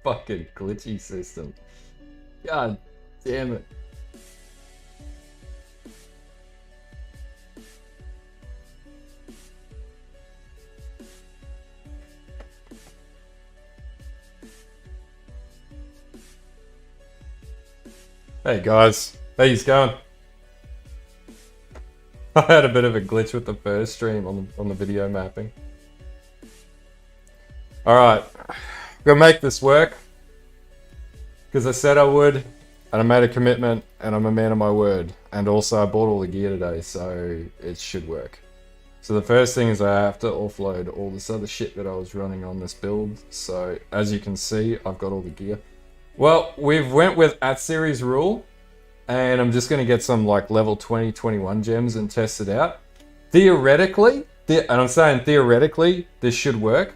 Fucking glitchy system. God damn it. Hey guys, how you going? I had a bit of a glitch with the first stream on the video mapping. All right, gonna make this work because I said I would, and I made a commitment, and I'm a man of my word. And also, I bought all the gear today, so it should work. So the first thing is I have to offload all this other shit that I was running on this build. So as you can see, I've got all the gear. Well, we've went with Atziri's rule. And I'm just going to get some like level 20, 21 gems and test it out. Theoretically, and I'm saying theoretically, this should work.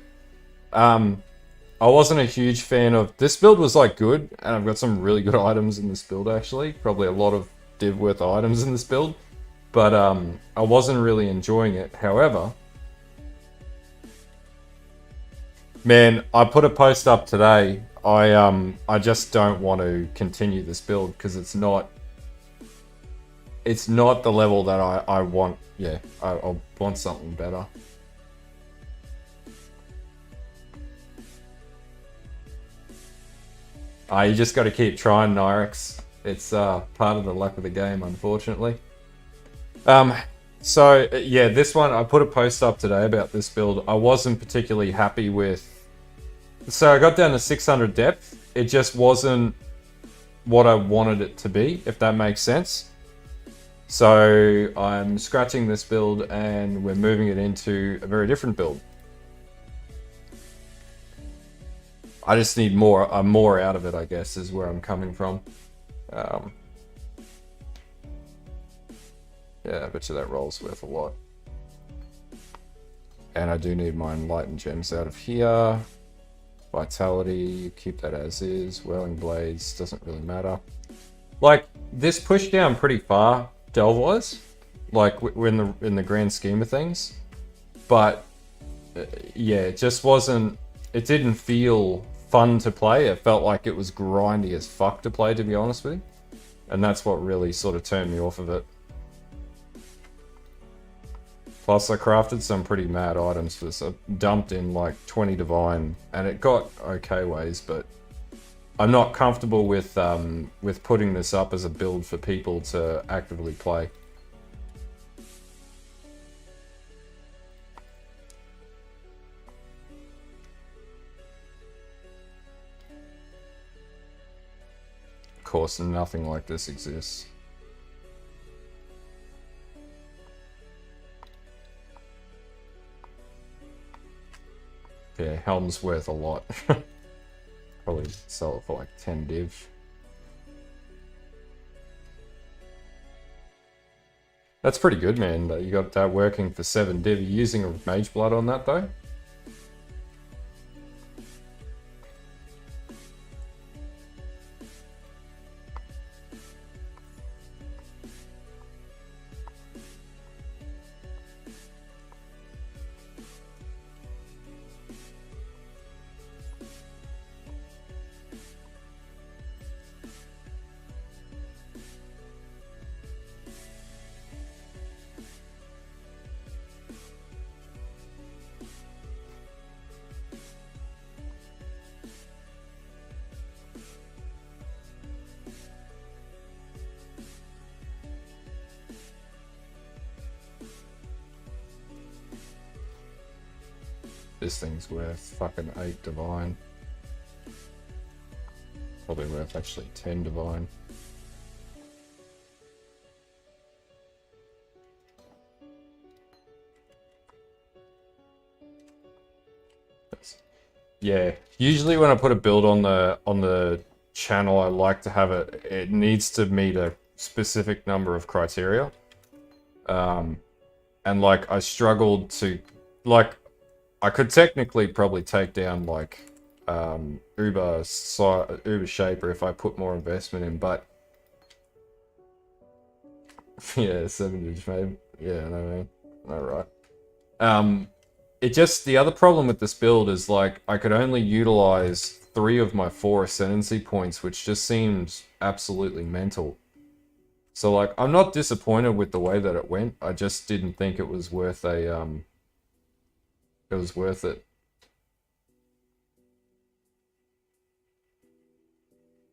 I wasn't a huge fan of... This build was like good, and I've got some really good items in this build actually. Probably a lot of div worth items in this build. But I wasn't really enjoying it. However, man, I put a post up today. I just don't want to continue this build because it's not the level that I want. Yeah, I want something better. You just got to keep trying, Nyrex. It's part of the luck of the game, unfortunately. So yeah, this one, I put a post up today about this build. I wasn't particularly happy with... So I got down to 600 depth. It just wasn't what I wanted it to be, if that makes sense. So I'm scratching this build and we're moving it into a very different build. I just need more out of it, I guess, is where I'm coming from. Yeah, I bet you that roll's worth a lot. And I do need my enlightened gems out of here. Vitality, keep that as is. Whirling blades, doesn't really matter. Like, this pushed down pretty far, delve-wise. Like, in the grand scheme of things. But, yeah, it just wasn't... It didn't feel fun to play. It felt like it was grindy as fuck to play, to be honest with you. And that's what really sort of turned me off of it. Plus, I crafted some pretty mad items for this. I dumped in like 20 divine, and it got okay ways, but I'm not comfortable with putting this up as a build for people to actively play. Of course, nothing like this exists. Yeah, helm's worth a lot. Probably sell it for like 10 div. That's pretty good, man. You got that working for 7 div. You're using a mage blood on that though? This thing's worth fucking 8 divine. Probably worth actually 10 divine. Yeah, usually when I put a build on the channel, I like to have it needs to meet a specific number of criteria. And like I struggled to, like, I could technically probably take down like Uber Shaper if I put more investment in, but yeah, 7 maybe. Yeah, no man, no right. It just, the other problem with this build is like I could only utilize 3 of my 4 ascendancy points, which just seems absolutely mental. So like, I'm not disappointed with the way that it went. I just didn't think it was worth a it was worth it.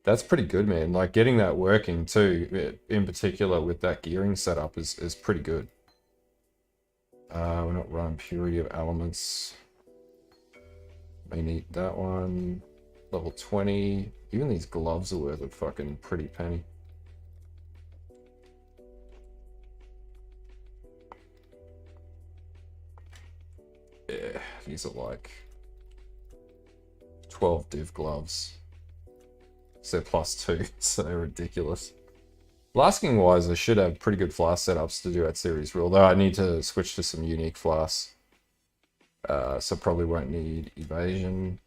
That's pretty good, man. Like getting that working too, in particular with that gearing setup is pretty good. We're not running purity of elements. May need that one. Level 20. Even these gloves are worth a fucking pretty penny. Yeah, these are like 12 div gloves. So +2, so they're ridiculous. Flasking wise, I should have pretty good flask setups to do Atziri's rule, though I need to switch to some unique flasks. So probably won't need evasion.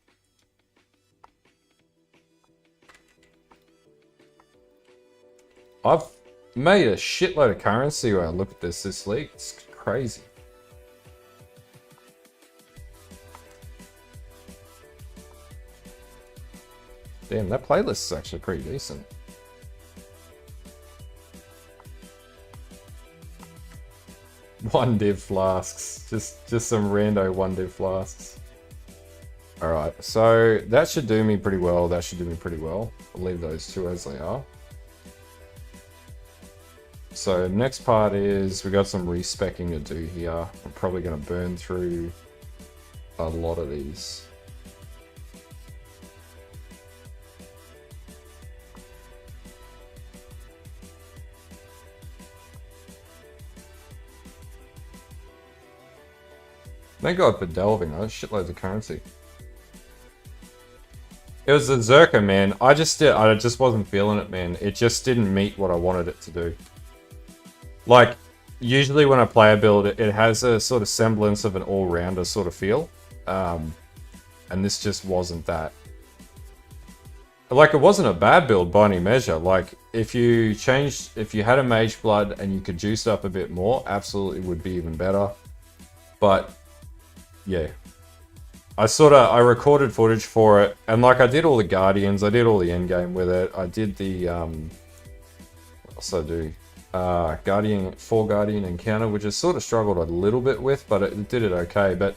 I've made a shitload of currency when I look at this league. It's crazy. Damn, that playlist is actually pretty decent. One div flasks. Just some rando one div flasks. Alright, so that should do me pretty well. That should do me pretty well. I'll leave those two as they are. So next part is we got some respec'ing to do here. I'm probably going to burn through a lot of these. Thank God for delving. I shitloads of currency. It was the Zerka, man. I just wasn't feeling it, man. It just didn't meet what I wanted it to do. Like, usually when I play a build, it has a sort of semblance of an all-rounder sort of feel. And this just wasn't that. Like, it wasn't a bad build by any measure. Like, if you had a Mage Blood and you could juice it up a bit more, absolutely would be even better. But yeah, I recorded footage for it, and like I did all the Guardians, I did all the endgame with it. I did the what else I do? Guardian encounter, which I sort of struggled a little bit with, but it did it okay. But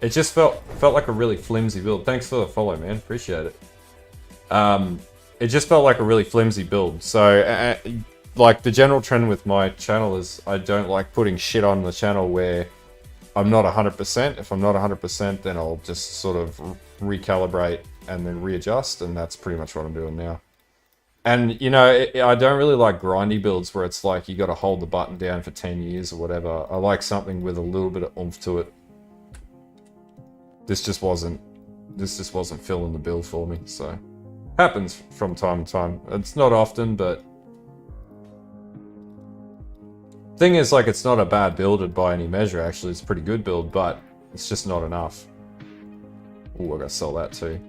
it just felt like a really flimsy build. Thanks for the follow, man. Appreciate it. It just felt like a really flimsy build. So like the general trend with my channel is I don't like putting shit on the channel where I'm not 100%. If I'm not 100%, then I'll just sort of recalibrate and then readjust, and that's pretty much what I'm doing now. And, you know, I don't really like grindy builds where it's like you got to hold the button down for 10 years or whatever. I like something with a little bit of oomph to it. This just wasn't filling the bill for me, so. Happens from time to time. It's not often, but thing is, like, it's not a bad build by any measure, actually. It's a pretty good build, but it's just not enough. Ooh, I gotta sell that too.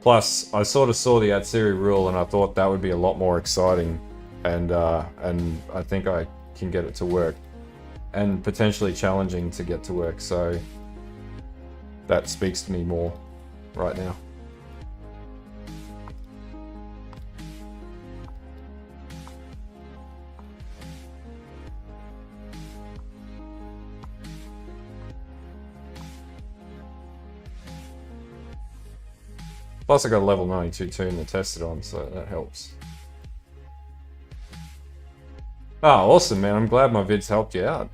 Plus, I sort of saw the Atziri rule and I thought that would be a lot more exciting, and I think I can get it to work. And potentially challenging to get to work, so that speaks to me more right now. Plus I got a level 92 tune to test it on, so that helps. Ah, awesome, man. I'm glad my vids helped you out.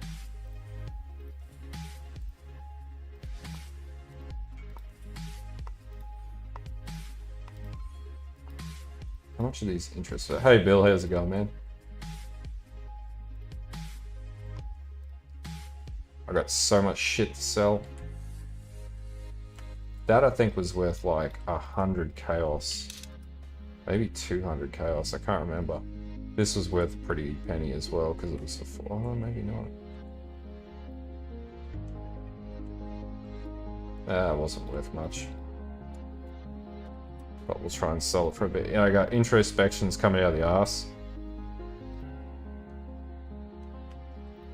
How much are these interests? Hey Bill, how's it going, man? I got so much shit to sell. That I think was worth like 100 chaos. Maybe 200 chaos, I can't remember. This was worth a pretty penny as well, because it was a oh, maybe not. It wasn't worth much. But we'll try and sell it for a bit. Yeah, I got introspections coming out of the arse.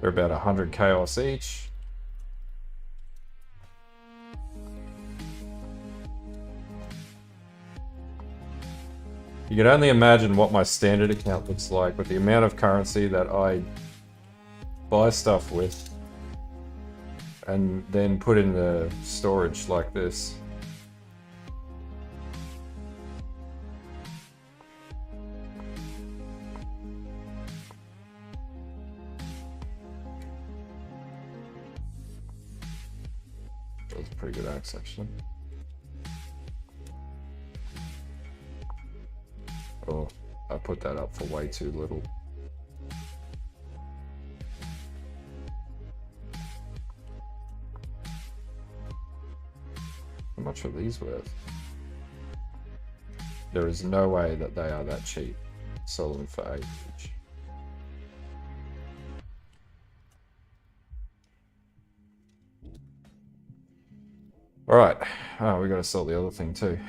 They're about 100 chaos each. You can only imagine what my standard account looks like with the amount of currency that I buy stuff with and then put in the storage like this. That was a pretty good axe, actually. Oh, I put that up for way too little. How much are these worth? There is no way that they are that cheap. Sell them for 8 each. Alright, oh, we gotta sell the other thing too.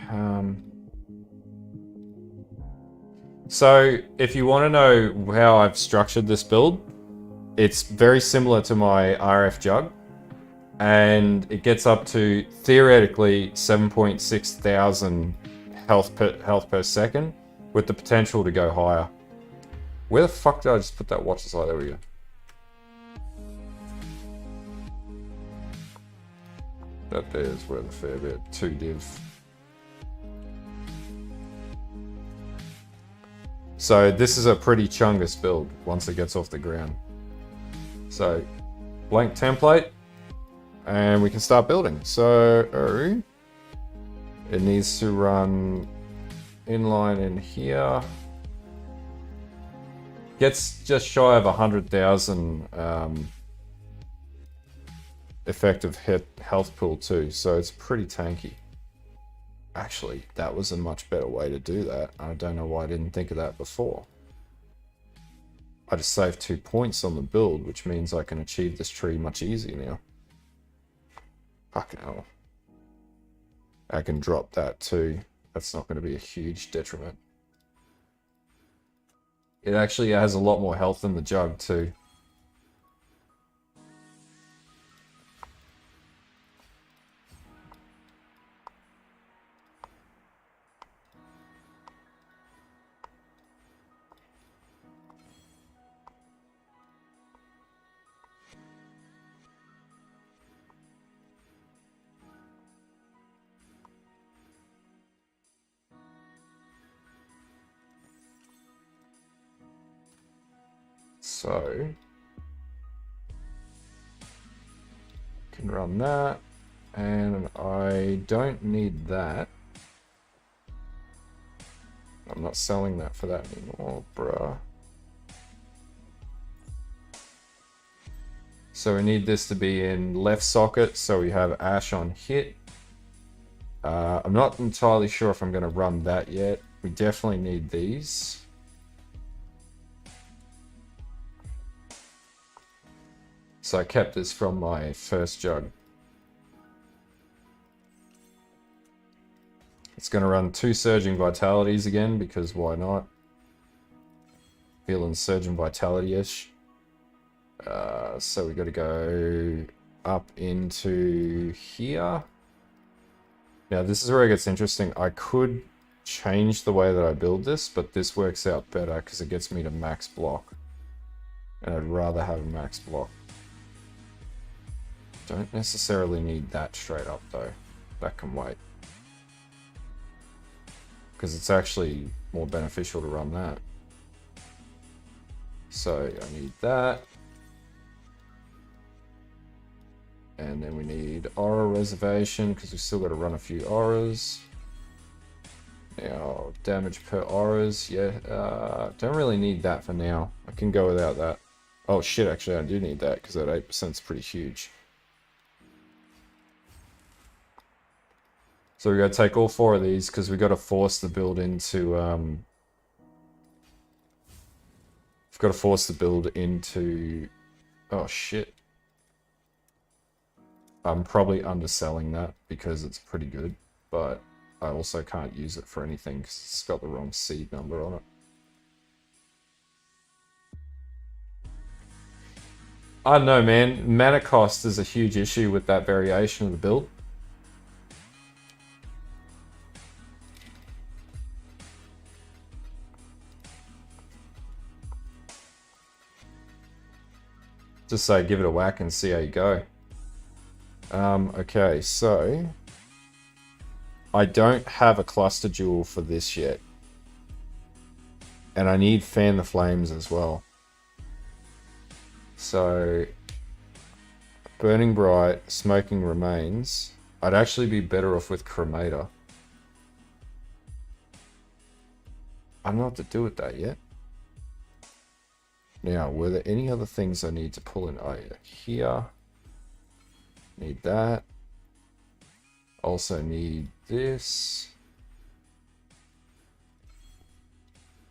So, if you want to know how I've structured this build, it's very similar to my RF Jugg, and it gets up to, theoretically, 7.6 thousand health per second, with the potential to go higher. Where the fuck did I just put that watch aside? There we go. That there's worth a fair bit. 2 div. So this is a pretty chungus build once it gets off the ground. So blank template, and we can start building. So it needs to run inline in here. Gets just shy of 100,000 effective health pool too, so it's pretty tanky. Actually, that was a much better way to do that. I don't know why I didn't think of that before. I just saved 2 points on the build, which means I can achieve this tree much easier now. Fucking hell. I can drop that too. That's not going to be a huge detriment. It actually has a lot more health than the Jugg too. So, can run that, and I don't need that. I'm not selling that for that anymore, bruh. So we need this to be in left socket, so we have Ash on hit. I'm not entirely sure if I'm going to run that yet. We definitely need these. So I kept this from my first Jugg. It's going to run 2 Surging Vitalities again, because why not? Feeling Surging Vitality-ish. So we got to go up into here. Now this is where it gets interesting. I could change the way that I build this, but this works out better because it gets me to max block. And I'd rather have a max block. Don't necessarily need that straight up though. That can wait. Because it's actually more beneficial to run that. So I need that. And then we need aura reservation because we've still got to run a few auras. Now, damage per auras, yeah. Don't really need that for now. I can go without that. Oh shit, actually I do need that because that 8% is pretty huge. So we got to take all 4 of these because we got to force the build into we've got to force the build into, oh shit. I'm probably underselling that because it's pretty good, but I also can't use it for anything because it's got the wrong seed number on it. I don't know, man. Mana cost is a huge issue with that variation of the build. Just say give it a whack and see how you go. Okay, so I don't have a cluster jewel for this yet. And I need fan the flames as well. So burning bright, smoking remains. I'd actually be better off with cremator. I don't know what to do with that yet. Now, were there any other things I need to pull in? Oh yeah, here. Need that. Also need this.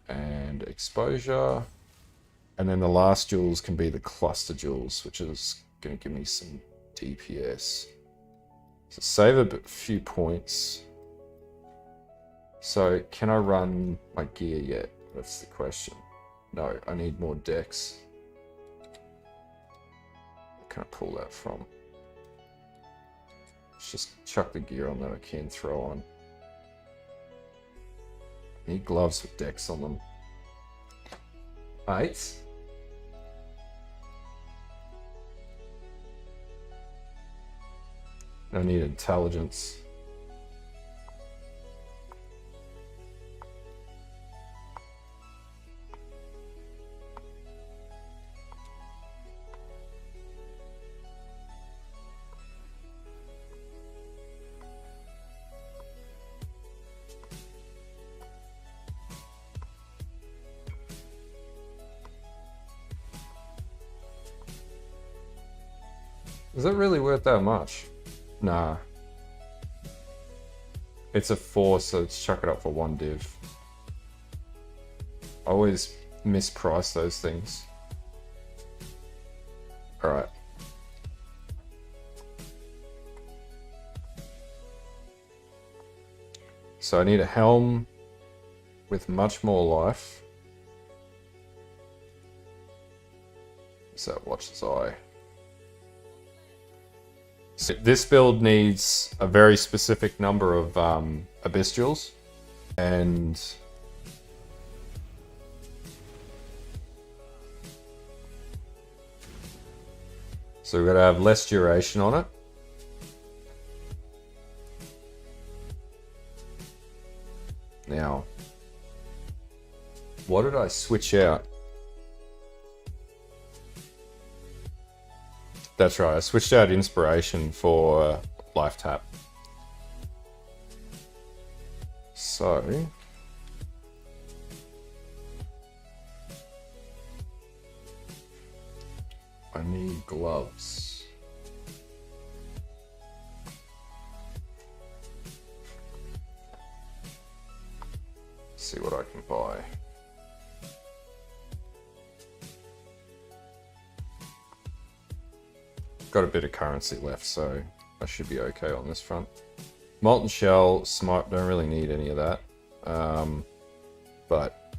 And exposure. And then the last jewels can be the cluster jewels, which is going to give me some DPS. So save a few points. So can I run my gear yet? That's the question. No, I need more dex. Where can I pull that from? Let's just chuck the gear on that I can throw on. I need gloves with dex on them. 8. I need intelligence. Is it really worth that much? Nah. It's a 4, so let's chuck it up for 1 div. I always misprice those things. Alright. So I need a helm with much more life. So watch this eye. So this build needs a very specific number of abyss jewels, and so we're going to have less duration on it. Now, what did I switch out? That's right, I switched out inspiration for life tap. So I need gloves. See what I can buy. Got a bit of currency left, so I should be okay on this front. Molten Shell, Smite, don't really need any of that. But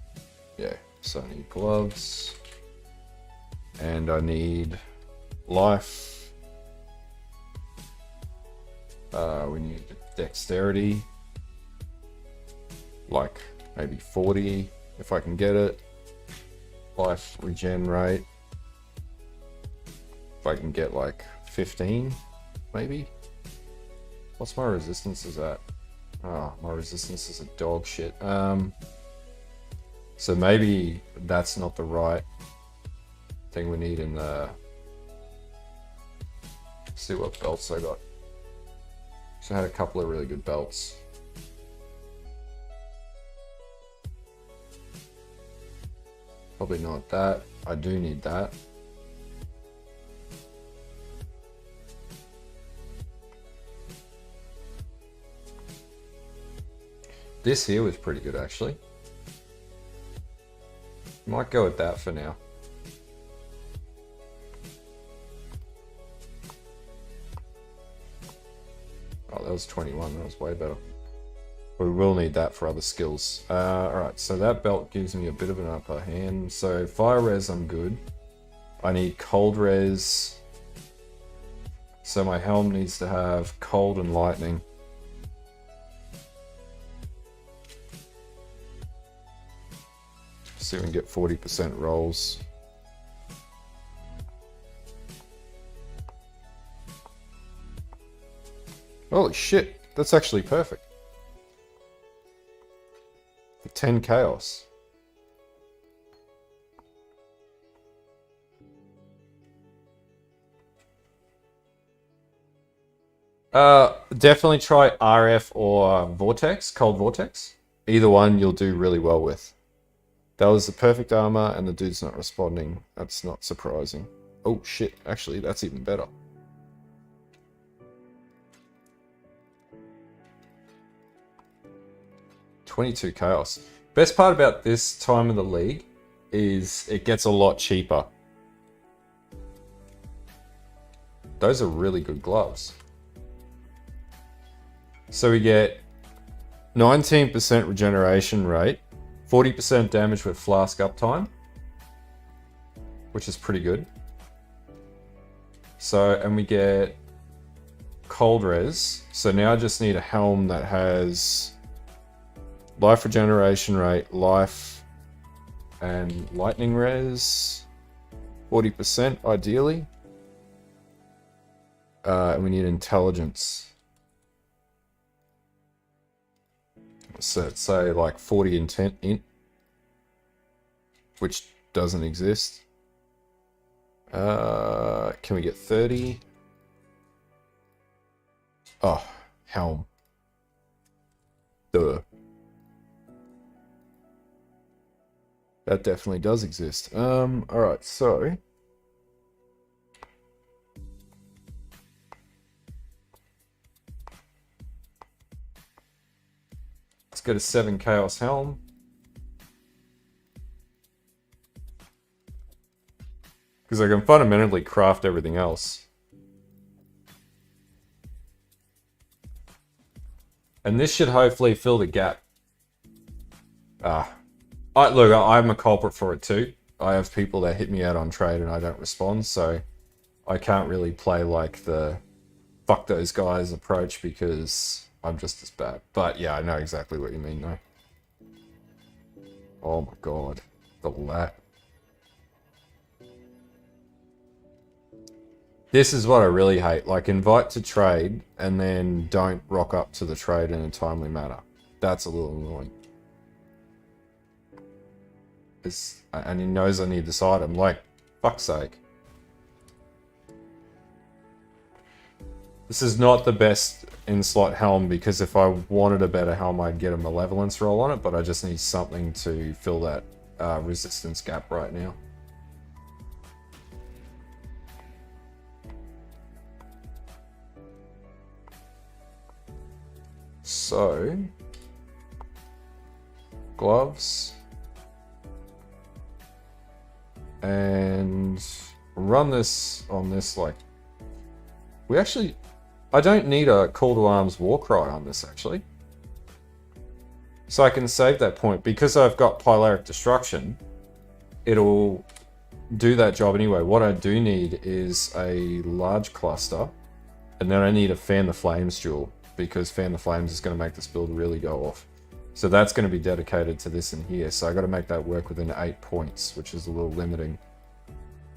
yeah, so I need gloves. And I need life. We need dexterity. Like maybe 40 if I can get it. Life regen rate. If I can get like 15, maybe. What's my resistance is at? Oh, my resistance is a dog shit. So maybe that's not the right thing we need in the... Let's see what belts I got. So I had a couple of really good belts. Probably not that. I do need that. This here was pretty good actually. Might go with that for now. Oh, that was 21, that was way better. We will need that for other skills. Alright, so that belt gives me a bit of an upper hand. So fire res, I'm good. I need cold res. So my helm needs to have cold and lightning. See if we can get 40% rolls. Holy shit, that's actually perfect. For 10 chaos. Definitely try RF or Vortex, Cold Vortex. Either one you'll do really well with. That was the perfect armor and the dude's not responding. That's not surprising. Oh shit, actually that's even better. $22 chaos. Best part about this time of the league is it gets a lot cheaper. Those are really good gloves. So we get 19% regeneration rate, 40% damage with flask uptime, which is pretty good. So, and we get cold res. So now I just need a helm that has life regeneration rate, life, and lightning res, 40% ideally. And we need intelligence. So let's say like 40 intent int, which doesn't exist. Can we get 30? Oh, helm. Duh. That definitely does exist. Alright, so let's go to 7 Chaos Helm. Because I can fundamentally craft everything else. And this should hopefully fill the gap. Look, I'm a culprit for it too. I have people that hit me out on trade and I don't respond, so I can't really play like the fuck those guys approach because I'm just as bad. But yeah, I know exactly what you mean though. Oh my god. The lag. This is what I really hate. Like, invite to trade and then don't rock up to the trade in a timely manner. That's a little annoying. And he knows I need this item. Like, fuck's sake. This is not the best in-slot helm because if I wanted a better helm, I'd get a Malevolence roll on it, but I just need something to fill that resistance gap right now. So, gloves, and run this on this, like, I don't need a Call to Arms Warcry on this actually. So I can save that point because I've got Pylaric Destruction, it'll do that job anyway. What I do need is a large cluster, and then I need a Fan the Flames jewel, because Fan the Flames is going to make this build really go off. So that's going to be dedicated to this in here. So I got to make that work within 8 points, which is a little limiting.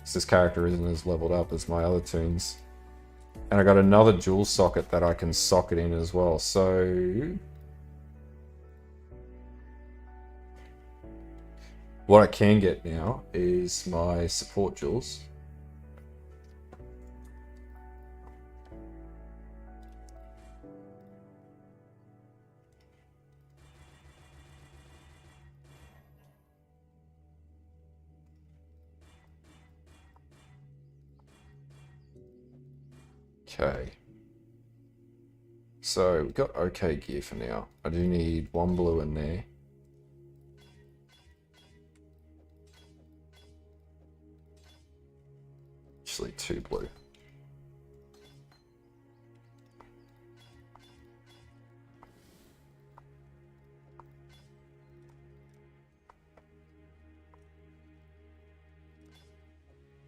So this character isn't as leveled up as my other tunes. And I got another dual socket that I can socket in as well. So what I can get now is my support jewels. Okay. So we've got okay gear for now. I do need 1 blue in there. Actually 2 blue.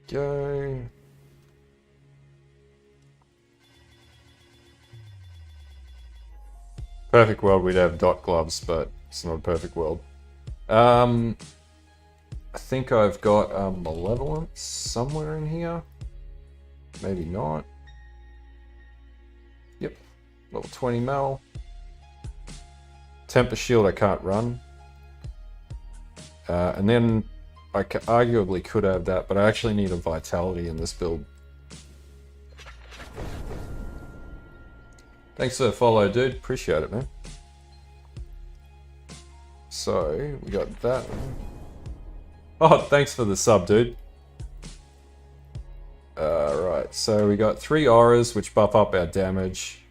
Go. Perfect world, we'd have dot gloves, but it's not a perfect world. I think I've got Malevolence somewhere in here. Maybe not. Yep. Level 20 mil. Temper shield I can't run. And then I arguably could have that, but I actually need a vitality in this build. Thanks for the follow, dude. Appreciate it, man. So, we got that. Oh, thanks for the sub, dude. Right, so we got 3 auras, which buff up our damage.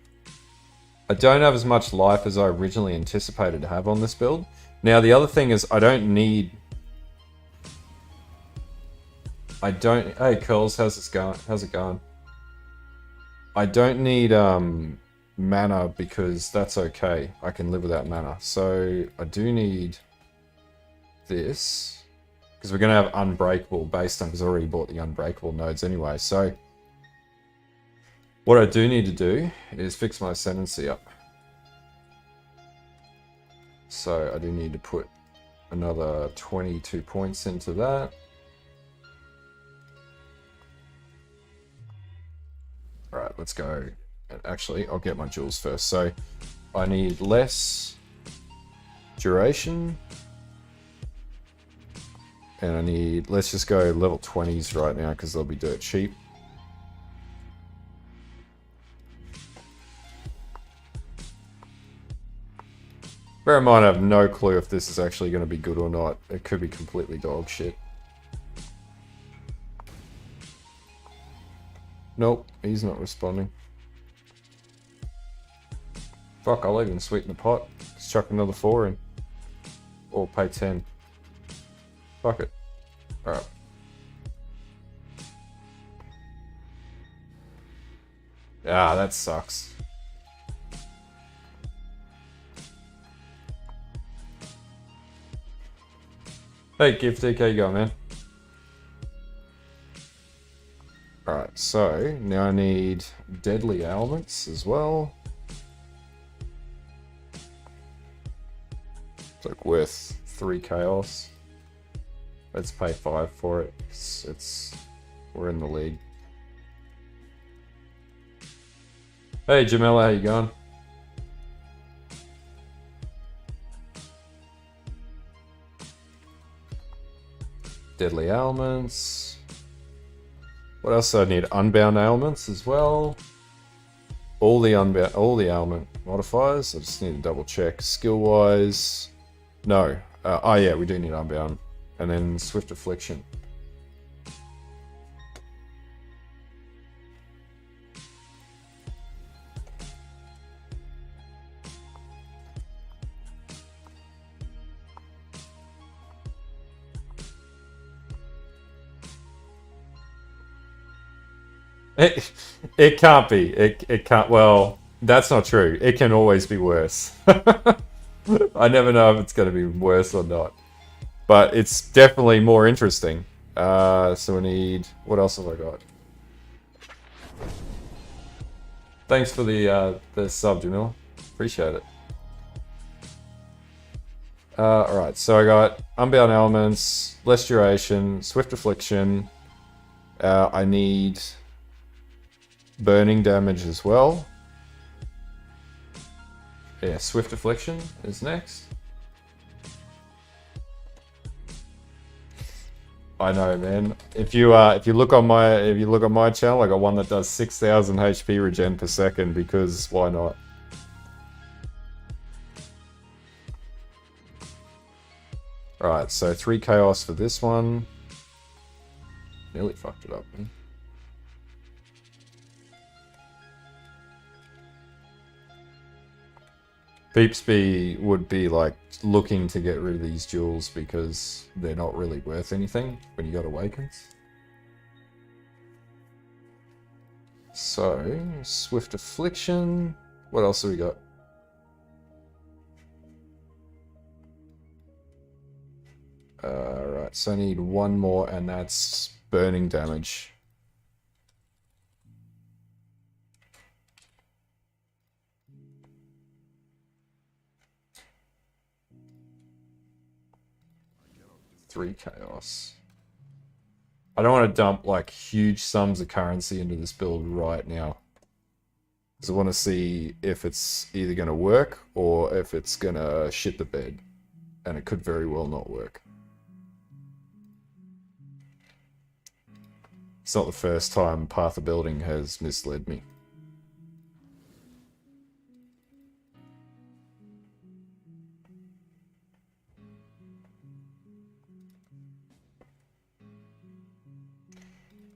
I don't have as much life as I originally anticipated to have on this build. Now, the other thing is I don't need... Hey, Curls, how's it going? I don't need mana because that's okay. I can live without mana. So I do need this because we're going to have Unbreakable based on, because I already bought the Unbreakable nodes anyway. So what I do need to do is fix my ascendancy up. So I do need to put another 22 points into that. Alright, let's go. And actually, I'll get my jewels first. So I need less duration. And I need, let's just go level 20s right now because they'll be dirt cheap. Bear in mind, I have no clue if this is actually going to be good or not. It could be completely dog shit. Nope, he's not responding. Fuck, I'll even sweeten the pot. Just chuck another 4 in. Or pay 10. Fuck it. Alright. Ah, that sucks. Hey, Gifty, how you going, man? Alright, so now I need deadly ailments as well. It's like worth 3 chaos. Let's pay 5 for it. We're in the league. Hey Jamila, how you going? Deadly ailments. What else do I need? Unbound ailments as well. All the ailment modifiers. I just need to double check. Skill wise. No. Oh yeah, we do need unbound. And then swift affliction. It can't be. It can't. Well, that's not true. It can always be worse. I never know if it's going to be worse or not. But it's definitely more interesting. So we need... What else have I got? Thanks for the sub, Jamil. Appreciate it. Alright, so I got Unbound Elements, less duration, Swift Affliction. I need burning damage as well. Yeah, Swift Affliction is next. I know, man. If you look on my channel, I got one that does 6,000 HP regen per second because why not? Alright, so 3 chaos for this one. Nearly fucked it up, man. Peepsby would be like looking to get rid of these jewels because they're not really worth anything when you got Awakens. So, Swift Affliction. What else have we got? Right, so I need one more, and that's burning damage. Three chaos. I don't want to dump like huge sums of currency into this build right now. Because I want to see if it's either going to work or if it's going to shit the bed. And it could very well not work. It's not the first time Path of Building has misled me.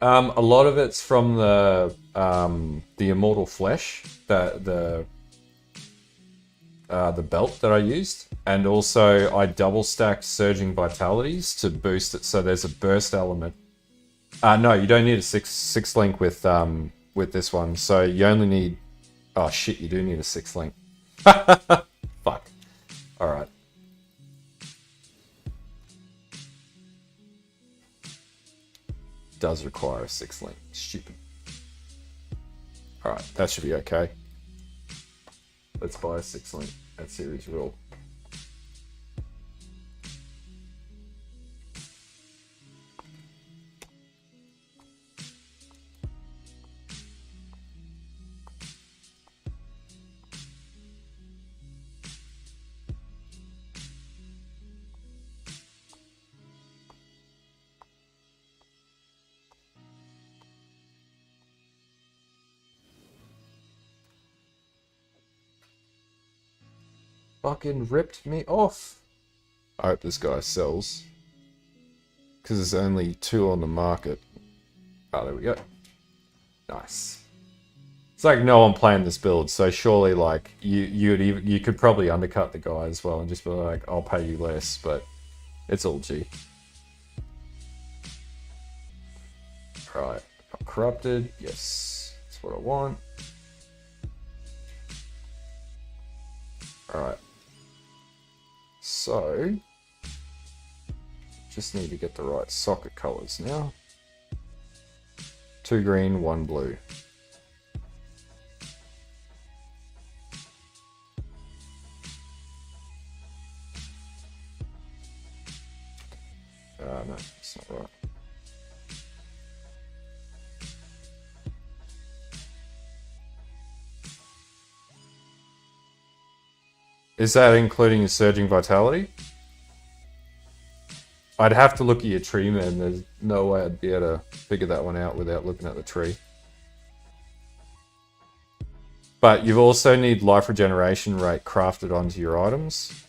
A lot of it's from the Immortal Flesh, the belt that I used, and also I double stacked Surging Vitalities to boost it. So there's a burst element. No, you don't need a six link with this one. So you only need. Oh shit! You do need a 6 link. Fuck. All right. Does require a 6 link. Stupid. Alright, that should be okay. Let's buy a 6 link at series rule. Fucking ripped me off. I hope this guy sells. Because there's only 2 on the market. Oh, there we go. Nice. It's like no one playing this build, so surely like you could probably undercut the guy as well and just be like, I'll pay you less, but it's all G. Right, corrupted. Yes, that's what I want. All right. So, just need to get the right socket colors now. 2 green, 1 blue. No, it's not right. Is that including your Surging Vitality? I'd have to look at your tree, man. There's no way I'd be able to figure that one out without looking at the tree. But you also need life regeneration rate crafted onto your items.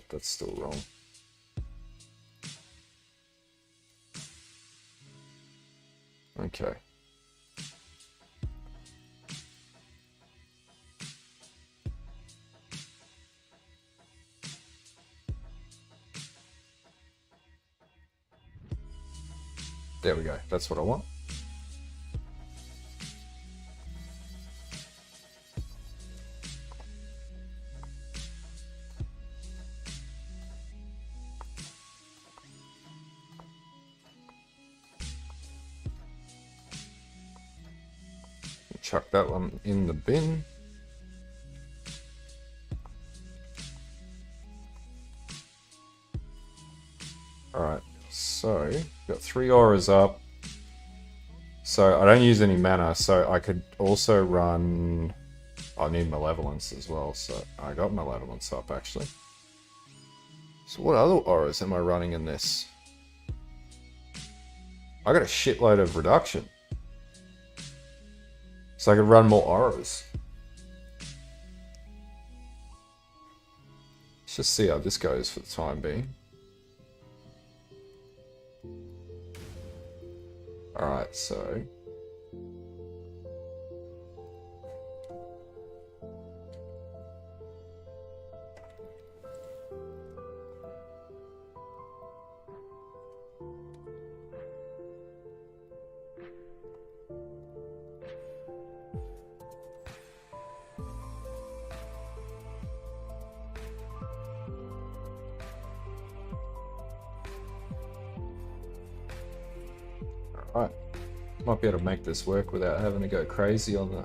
That's still wrong. Okay. There we go. That's what I want. Chuck that one in the bin. Alright, so got 3 auras up. So I don't use any mana, so I could also run... I need Malevolence as well, so I got Malevolence up actually. So what other auras am I running in this? I got a shitload of reduction. So I could run more auras. Let's just see how this goes for the time being. Alright, so... Alright, might be able to make this work without having to go crazy on the...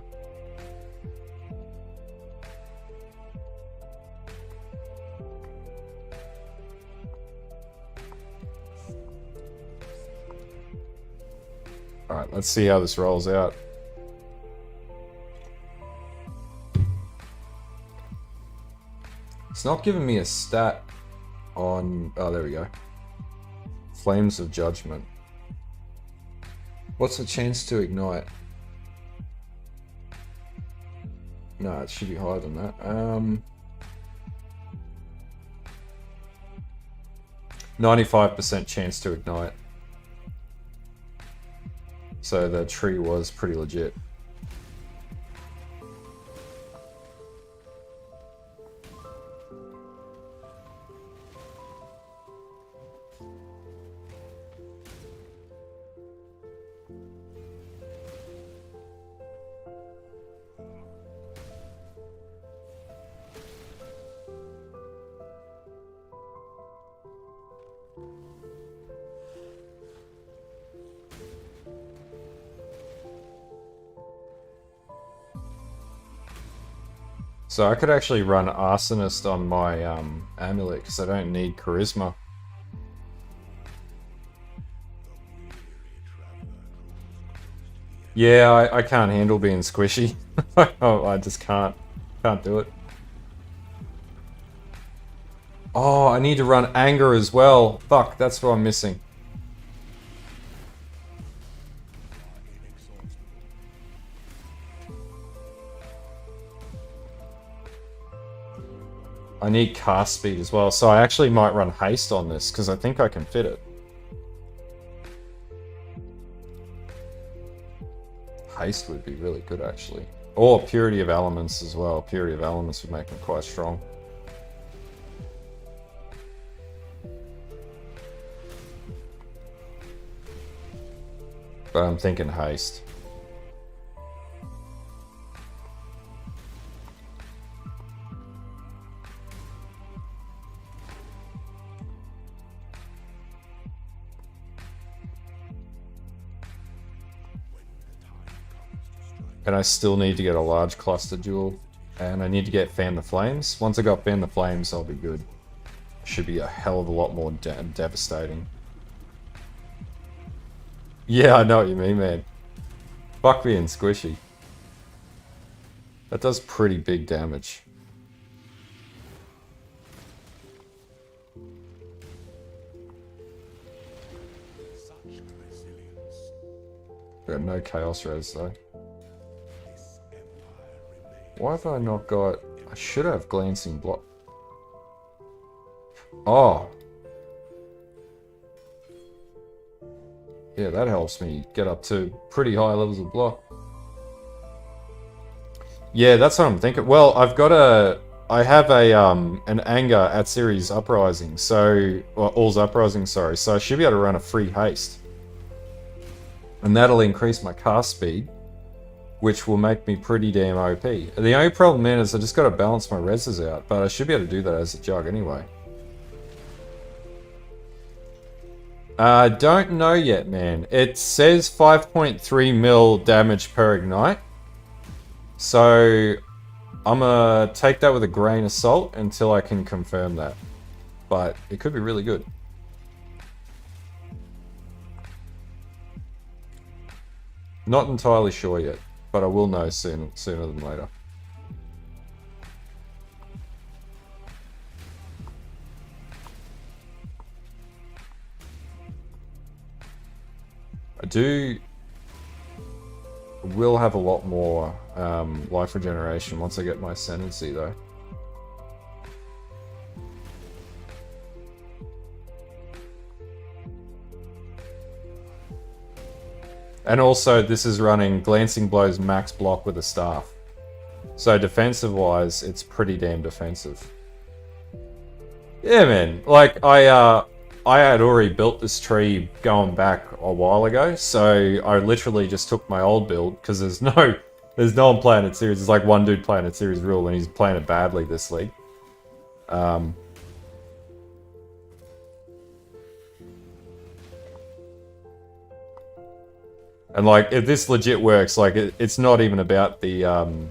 Alright, let's see how this rolls out. It's not giving me a stat on... Oh, there we go. Flames of Judgment. What's the chance to ignite? No, it should be higher than that. 95% chance to ignite. So the tree was pretty legit. So I could actually run Arsonist on my amulet because I don't need Charisma. Yeah, I can't handle being squishy. Oh, I just can't do it. Oh, I need to run Anger as well. Fuck, that's what I'm missing. I need cast speed as well, so I actually might run haste on this because I think I can fit it. Haste would be really good actually. Or Purity of Elements as well. Purity of Elements would make me quite strong. But I'm thinking haste. And I still need to get a large cluster duel. And I need to get Fan the Flames. Once I got Fan the Flames, I'll be good. Should be a hell of a lot more devastating. Yeah, I know what you mean, man. Fuck being squishy. That does pretty big damage. Got no Chaos Res though. Why have I not got... I should have Glancing Block. Oh. Yeah, that helps me get up to pretty high levels of block. Yeah, that's what I'm thinking. Well, I've got a... I have a an Anger Atziri's Uprising, so... Well, All's Uprising, sorry. So I should be able to run a free haste. And that'll increase my cast speed, which will make me pretty damn OP. The only problem then is I just got to balance my reses out, but I should be able to do that as a Jugg anyway. Don't know yet, man. It says 5.3 mil damage per ignite. So I'm gonna take that with a grain of salt until I can confirm that. But it could be really good. Not entirely sure yet. But I will know sooner than later. Will have a lot more life regeneration once I get my Ascendancy though. And also, this is running Glancing Blows max block with a staff. So defensive-wise, it's pretty damn defensive. Yeah, man. Like, I had already built this tree going back a while ago, so I literally just took my old build, because there's no one playing it serious. There's like one dude playing it series rule, and he's playing it badly this league. And like, if this legit works, like it's not even about the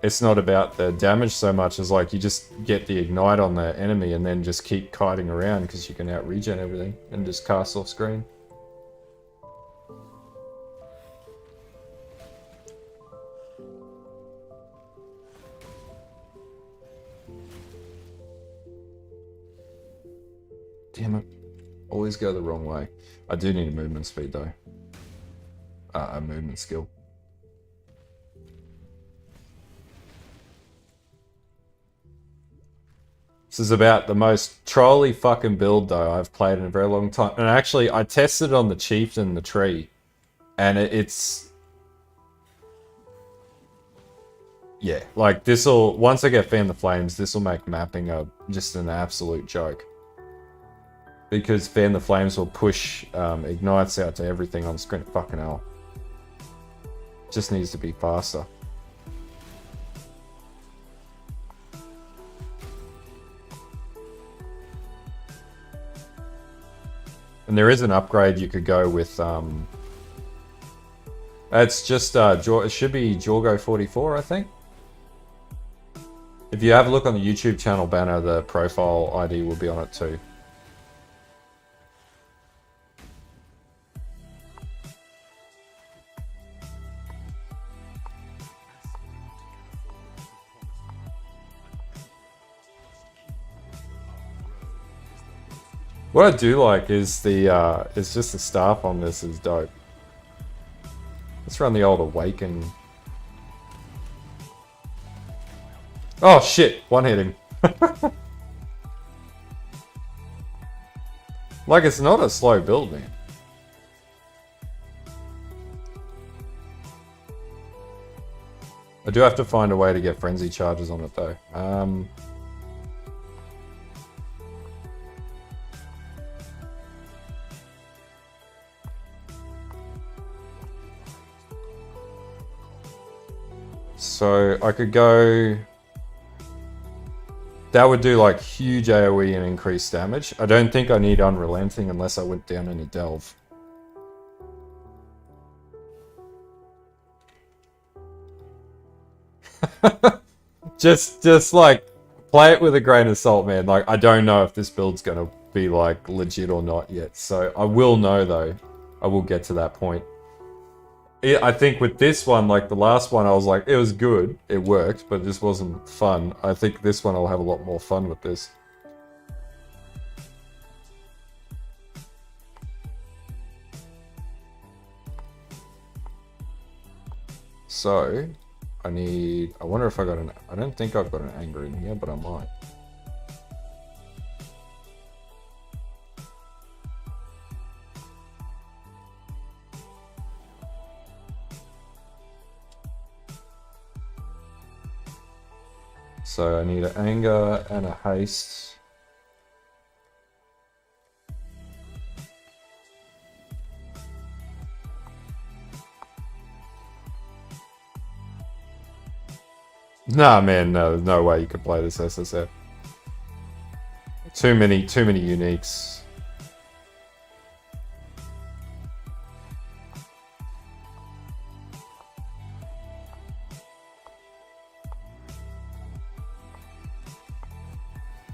it's not about the damage so much as like you just get the ignite on the enemy and then just keep kiting around because you can out regen everything and just cast off screen. damn it. Always go the wrong way. I do need a movement speed though. A movement skill. This is about the most trolly fucking build though I've played in a very long time. And actually, I tested it on the chieftain, the tree. And it's... Yeah, like this'll... Once I get Fan the Flames, this'll make mapping just an absolute joke. Because Fan the Flames will push ignites out to everything on screen. Fucking hell. Just needs to be faster. And there is an upgrade you could go with. It's just it should be Jorgo 44, I think. If you have a look on the YouTube channel banner, the profile ID will be on it too. What I do like is is just the staff on this is dope. Let's run the old Awaken. Oh shit! One hit him. Like it's not a slow build, man. I do have to find a way to get frenzy charges on it though. So I could go... That would do like huge AoE and increased damage. I don't think I need Unrelenting unless I went down in a delve. just like play it with a grain of salt, man. Like I don't know if this build's gonna be like legit or not yet. So I will know though. I will get to that point. I think with this one, like the last one, I was like, it was good, it worked, but this wasn't fun. I think this one I'll have a lot more fun with this. So, I wonder if I got I don't think I've got an anger in here, but I might. So I need an anger and a haste. Nah, man, no, there's no way you could play this SSF. Too many uniques.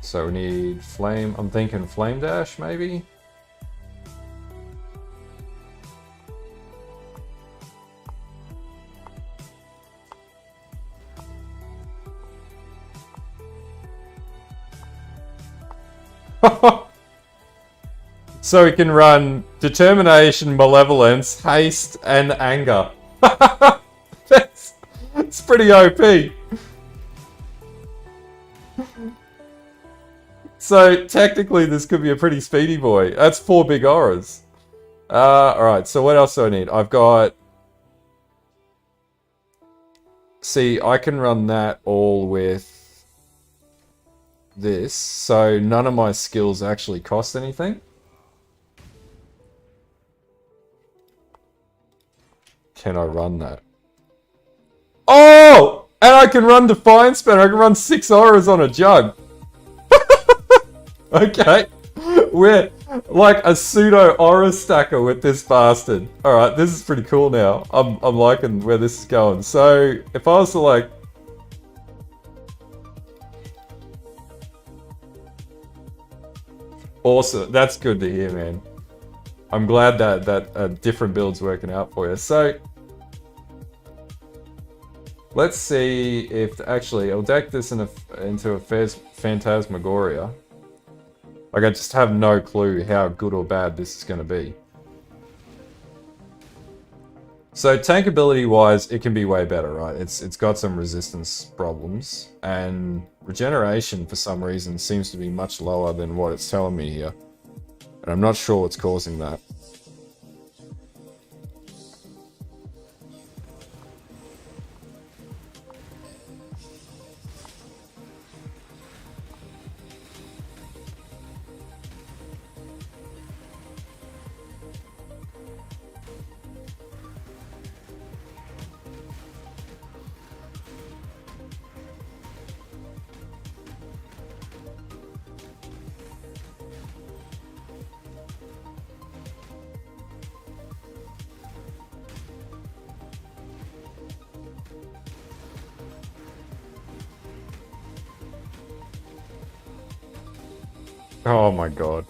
So we need flame. I'm thinking flame dash, maybe. So we can run determination, malevolence, haste, and anger. That's pretty OP. So technically this could be a pretty speedy boy. That's 4 big auras. Alright, so what else do I need? I've got... See, I can run that all with this. So none of my skills actually cost anything. Can I run that? Oh! And I can run Defiance Spanner. I can run 6 auras on a Jugg. Okay, we're like a pseudo aura stacker with this bastard. All right, this is pretty cool now. I'm liking where this is going. So if I was to like, awesome, that's good to hear, man. I'm glad that a different build's working out for you. So let's see if actually I'll deck this into a Phantasmagoria. Like, I just have no clue how good or bad this is going to be. So tankability wise, it can be way better, right? It's got some resistance problems, and regeneration for some reason seems to be much lower than what it's telling me here. And I'm not sure what's causing that. Oh my god.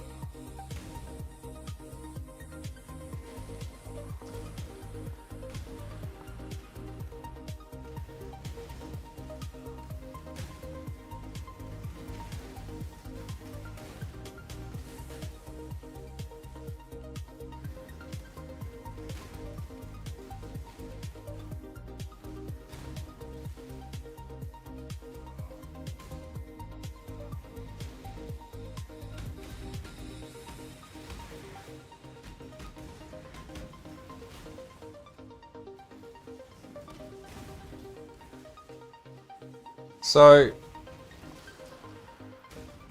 So,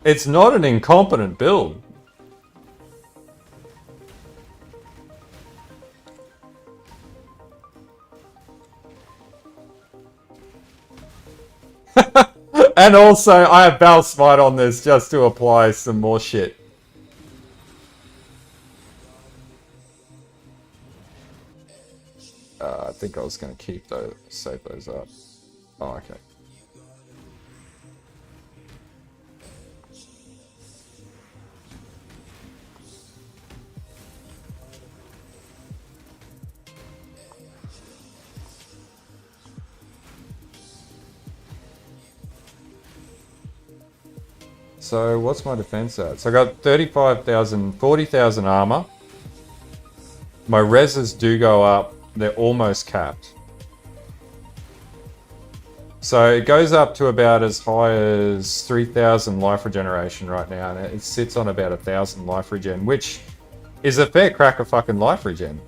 it's not an incompetent build. And also, I have Battle Smite on this just to apply some more shit. I think I was going to keep those, save those up. Oh, okay. So what's my defense at? So I got 35,000, 40,000 armor. My reses do go up. They're almost capped. So it goes up to about as high as 3,000 life regeneration right now, and it sits on about 1,000 life regen, which is a fair crack of fucking life regen.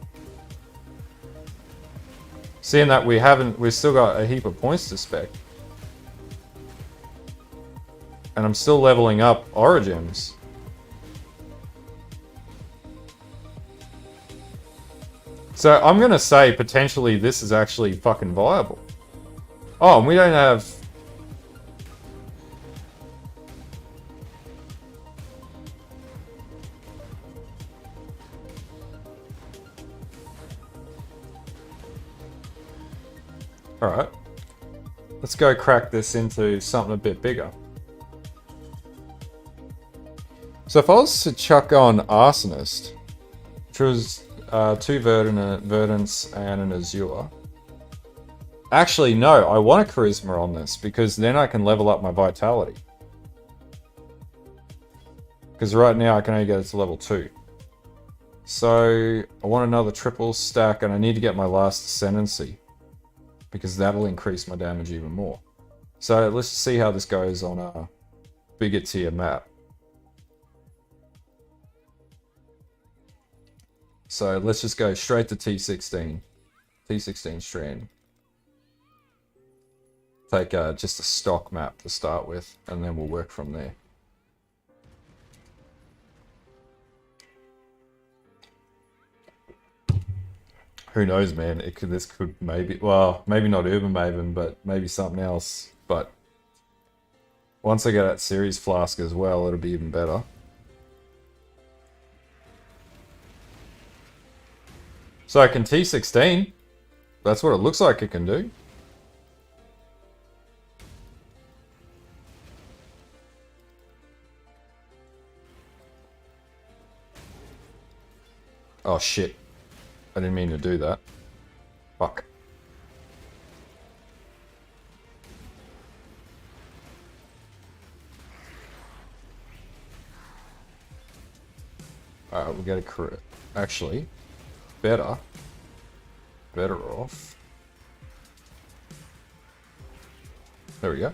Seeing that we've still got a heap of points to spec. And I'm still leveling up Origins. So I'm gonna say potentially this is actually fucking viable. Oh, and we don't have... Alright. Let's go crack this into something a bit bigger. So if I was to chuck on Arsonist, which was 2 Verdants and an Azure. Actually, no, I want a Charisma on this because then I can level up my Vitality. Because right now I can only get it to level 2. So I want another triple stack and I need to get my last Ascendancy. Because that'll increase my damage even more. So let's see how this goes on a bigger tier map. So let's just go straight to T16. T16 strand. Take just a stock map to start with, and then we'll work from there. Who knows, man? This could maybe, well, maybe not Urban Maven, but maybe something else. But once I get that Series Flask as well, it'll be even better. So I can T16. That's what it looks like it can do. Oh shit. I didn't mean to do that. Fuck. Alright, we'll get a correct. Actually, better. Better off. There we go.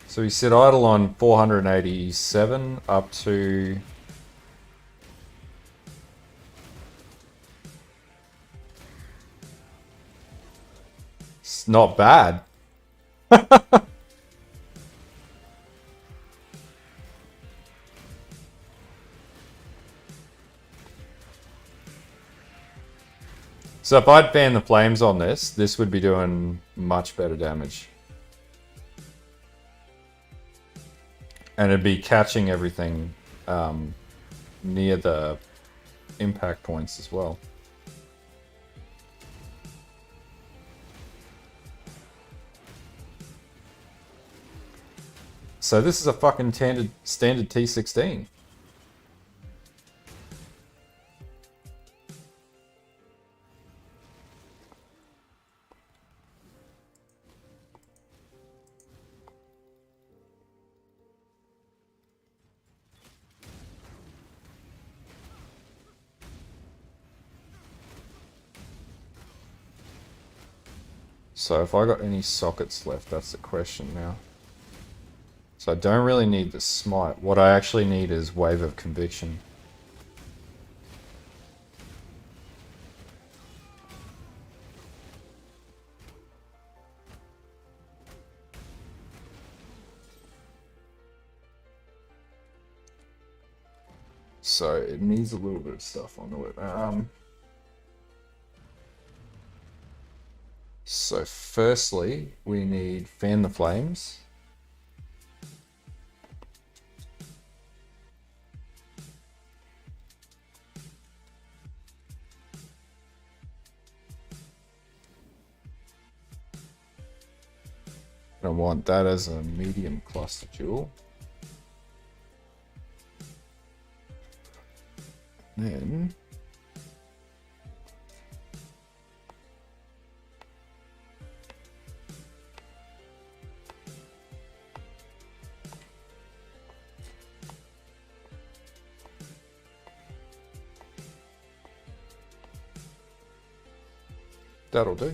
So we set idle on 487 up to... It's not bad. So if I'd fan the flames on this, this would be doing much better damage. And it'd be catching everything near the impact points as well. So this is a fucking standard T16. So if I got any sockets left, that's the question now. So I don't really need the smite. What I actually need is Wave of Conviction. So it needs a little bit of stuff onto it. So firstly, we need Fan the Flames. I want that as a medium cluster jewel. Then that'll do.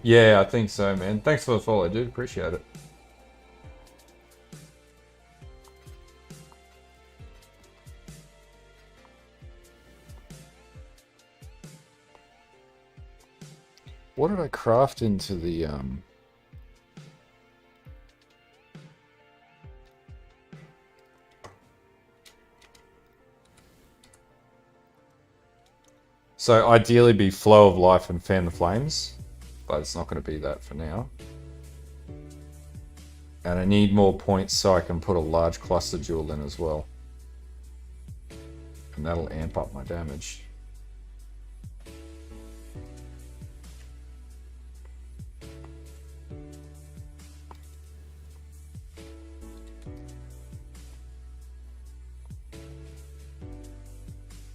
Yeah, I think so, man. Thanks for the follow, dude. Appreciate it. What did I craft into the So ideally be Flow of Life and Fan the Flames, but it's not going to be that for now. And I need more points so I can put a large cluster jewel in as well. And that'll amp up my damage.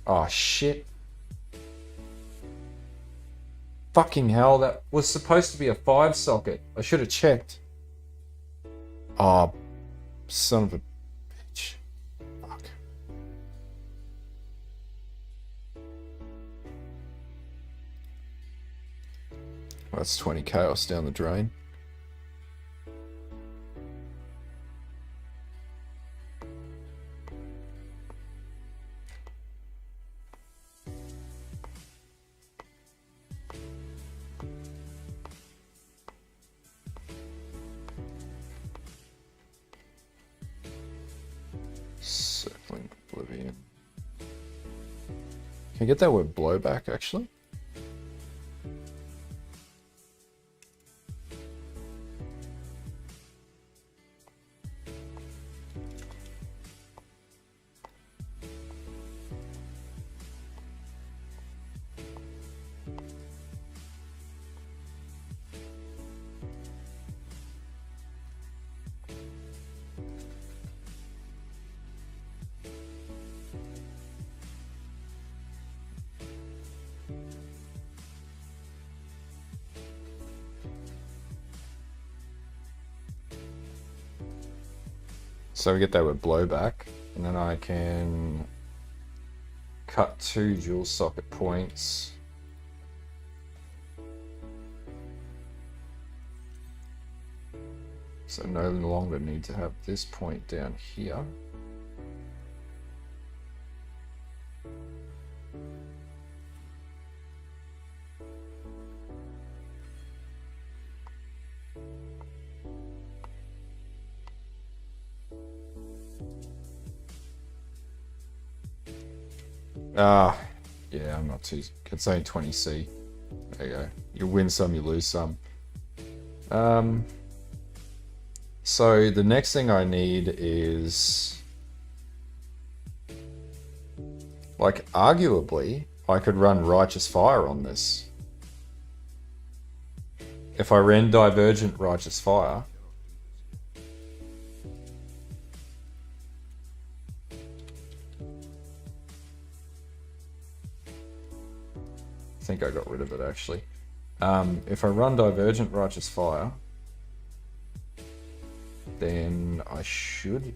Oh shit. Fucking hell, that was supposed to be a 5 socket. I should have checked. Oh, son of a bitch. Fuck. Well, that's 20 chaos down the drain. Circling Oblivion. Can I get that word blowback actually? So we get that with blowback, and then I can cut 2 dual socket points. So no longer need to have this point down here. Yeah, I'm not too... It's only 20C. There you go. You win some, you lose some. So the next thing I need is... Like, arguably, I could run Righteous Fire on this. If I ran Divergent Righteous Fire... I think I got rid of it actually. If I run Divergent Righteous Fire, then I should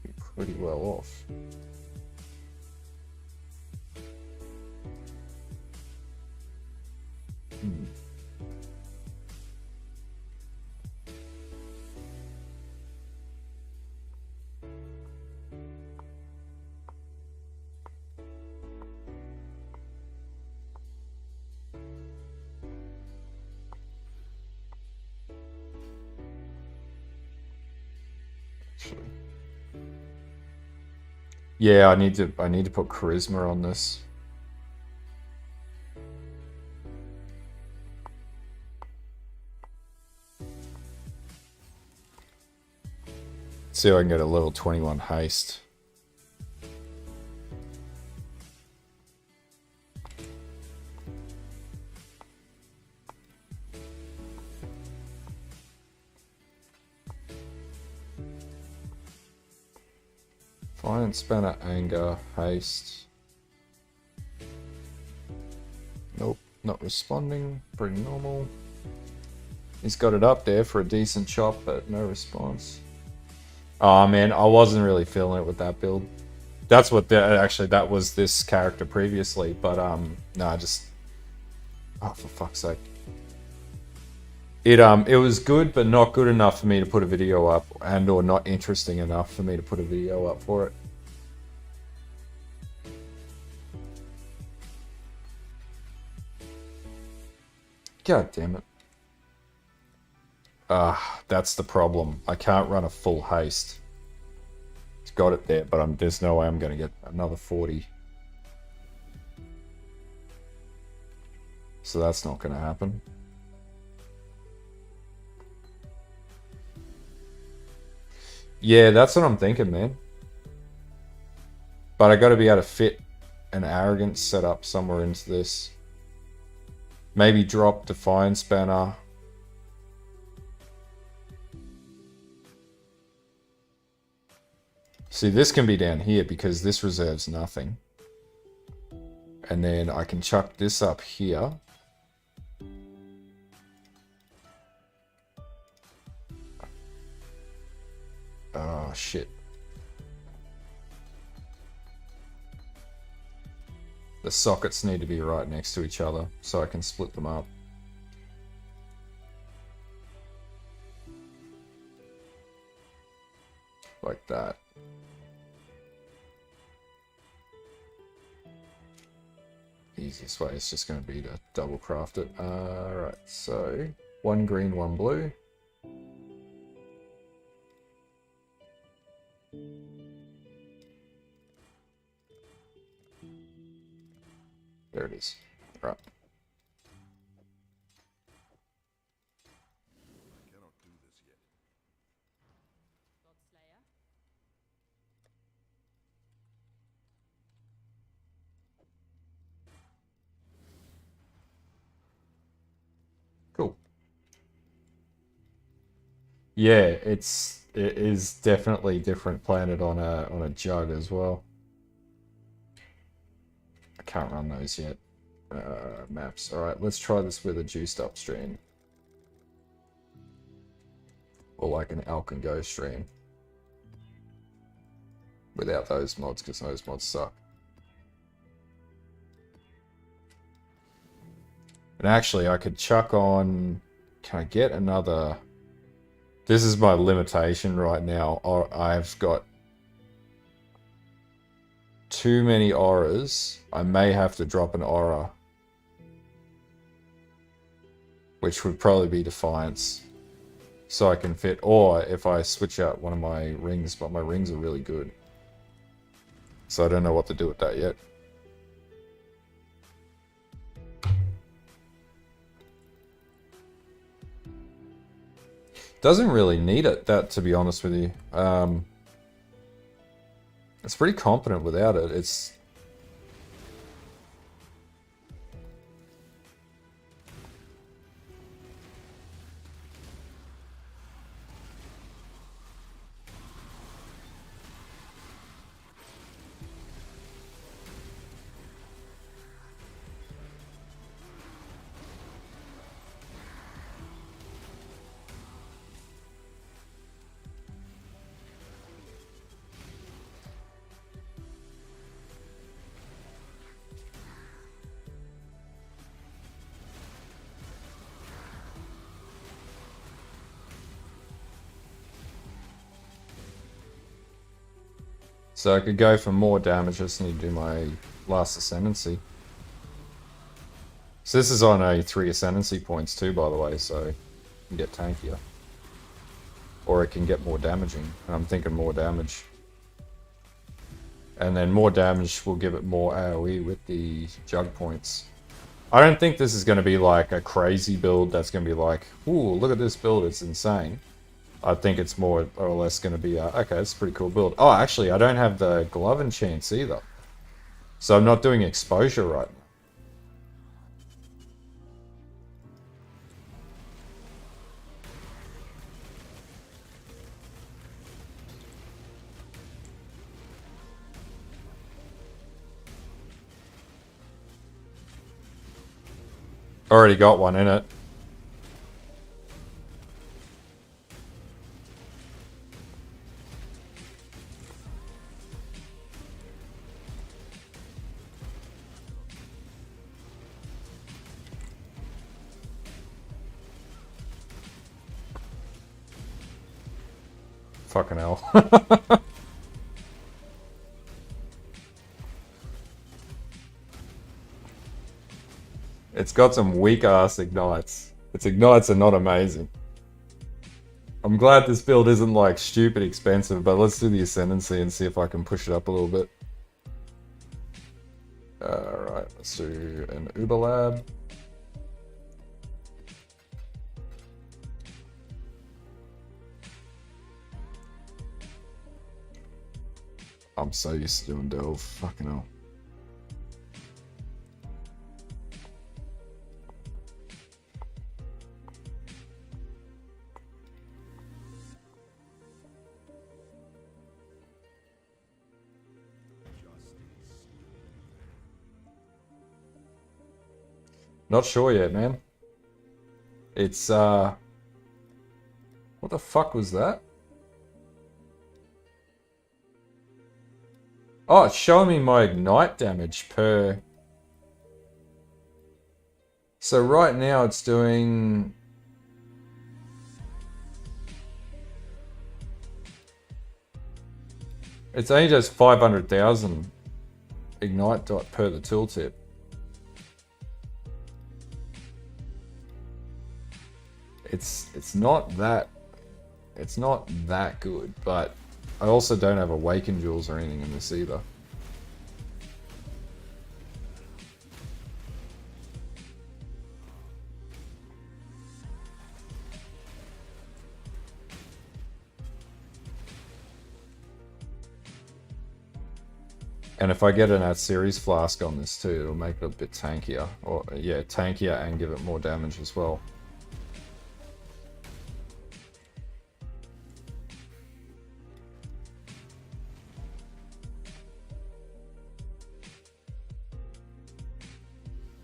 be pretty well off. Yeah, I need to put charisma on this. See if I can get a level 21 haste. Fine, Spanner, Anger, Haste. Nope, not responding. Pretty normal. He's got it up there for a decent chop, but no response. Oh man, I wasn't really feeling it with that build. That's what actually that was this character previously, but no, just oh for fuck's sake. It was good, but not good enough for me to put a video up, and or not interesting enough for me to put a video up for it. God damn it. That's the problem. I can't run a full haste. It's got it there, but there's no way I'm going to get another 40. So that's not going to happen. Yeah, that's what I'm thinking, man. But I got to be able to fit an Arrogance setup somewhere into this. Maybe drop Defiance Banner. See, this can be down here because this reserves nothing. And then I can chuck this up here. Oh, shit. The sockets need to be right next to each other so I can split them up. Like that. Easiest way is just going to be to double craft it. Alright, so 1 green, 1 blue. There it is. Right. Cool. Yeah, it is definitely different planet on a Jugg as well. I can't run those yet. Maps. Alright, let's try this with a juiced up stream. Or like an Alk and Go stream. without those mods, because those mods suck. And actually, I could chuck on... Can I get another... This is my limitation right now. I've got too many auras. I may have to drop an aura, which would probably be Defiance, so I can fit, or if I switch out one of my rings, but my rings are really good. So I don't know what to do with that yet. Doesn't really need it, that, to be honest with you. It's pretty competent without it. It's... So I could go for more damage, I just need to do my last Ascendancy. So this is on a 3 Ascendancy points too, by the way, so it can get tankier. Or it can get more damaging, and I'm thinking more damage. And then more damage will give it more AoE with the Jugg points. I don't think this is going to be like a crazy build that's going to be like, ooh, look at this build, it's insane. I think it's more or less going to be, okay, it's a pretty cool build. Oh, actually, I don't have the glove enchants either. So I'm not doing exposure right now. Already got one in it. Fucking hell. It's got some weak ass ignites. Its ignites are not amazing. I'm glad this build isn't like stupid expensive, but let's do the Ascendancy and see if I can push it up a little bit. Alright, let's do an Uber Lab. I'm so used to doing Delve, fucking hell. Not sure yet, man. It's, what the fuck was that? Oh, it's showing me my ignite damage per... So right now it's doing... It's only just 500,000 ignite dot per the tooltip. It's not that good, but I also don't have awaken jewels or anything in this either. And if I get an Atziri's flask on this too, it'll make it a bit tankier. Or yeah, tankier and give it more damage as well.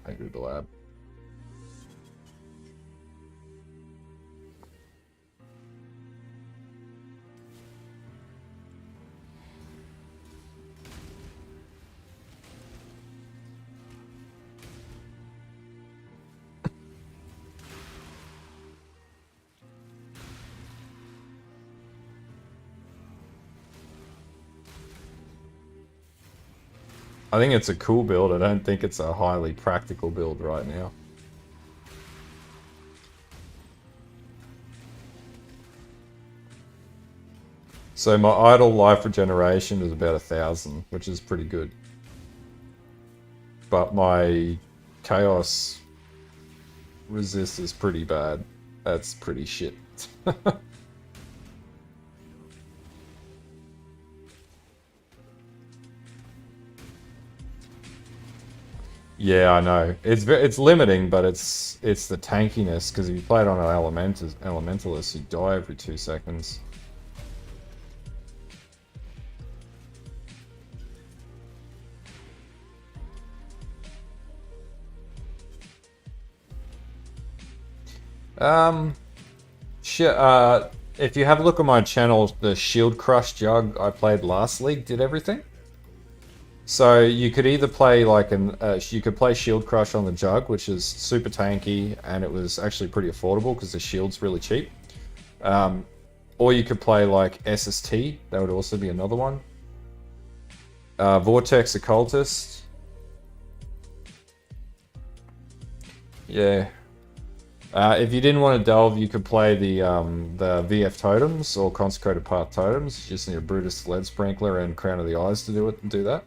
I do the lab. I think it's a cool build. I don't think it's a highly practical build right now. So my idle life regeneration is about 1,000, which is pretty good. But my chaos resist is pretty bad. That's pretty shit. Yeah, I know. It's limiting, but it's the tankiness, because if you play it on an elementalist, you die every 2 seconds. Shit, if you have a look at my channel, the Shield Crush Jugg I played last league did everything. So you could either play like you could play Shield Crush on the Jugg, which is super tanky, and it was actually pretty affordable because the shield's really cheap. Or you could play like SST, that would also be another one. Vortex Occultist. Yeah. If you didn't want to delve, you could play the VF Totems or Consecrated Path Totems. You just need a Brutus Lead Sprinkler and Crown of the Eyes to do that.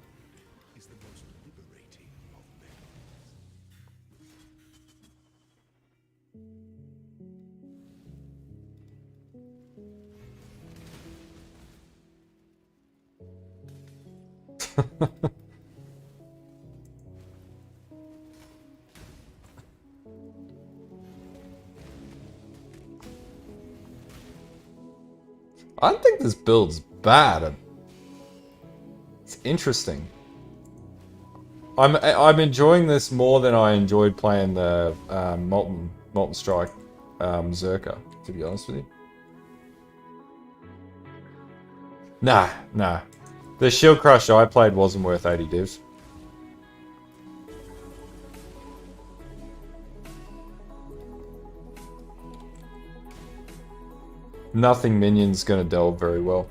I don't think this build's bad. It's interesting. I'm enjoying this more than I enjoyed playing the Molten Strike Zerker, to be honest with you. Nah. The Shield Crush I played wasn't worth 80 divs. Nothing minion's gonna delve very well.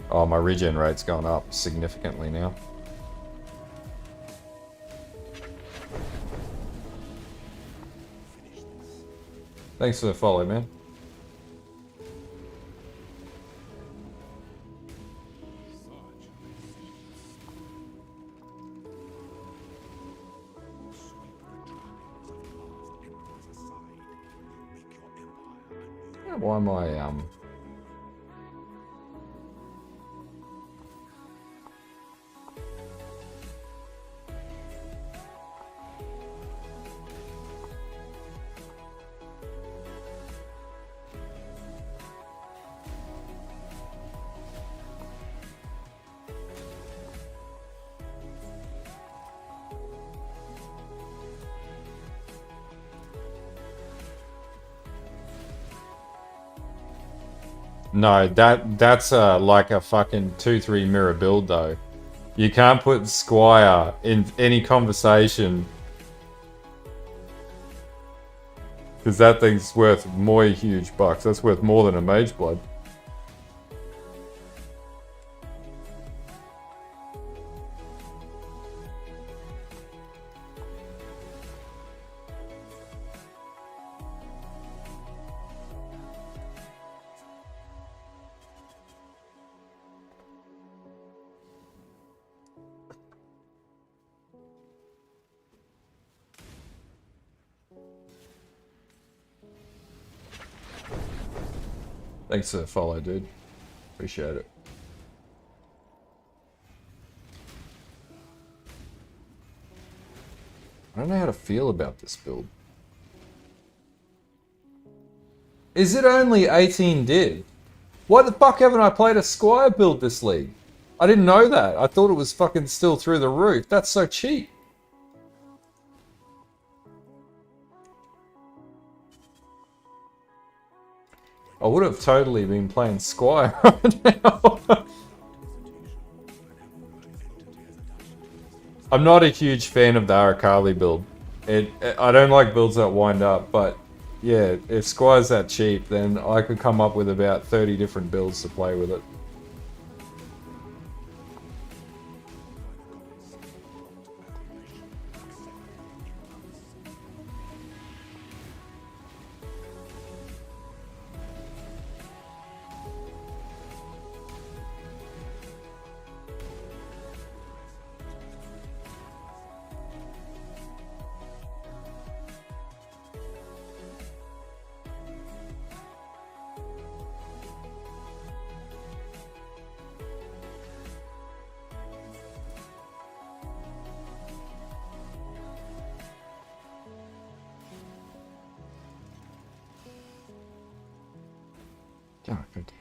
Oh, my regen rate's gone up significantly now. Thanks for the follow, man. Why am I, No, that's like a fucking 2-3 mirror build though. You can't put Squire in any conversation, because that thing's worth more huge bucks. That's worth more than a Mage Blood. Thanks for the follow, dude. Appreciate it. I don't know how to feel about this build. Is it only 18 div? Why the fuck haven't I played a Squire build this league? I didn't know that. I thought it was fucking still through the roof. That's so cheap. I would have totally been playing Squire right now. I'm not a huge fan of the Arakali build. I don't like builds that wind up, but yeah, if Squire's that cheap, then I could come up with about 30 different builds to play with it. Oh, good.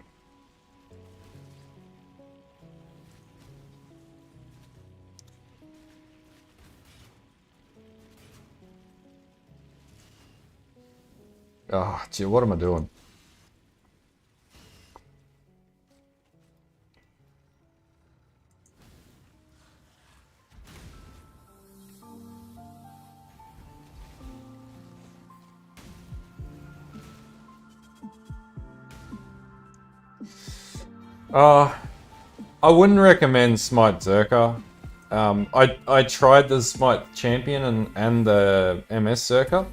Oh, gee, what am I doing? Uh, I wouldn't recommend Smite Zerka. I tried the Smite Champion and the MS Zerka,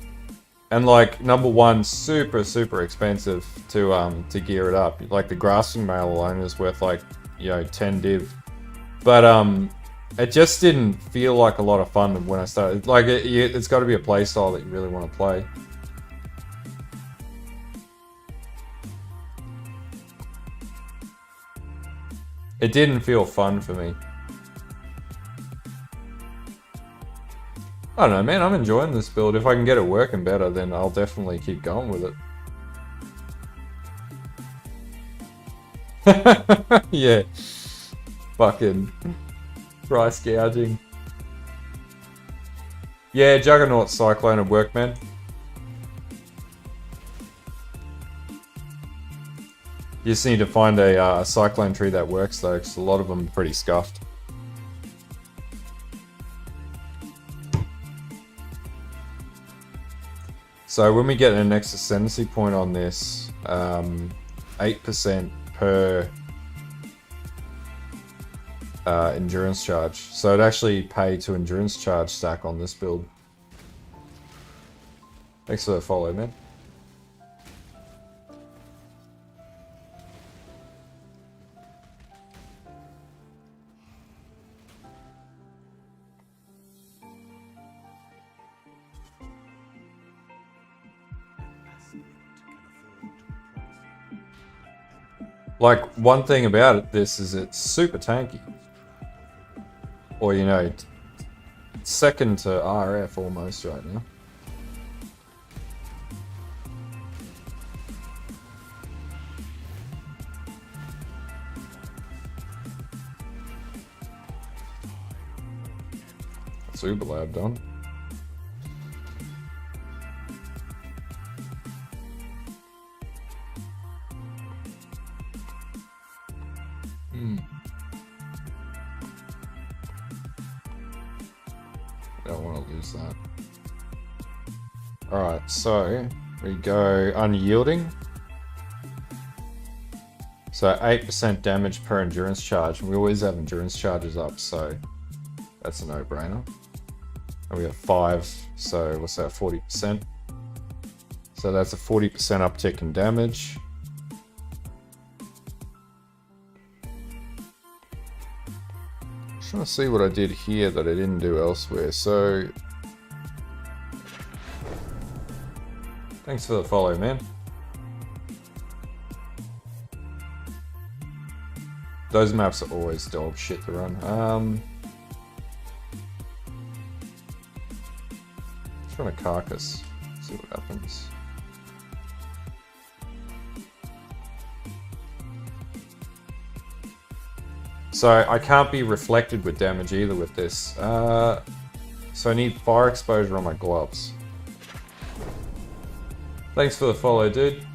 and like number one, super expensive to gear it up. Like the grasping mail alone is worth like 10 div, but it just didn't feel like a lot of fun when I started. Like it's got to be a play style that you really want to play. It didn't feel fun for me. I don't know, man. I'm enjoying this build. If I can get it working better, then I'll definitely keep going with it. Yeah. Fucking price gouging. Yeah, Juggernaut, Cyclone, and Workman. You just need to find a Cyclone tree that works though, because a lot of them are pretty scuffed. So when we get an next ascendancy point on this, 8% per endurance charge. So it'd actually pay to endurance charge stack on this build. Thanks for the follow, man. Like, one thing about this is it's super tanky. Or, second to RF almost right now. That's Uber Lab done. Don't want to lose that. Alright, so we go unyielding. So 8% damage per endurance charge. We always have endurance charges up, so that's a no-brainer. And we have 5, so what's that, 40%? So that's a 40% uptick in damage. Trying to see what I did here that I didn't do elsewhere. So thanks for the follow, man. Those maps are always dog shit to run. Trying to carcass, see what happens. So I can't be reflected with damage either with this. So I need fire exposure on my gloves. Thanks for the follow, dude.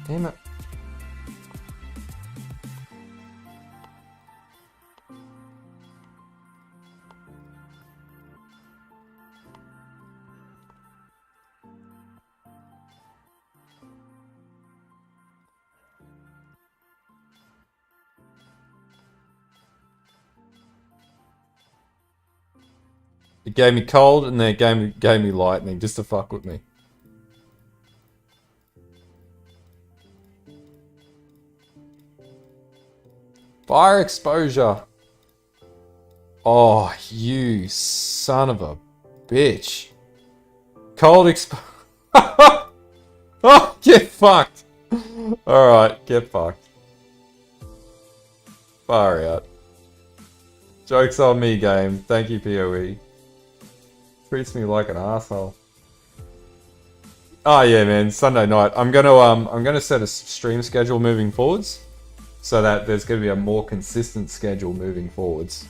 Damn it. It gave me cold and then it gave me lightning just to fuck with me. Fire exposure. Oh, you son of a bitch. Cold exposure. Oh, get fucked. Alright, get fucked. Far out. Joke's on me, game. Thank you, PoE. Treats me like an asshole. Oh yeah, man. Sunday night. I'm gonna set a stream schedule moving forwards, so that there's gonna be a more consistent schedule moving forwards.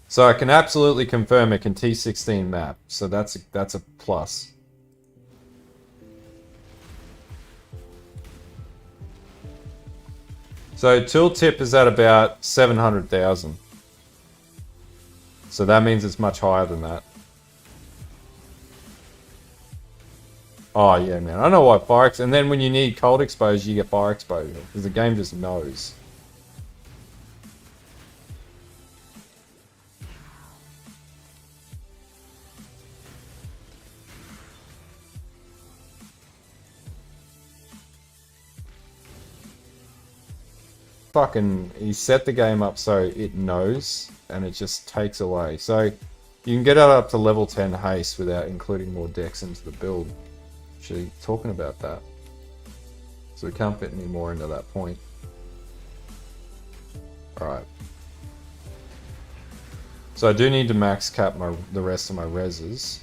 So I can absolutely confirm it can T16 map. So that's a plus. So tooltip is at about 700,000. So that means it's much higher than that. Oh yeah, man. I don't know why fire exposure. And then when you need cold exposure, you get fire exposure because the game just knows. Fucking, he set the game up so it knows and it just takes away. So you can get it up to level 10 haste without including more decks into the build. Actually, talking about that. So we can't fit any more into that point. Alright. So I do need to max cap the rest of my reses.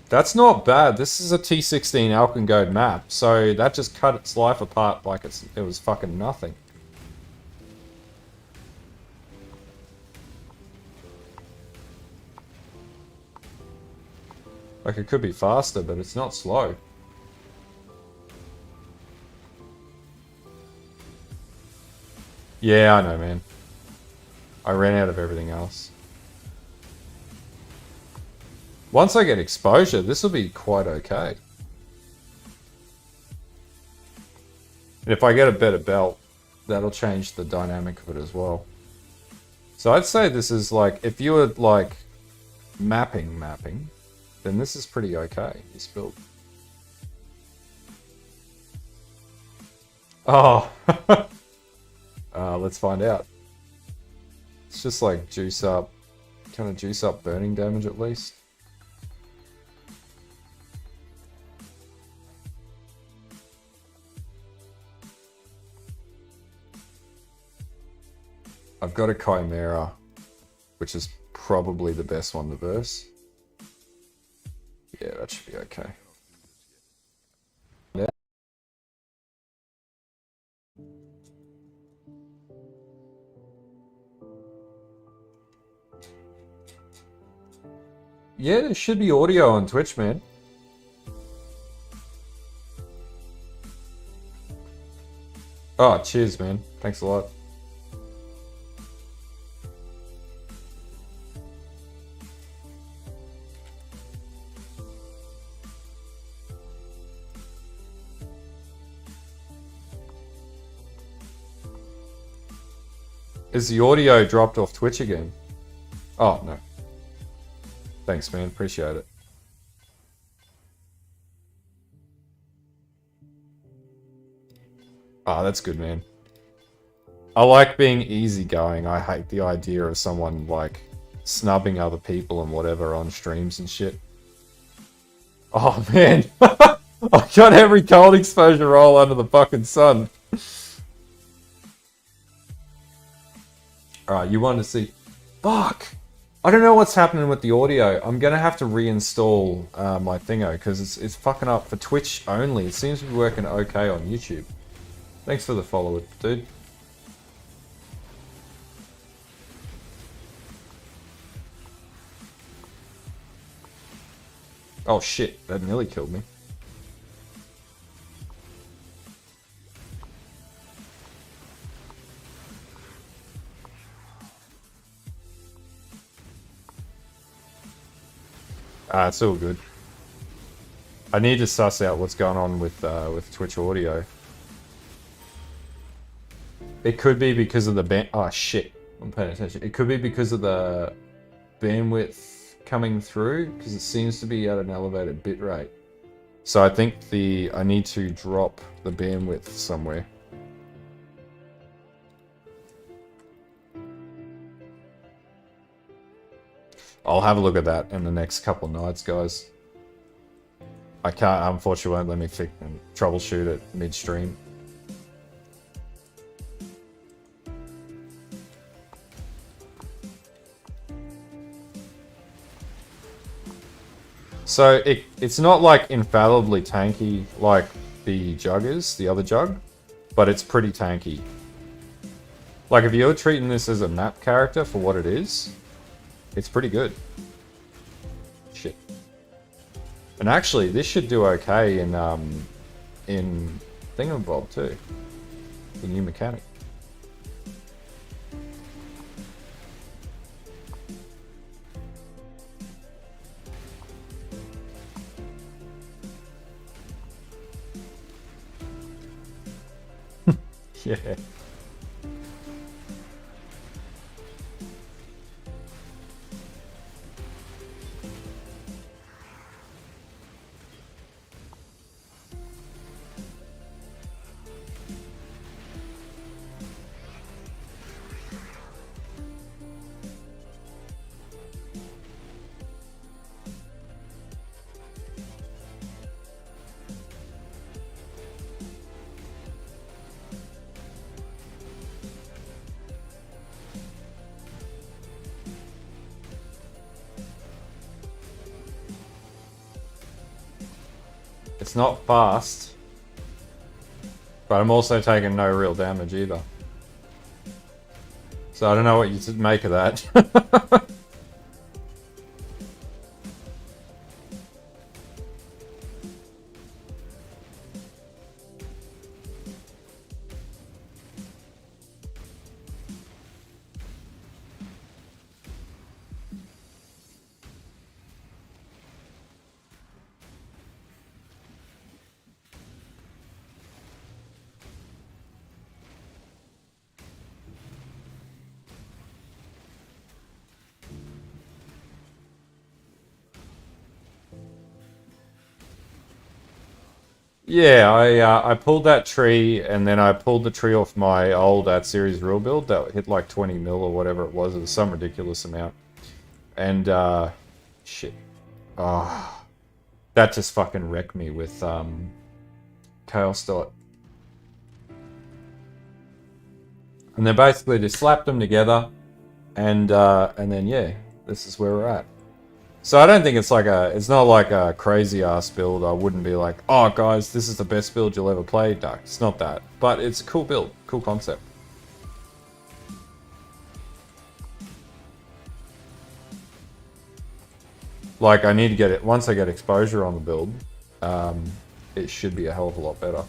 That's not bad. This is a T16 Alkengode map, so that just cut its life apart like it was fucking nothing. Like, it could be faster, but it's not slow. Yeah, I know, man. I ran out of everything else. Once I get exposure, this will be quite okay. And if I get a better belt, that'll change the dynamic of it as well. So I'd say this is like, if you were like mapping, then this is pretty okay, this build. Oh, let's find out. It's just like juice up, kind of juice up burning damage at least. I've got a Chimera, which is probably the best one to verse. Yeah, that should be okay. Yeah. Yeah, there should be audio on Twitch, man. Oh, cheers, man. Thanks a lot. Is the audio dropped off Twitch again? Oh, no. Thanks, man. Appreciate it. Ah, that's good, man. I like being easygoing. I hate the idea of someone, like, snubbing other people and whatever on streams and shit. Oh, man. I got every cold exposure roll under the fucking sun. Alright, you want to see... Fuck! I don't know what's happening with the audio. I'm gonna have to reinstall my thingo, because it's fucking up for Twitch only. It seems to be working okay on YouTube. Thanks for the follow, dude. Oh shit, that nearly killed me. Ah, it's all good. I need to suss out what's going on with Twitch audio. It could be because of the band. Oh shit! I'm paying attention. It could be because of the bandwidth coming through, because it seems to be at an elevated bit rate. So I think I need to drop the bandwidth somewhere. I'll have a look at that in the next couple of nights, guys. I can't, unfortunately, won't let me troubleshoot it midstream. So it's not like infallibly tanky like the Jugg is, the other Jugg, but it's pretty tanky. Like if you're treating this as a map character for what it is, it's pretty good. Shit. And actually, this should do okay in Thingamabob too. The new mechanic. Yeah. It's not fast, but I'm also taking no real damage either. So I don't know what you should make of that. Yeah, I pulled that tree, and then I pulled the tree off my old Atziri's real build that hit like 20 mil or whatever it was. It was some ridiculous amount. And, shit. Oh, that just fucking wrecked me with, Chaos Dot. And then basically just slapped them together, and then, yeah, this is where we're at. So I don't think it's not like a crazy ass build. I wouldn't be like, oh guys, this is the best build you'll ever play. No, it's not that. But it's a cool build, cool concept. Like I need to get it, once I get exposure on the build, it should be a hell of a lot better.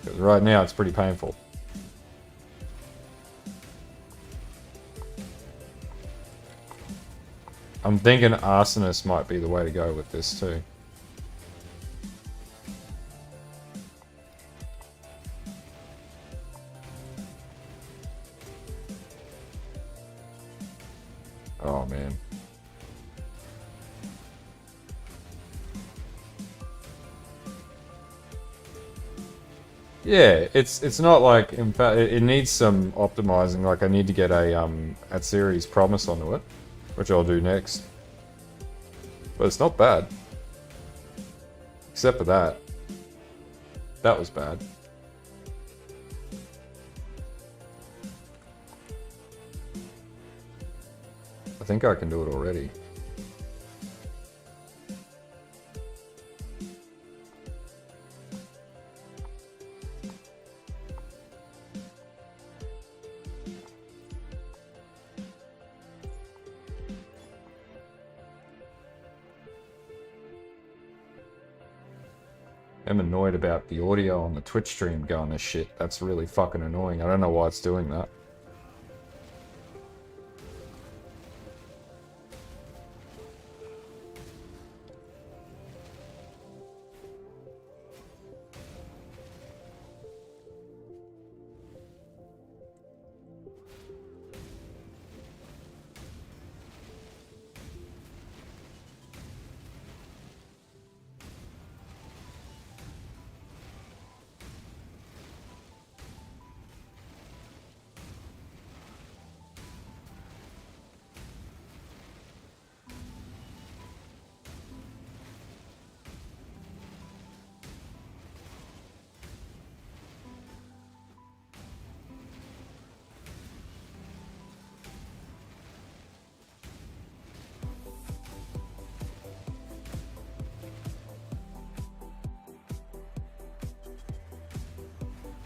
Because right now it's pretty painful. I'm thinking Arsonist might be the way to go with this too. Oh man. Yeah, it's not like, in fact, it needs some optimizing. Like I need to get a Atziri's Promise onto it, which I'll do next. But it's not bad. Except for that. That was bad. I think I can do it already. I'm annoyed about the audio on the Twitch stream going to shit. That's really fucking annoying. I don't know why it's doing that.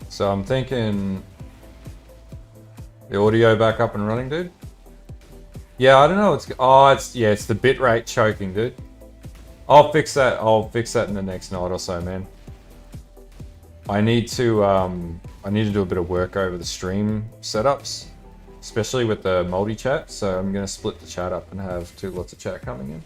So I'm thinking the audio back up and running, dude. Yeah, I don't know. It's it's the bitrate choking, dude. I'll fix that. I'll fix that in the next night or so, man. I need to do a bit of work over the stream setups, especially with the multi-chat. So I'm gonna split the chat up and have two lots of chat coming in.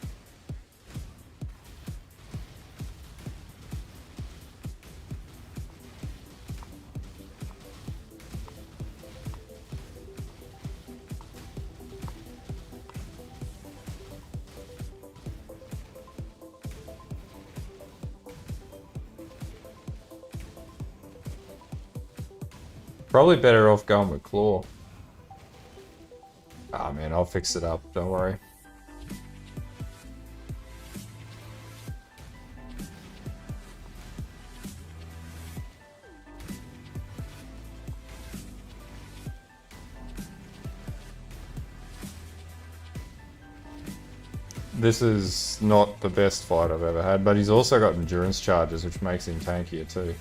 Probably better off going with claw. Ah, man, I'll fix it up. Don't worry. This is not the best fight I've ever had, but he's also got endurance charges, which makes him tankier too.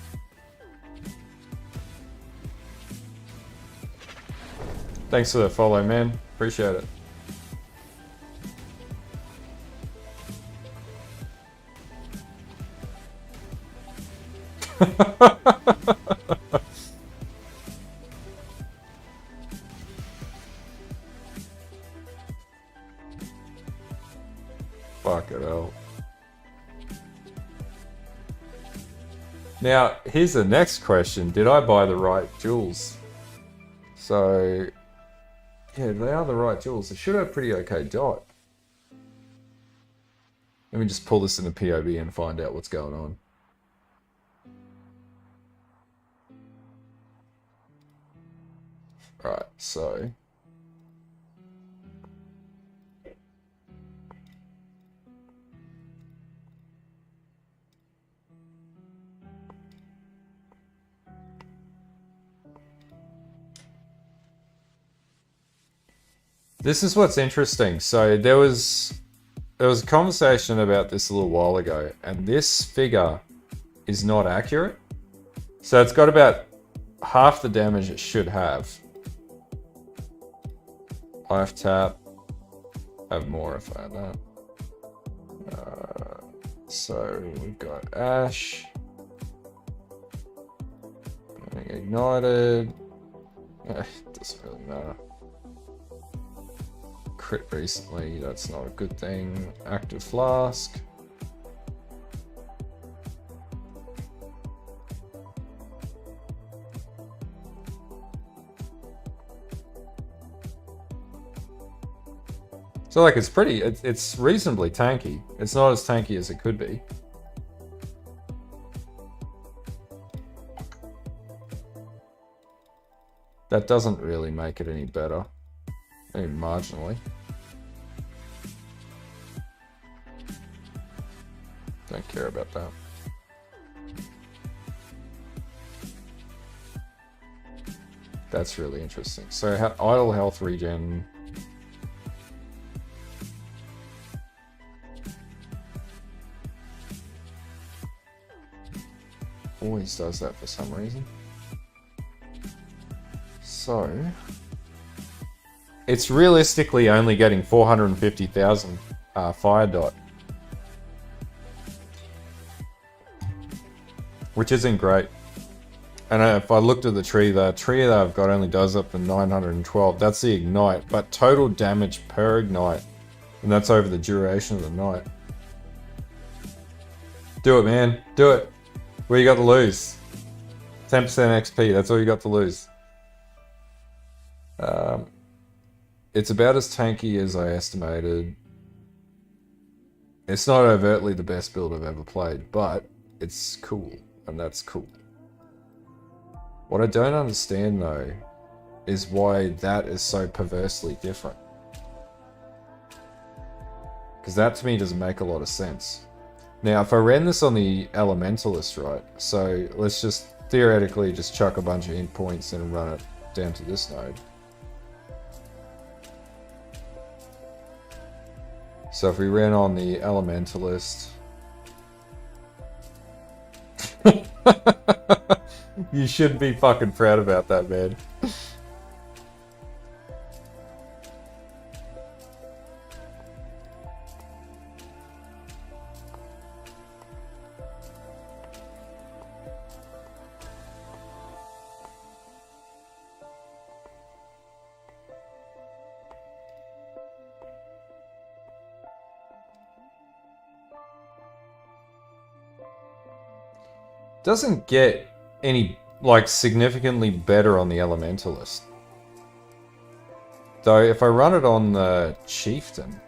Thanks for the follow, man. Appreciate it. Fuck it hell. Now, here's the next question. Did I buy the right jewels? So, yeah, they are the right jewels. They should have a pretty okay dot. Let me just pull this in the POV and find out what's going on. Right, so... This is what's interesting. So there was a conversation about this a little while ago, and this figure is not accurate. So it's got about half the damage it should have. Life tap. Have more if I had that. So we've got Ash. Getting ignited. It doesn't really matter. Crit recently, that's not a good thing. Active flask. So like it's reasonably tanky. It's not as tanky as it could be. That doesn't really make it any better. Maybe marginally. Don't care about that. That's really interesting. So idle health regen. Always does that for some reason. So... it's realistically only getting 450,000 fire dot. Which isn't great. And if I looked at the tree that I've got only does up to 912. That's the ignite, but total damage per ignite. And that's over the duration of the night. Do it, man. Do it. What you got to lose? 10% XP, that's all you got to lose. It's about as tanky as I estimated. It's not overtly the best build I've ever played, but it's cool, and that's cool. What I don't understand though, is why that is so perversely different. Because that to me doesn't make a lot of sense. Now, if I ran this on the Elementalist, right, so let's just theoretically just chuck a bunch of int points and run it down to this node. So if we ran on the Elementalist... You should be fucking proud about that, man. Doesn't get any, like, significantly better on the Elementalist. Though, if I run it on the Chieftain,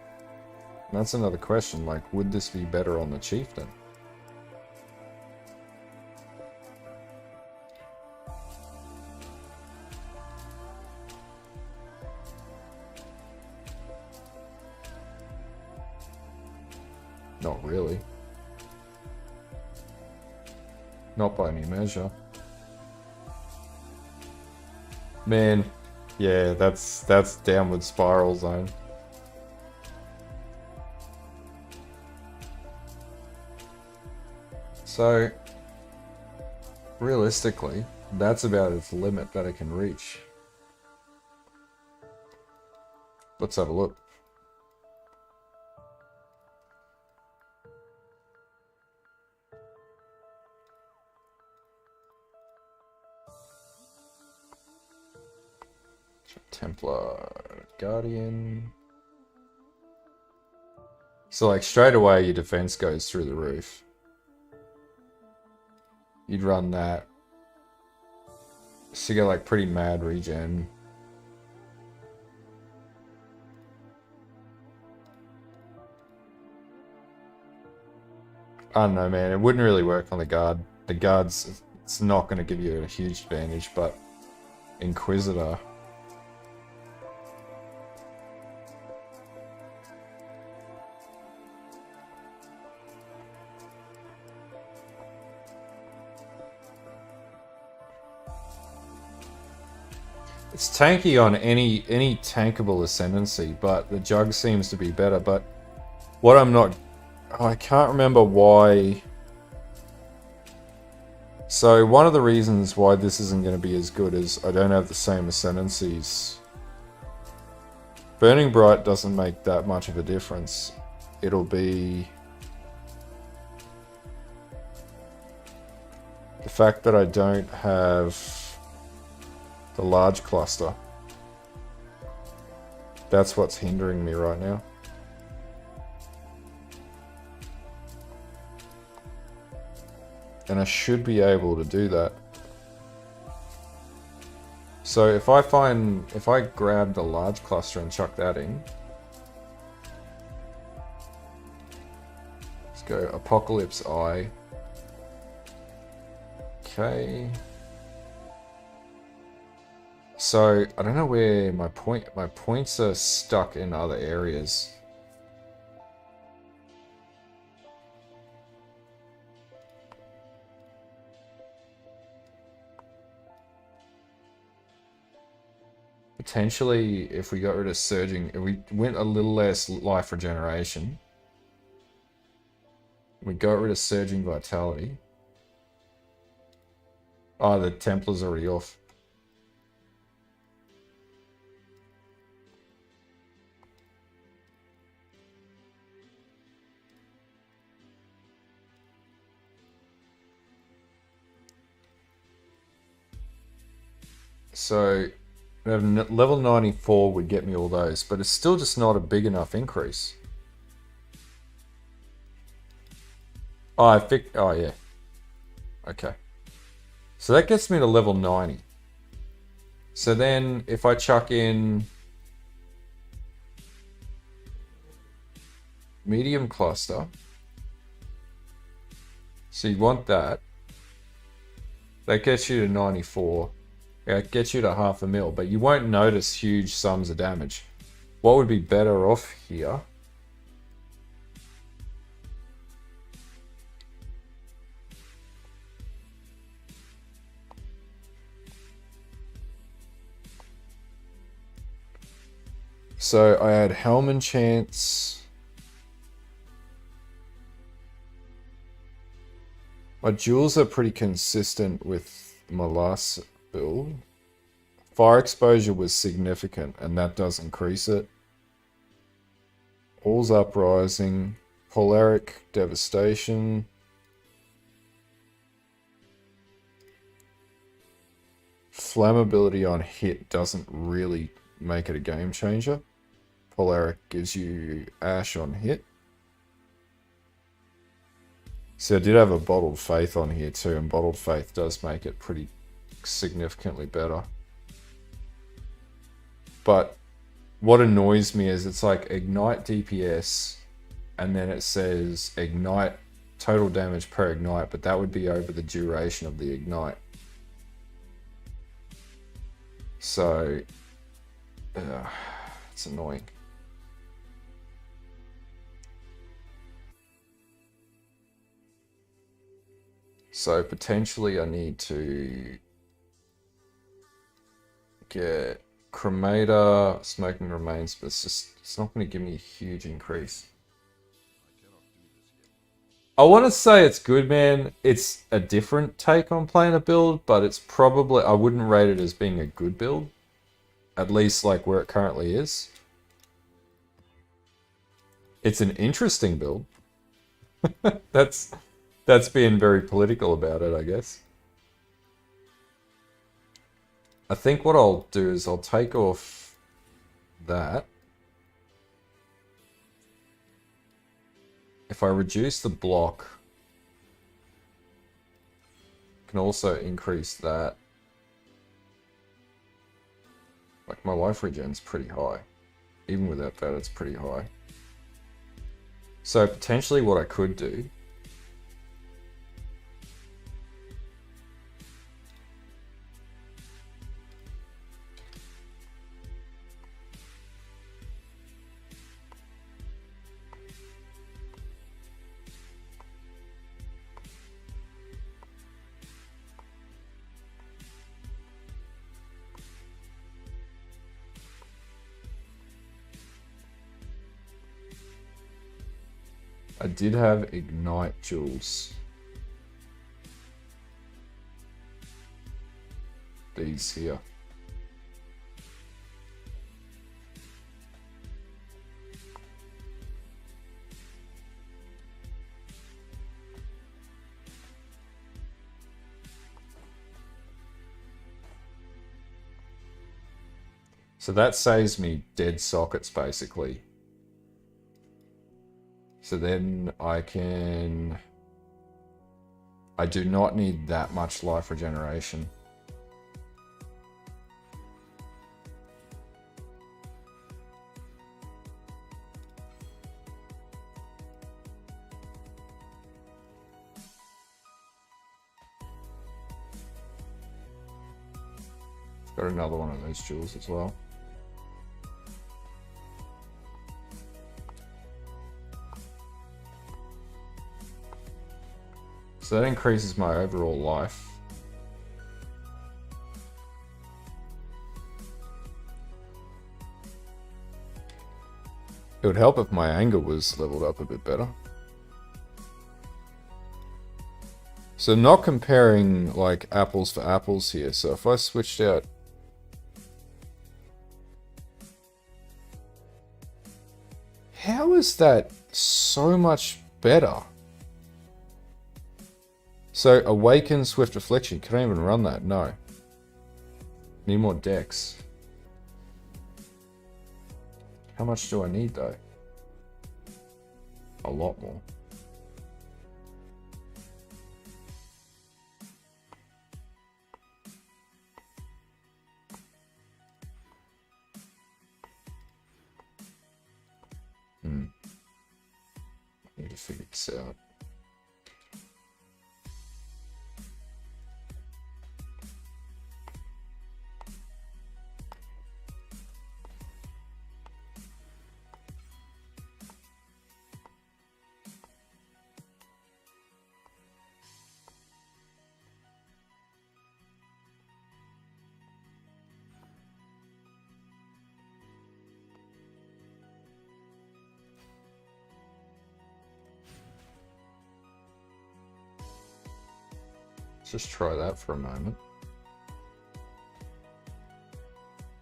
that's another question, like, would this be better on the Chieftain? Not really. Not by any measure. Man, yeah, that's downward spiral zone. So, realistically, that's about its limit that it can reach. Let's have a look. Templar, Guardian. So like straight away your defense goes through the roof. You'd run that. So you get like pretty mad regen. I don't know, man. It wouldn't really work on the guard. The guard's, it's not going to give you a huge advantage, but Inquisitor. It's tanky on any tankable ascendancy, but the Jugg seems to be better. But what I'm not... I can't remember why... So one of the reasons why this isn't going to be as good is I don't have the same ascendancies. Burning Bright doesn't make that much of a difference. It'll be... the fact that I don't have... the large cluster. That's what's hindering me right now. And I should be able to do that. So if I grab the large cluster and chuck that in. Let's go Apocalypse Eye. Okay. So, I don't know where my points are stuck in other areas. Potentially, if we got rid of Surging, if we went a little less life regeneration, we got rid of Surging Vitality. Oh, the Templar's already off. So, level 94 would get me all those, but it's still just not a big enough increase. Oh, oh yeah. Okay. So that gets me to level 90. So then, if I chuck in... medium cluster. So you want that. That gets you to 94. Yeah, it gets you to 500,000, but you won't notice huge sums of damage. What would be better off here? So I had Helm enchants. My jewels are pretty consistent with my last build. Fire exposure was significant, and that does increase it. All's uprising, polaric devastation. Flammability on hit doesn't really make it a game changer. Polaric gives you ash on hit. So I did have a Bottled Faith on here too, and Bottled Faith does make it pretty significantly better. But what annoys me is it's like ignite DPS, and then it says ignite total damage per ignite, but that would be over the duration of the ignite. So, it's annoying. So potentially I need to get Cremator, Smoking Remains, but it's not going to give me a huge increase. I want to say it's good, man. It's a different take on playing a build, but it's probably, I wouldn't rate it as being a good build. At least like where it currently is. It's an interesting build. That's being very political about it, I guess. I think what I'll do is I'll take off that. If I reduce the block, I can also increase that. Like my life regen's pretty high. Even without that, it's pretty high. So potentially what I could do I did have Ignite Jewels. These here. So that saves me dead sockets basically. So then I do not need that much life regeneration. Got another one of those jewels as well. So that increases my overall life. It would help if my anger was leveled up a bit better. So not comparing like apples for apples here. So if I switched out how is that so much better? So, Awaken Swift Affliction. Can I even run that? No. Need more decks. How much do I need, though? A lot more. Need to figure this out. Let's just try that for a moment.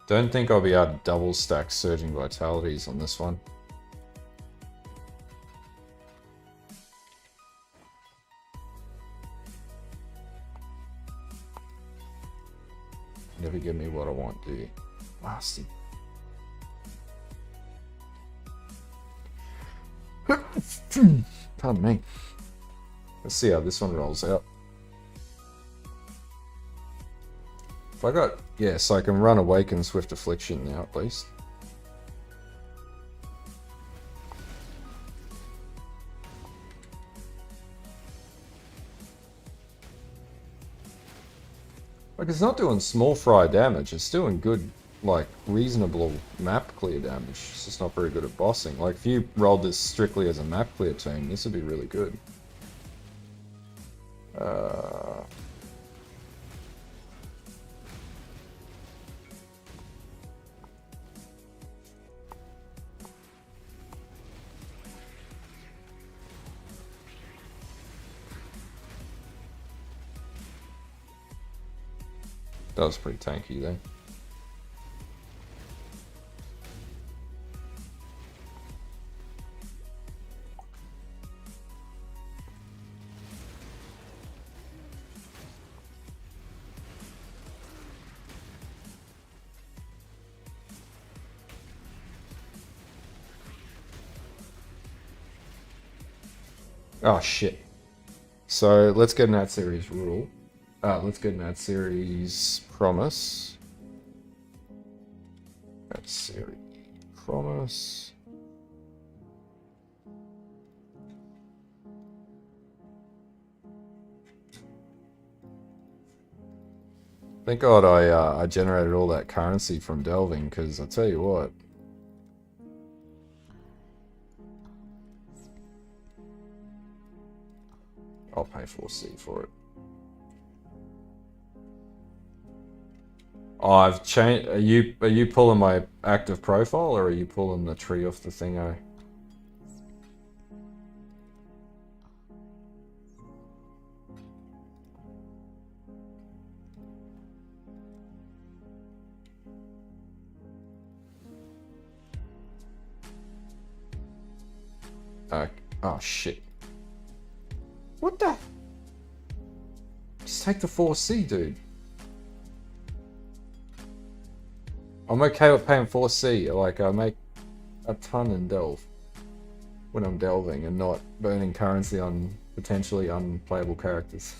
Don't think I'll be able to double stack Surging Vitalities on this one. Never give me what I want, do you? Bastard. Pardon me. Let's see how this one rolls out. If I got... Yeah, so I can run Awaken Swift Affliction now, at least. Like, it's not doing small fry damage, it's doing good, like, reasonable map clear damage. It's just not very good at bossing. Like, if you rolled this strictly as a map clear team, this would be really good. That was pretty tanky then. Oh shit. So let's get an Atziri's rule. Let's get an Atziri's promise. Atziri promise. Thank God I generated all that currency from delving, because I'll tell you what. I'll pay 4C for it. Oh, I've changed. Are you pulling my active profile, or are you pulling the tree off the thingo? Oh shit. What the? Just take the 4C, dude. I'm okay with paying 4C. Like, I make a ton in delve when I'm delving and not burning currency on potentially unplayable characters.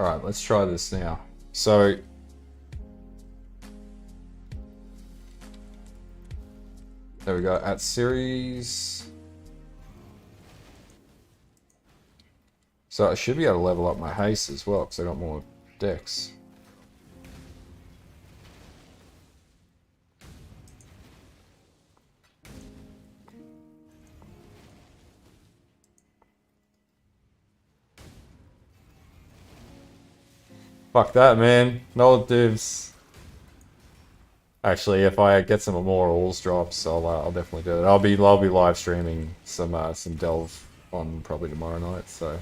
Alright, let's try this now. So, there we go, Atziri's. So I should be able to level up my haste as well, because I got more decks. Fuck that, man. No divs. Actually, if I get some more alls drops, I'll definitely do it. I'll be live streaming some delve on probably tomorrow night. So.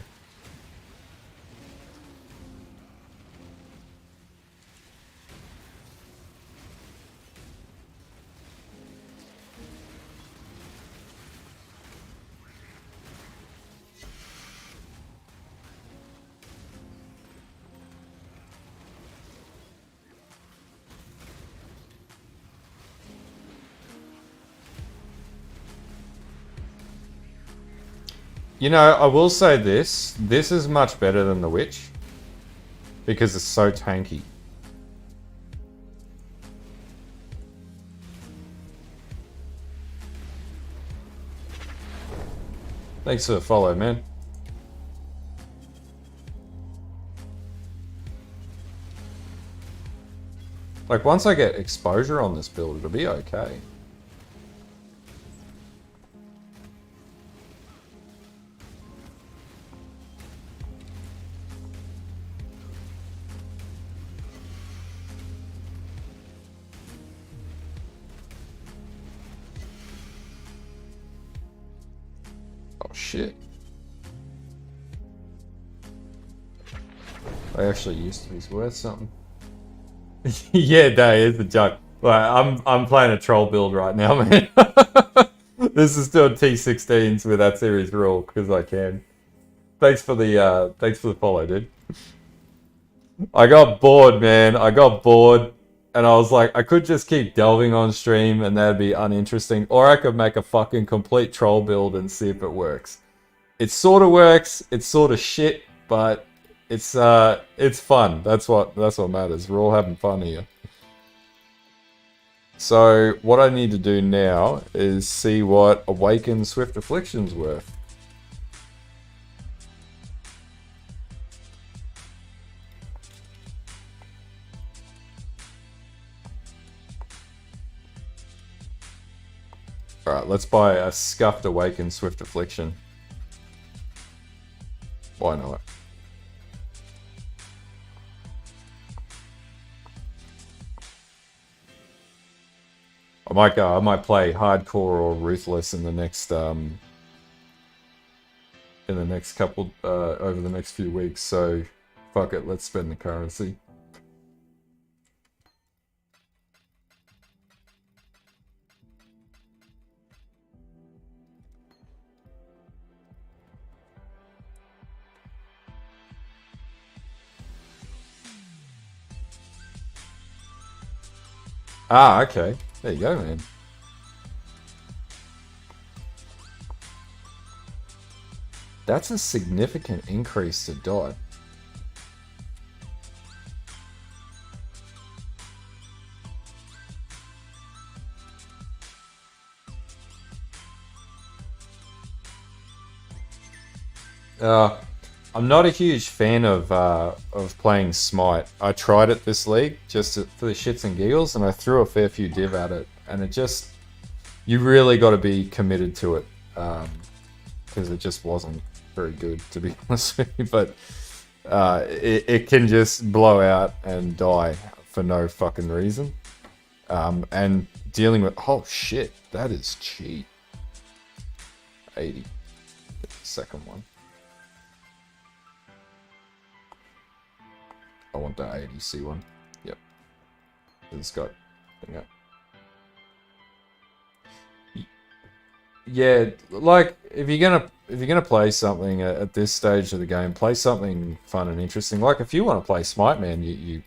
You know, I will say this. This is much better than the Witch. Because it's so tanky. Thanks for the follow, man. Like, once I get exposure on this build, it'll be okay. shit. I actually used to be worth something. Yeah, that is the Jugg. Like, I'm playing a troll build right now, man. This is still T16s with Atziri's rule because I can. Thanks for the follow, dude. I got bored, man. I got bored, and I was like, I could just keep delving on stream, and that'd be uninteresting, or I could make a fucking complete troll build and see if it works. It sort of works. It's sort of shit, but it's fun. That's what matters. We're all having fun here. So what I need to do now is see what Awaken Swift Affliction's worth. Alright, let's buy a Scuffed Awaken Swift Affliction. Why not? I might play Hardcore or Ruthless in the next couple over the next few weeks, so fuck it, let's spend the currency. Ah, okay. There you go, man. That's a significant increase to dot. I'm not a huge fan of playing Smite. I tried it this league just for the shits and giggles, and I threw a fair few div at it, and it just, you really got to be committed to it, because it just wasn't very good, to be honest with you. But it can just blow out and die for no fucking reason, and dealing with, oh shit, that is cheap. 80. The second one. I want the 80C one. Yep. It's got thing up. Yeah, like if you're gonna play something at this stage of the game, play something fun and interesting. Like if you want to play Smite, man, you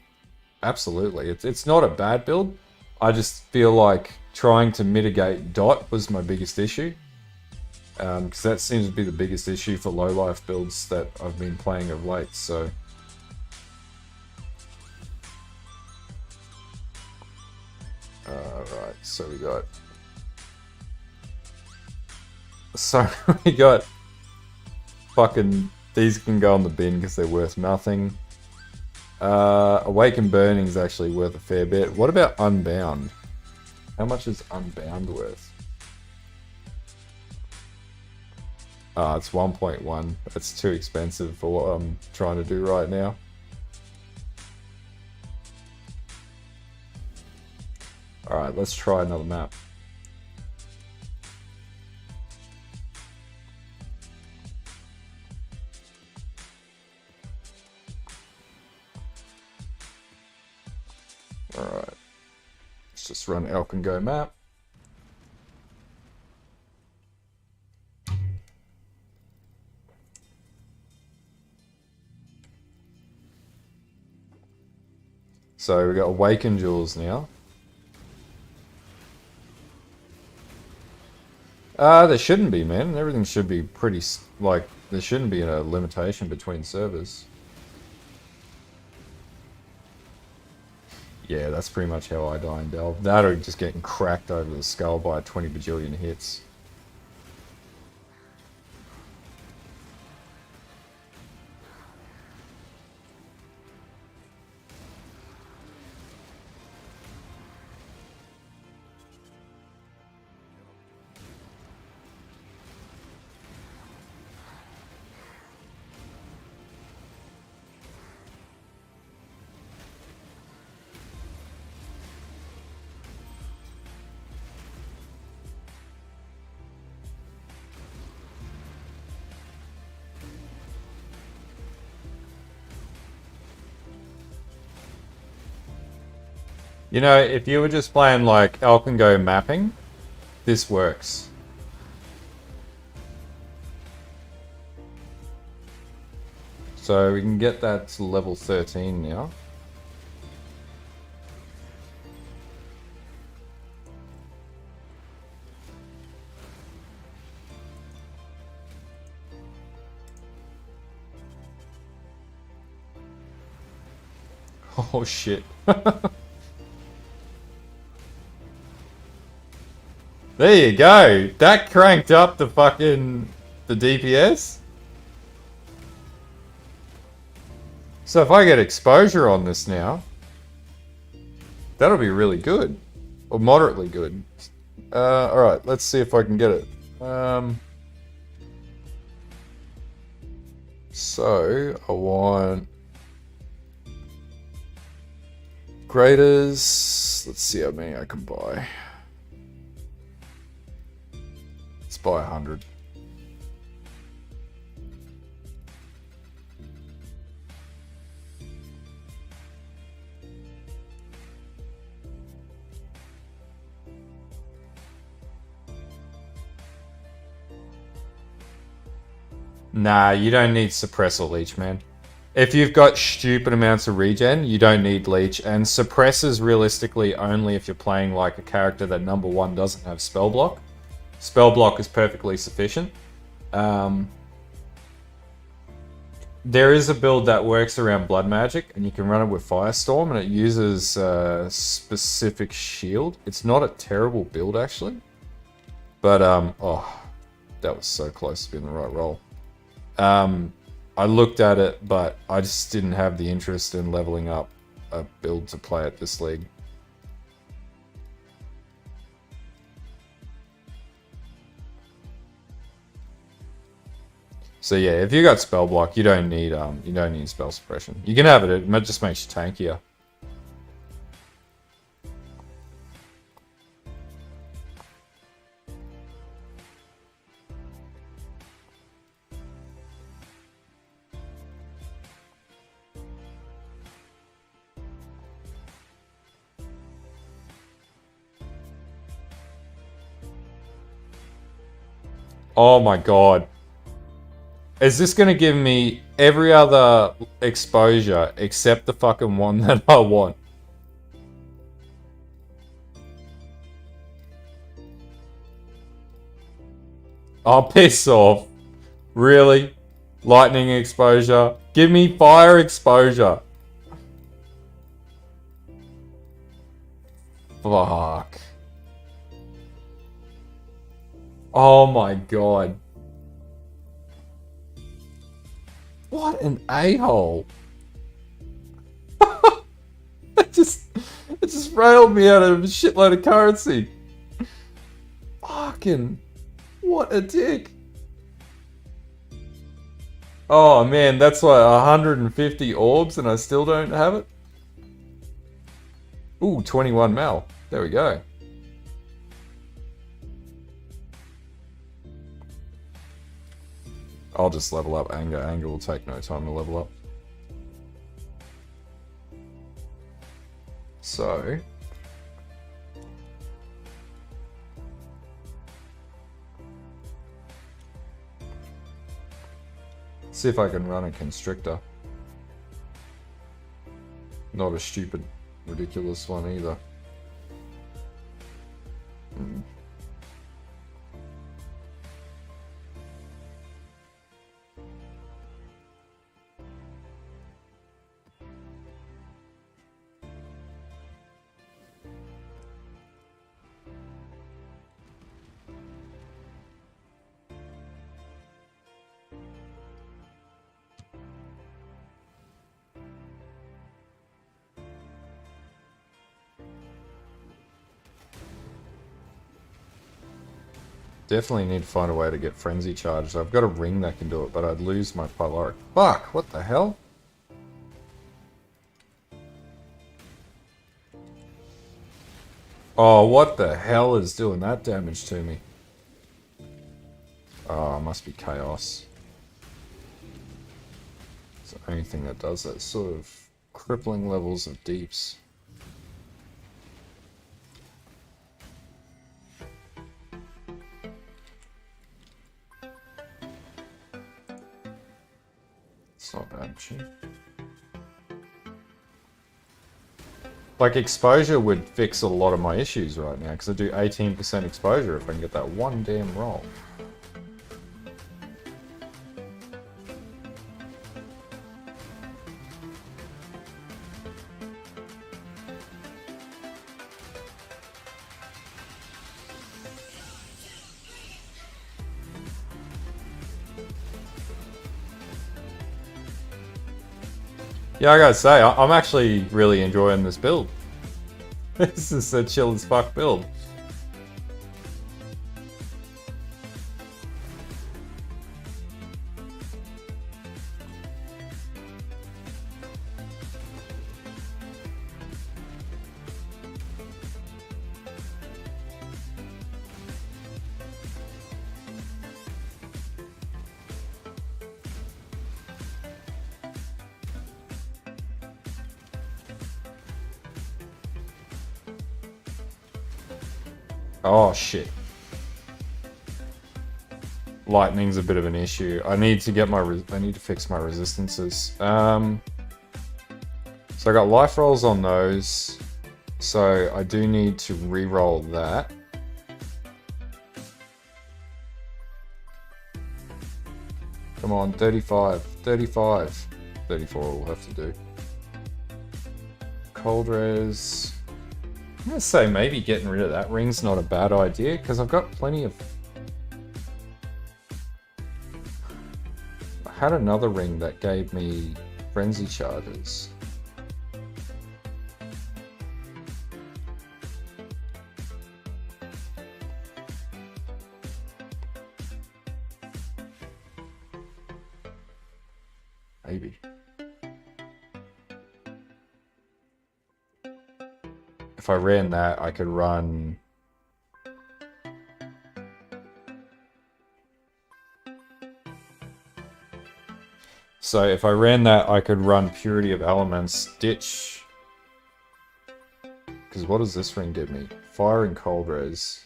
absolutely. It's not a bad build. I just feel like trying to mitigate dot was my biggest issue. Because that seems to be the biggest issue for low life builds that I've been playing of late. So. Right, so we got fucking, these can go on the bin because they're worth nothing. Awaken Burning is actually worth a fair bit. What about Unbound? How much is Unbound worth? It's 1.1. That's too expensive for what I'm trying to do right now. Alright, let's try another map. Alright. Let's just run Elk and Go map. So we've got Awaken Jewels now. There shouldn't be, man. Everything should be pretty, like, there shouldn't be a limitation between servers. Yeah, that's pretty much how I die in Delve. That or just getting cracked over the skull by 20 bajillion hits. You know, if you were just playing like Elk and Go mapping, this works. So we can get that to level 13 now. Oh shit. There you go. That cranked up the DPS. So if I get exposure on this now, that'll be really good. Or moderately good. Alright, let's see if I can get it. So, I want graders. Let's see how many I can buy. Let's buy 100. Nah, you don't need suppress or leech, man. If you've got stupid amounts of regen, you don't need leech. And suppress is realistically only if you're playing like a character that number one doesn't have spell block. Spell block is perfectly sufficient. There is a build that works around blood magic, and you can run it with Firestorm, and it uses specific shield. It's not a terrible build actually, but oh, that was so close to being the right roll. I looked at it, but I just didn't have the interest in leveling up a build to play at this league. So yeah, if you got spell block, you don't need spell suppression. You can have it; it just makes you tankier. Oh my god. Is this going to give me every other exposure except the fucking one that I want? Oh, piss off. Really? Lightning exposure? Give me fire exposure. Fuck. Oh my god. What an a-hole. it just railed me out of a shitload of currency. Fucking what a dick. Oh man, that's like 150 orbs and I still don't have it. Ooh, 21 mil. There we go. I'll just level up Anger. Anger will take no time to level up. So... see if I can run a Constrictor. Not a stupid, ridiculous one either. Definitely need to find a way to get Frenzy charged. I've got a ring that can do it, but I'd lose my Pyloric. Fuck, what the hell? Oh, what the hell is doing that damage to me? Oh, it must be Chaos. It's the only thing that does that sort of crippling levels of deeps. It's not bad, actually. Like, exposure would fix a lot of my issues right now, because I do 18% exposure if I can get that one damn roll. Yeah, I gotta say, I'm actually really enjoying this build. This is a chill as fuck build. Oh shit. Lightning's a bit of an issue. I need to get I need to fix my resistances. So I got life rolls on those. So I do need to re-roll that. Come on, 35, 35. 34 will have to do. Cold res. I'm gonna say maybe getting rid of that ring's not a bad idea, because I've got plenty of... I had another ring that gave me frenzy charges. Maybe. If I ran that, I could run... So if I ran that, I could run Purity of Elements, ditch... Because what does this ring give me? Fire and Cold Res.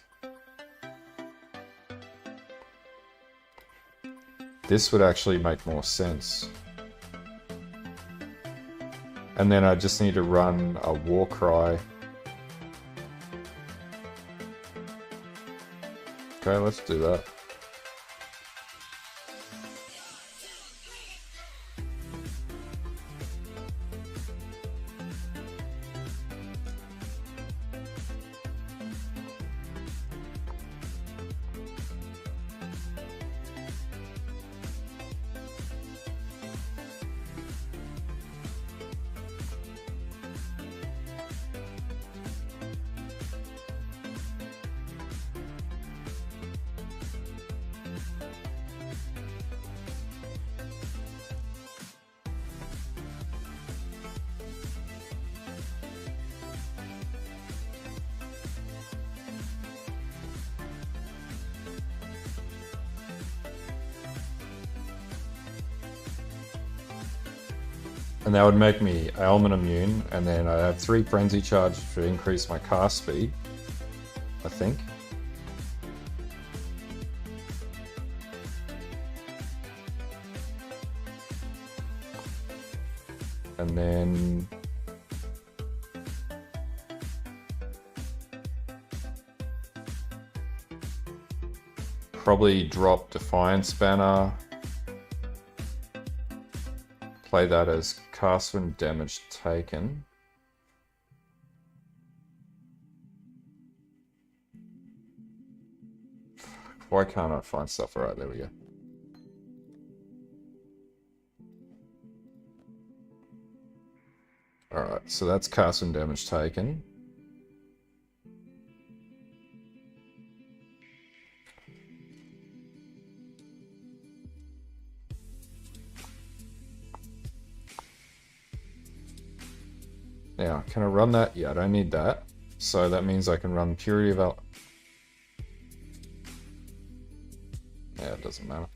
This would actually make more sense. And then I just need to run a War Cry. Okay, let's do that. And that would make me ailment immune, and then I have 3 frenzy charge to increase my cast speed, I think. And then probably drop Defiance Banner. Play that as cast when damage taken. Why can't I find stuff? Alright, there we go. Alright, so that's cast when damage taken. Now, can I run that? Yeah, I don't need that. So that means I can run Purity of Yeah, it doesn't matter.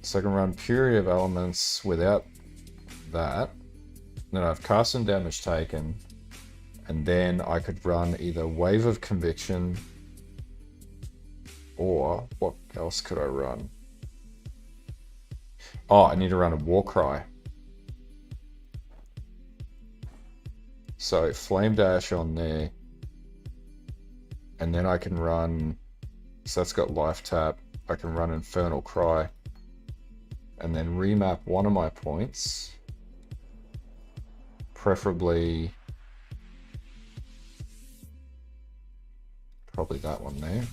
So I can run Purity of Elements without that. Then I have cast and damage taken. And then I could run either Wave of Conviction, or what else could I run? Oh, I need to run a war cry. So flame dash on there. And then I can run, so that's got life tap. I can run Infernal Cry. And then remap one of my points. Preferably, probably that one there.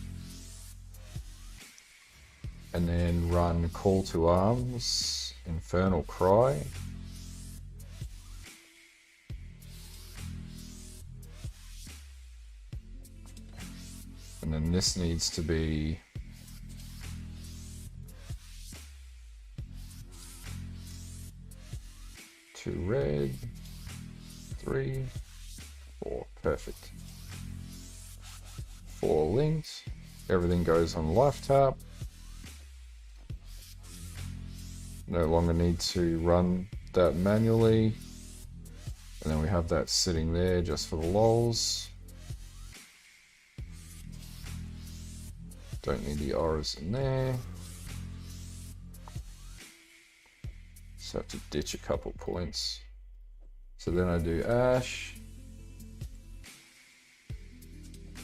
And then run Call to Arms, Infernal Cry. And then this needs to be 2 red, 3, 4, perfect. 4 linked, everything goes on life tap. No longer need to run that manually. And then we have that sitting there just for the lols. Don't need the auras in there. Just have to ditch a couple points. So then I do Ash.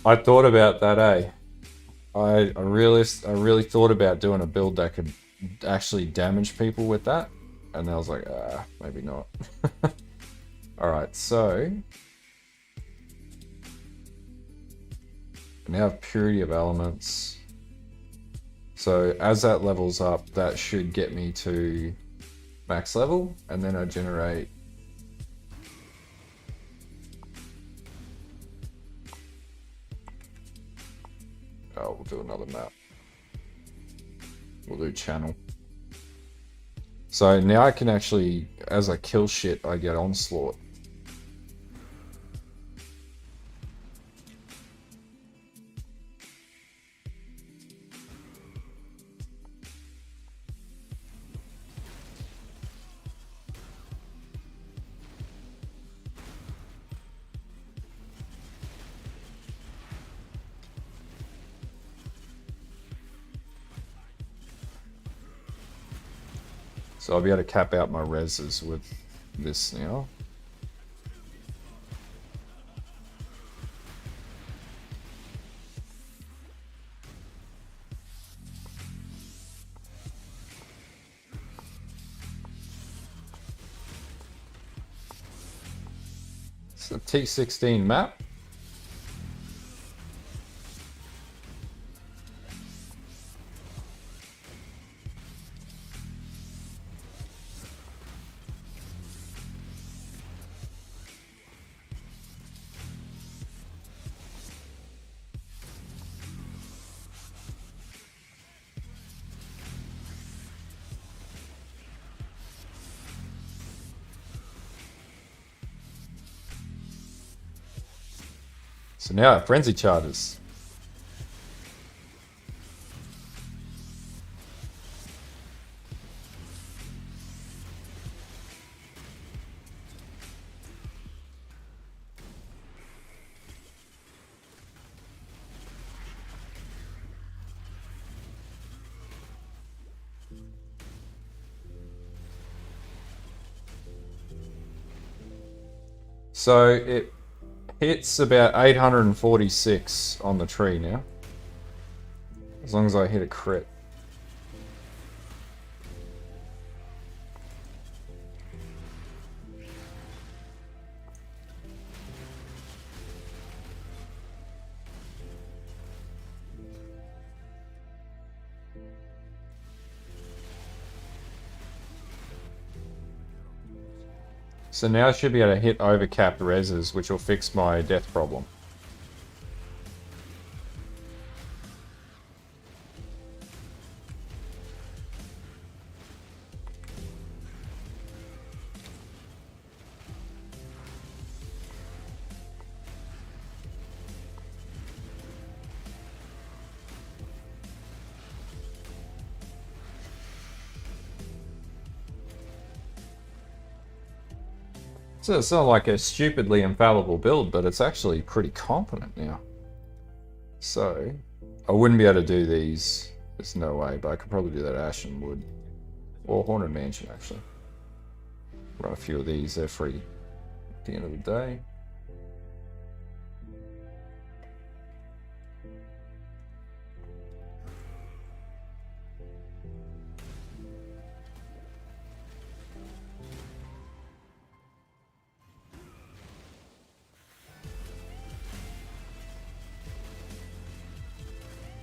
I thought about that, eh? I really thought about doing a build that could actually damage people with that. And I was like, maybe not. Alright, so now have Purity of Elements. So as that levels up, that should get me to max level, and then I generate we'll do another map. We'll do channel. So now I can actually, as I kill shit, I get onslaught. So I'll be able to cap out my reses with this now. It's the T16 map. So now I have frenzy charges. So it hits about 846 on the tree now. As long as I hit a crit. So now I should be able to hit overcapped reses, which will fix my death problem. So it's not like a stupidly infallible build, but it's actually pretty competent now. So I wouldn't be able to do these. There's no way, but I could probably do that ash and wood. Or Haunted Mansion, actually. Run a few of these, they're free at the end of the day.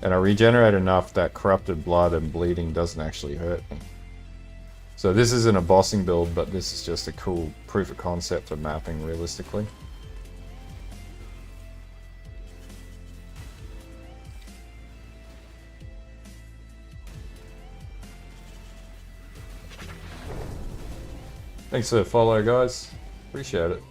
And I regenerate enough that corrupted blood and bleeding doesn't actually hurt me. So this isn't a bossing build, but this is just a cool proof of concept for mapping realistically. Thanks for the follow, guys. Appreciate it.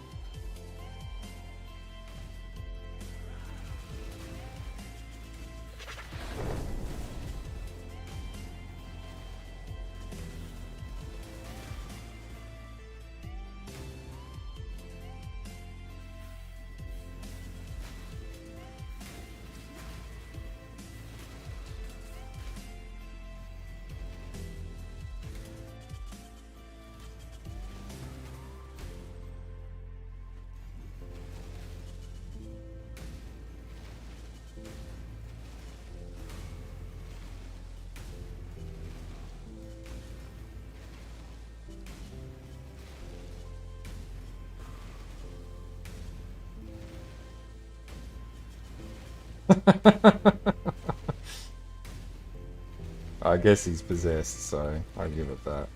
I guess he's possessed, so I'll give it that.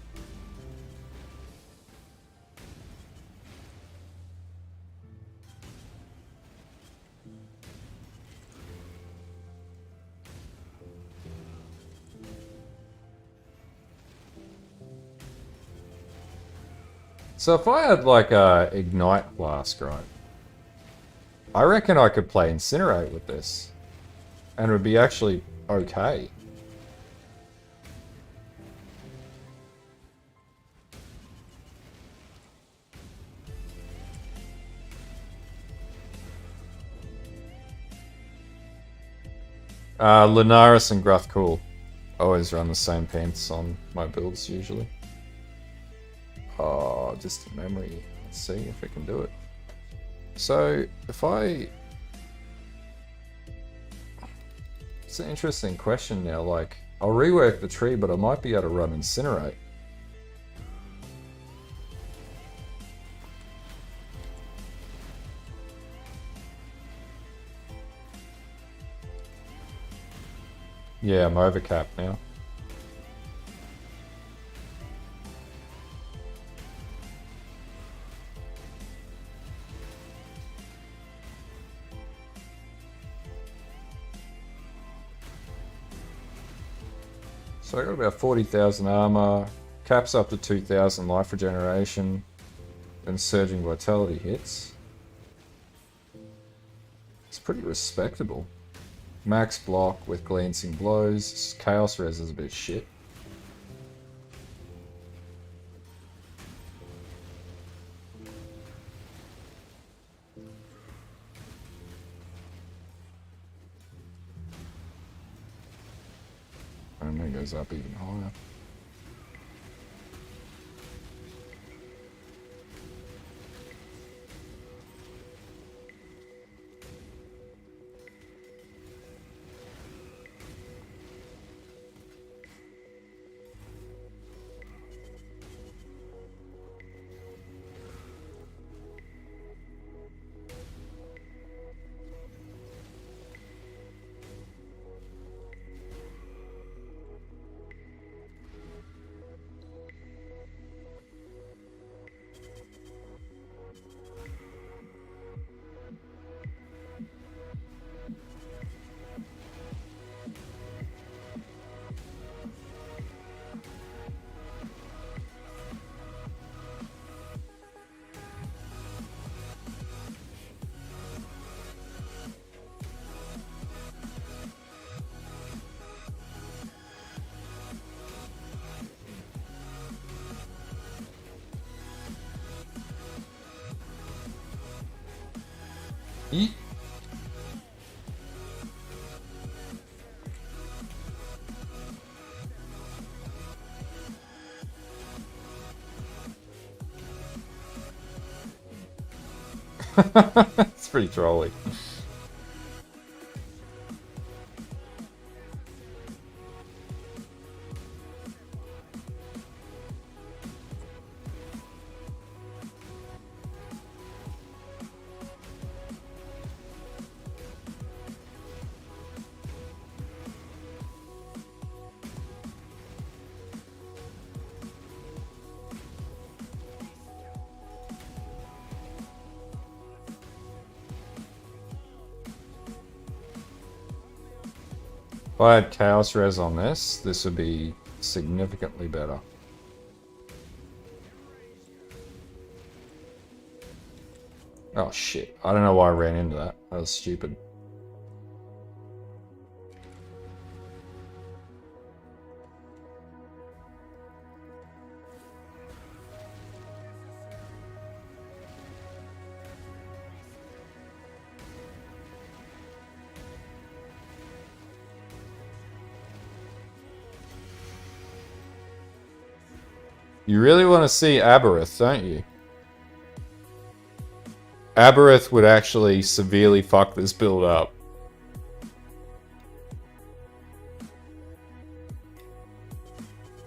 So if I had like a Ignite Flask, right? I reckon I could play Incinerate with this. And it would be actually okay. Lunaris and Gruthcool. Always run the same pants on my builds usually. Oh, distant memory. Let's see if we can do it. So, if I... It's an interesting question now, like, I'll rework the tree, but I might be able to run Incinerate. Yeah, I'm overcapped now. So I got about 40,000 armor, caps up to 2,000 life regeneration, and surging vitality hits. It's pretty respectable. Max block with glancing blows. Chaos res is a bit shit. And then it goes up even higher. Eat. It's pretty trolly. If I had Chaos Res on this would be significantly better. Oh shit, I don't know why I ran into that. That was stupid. You really want to see Aberith, don't you? Aberith would actually severely fuck this build up.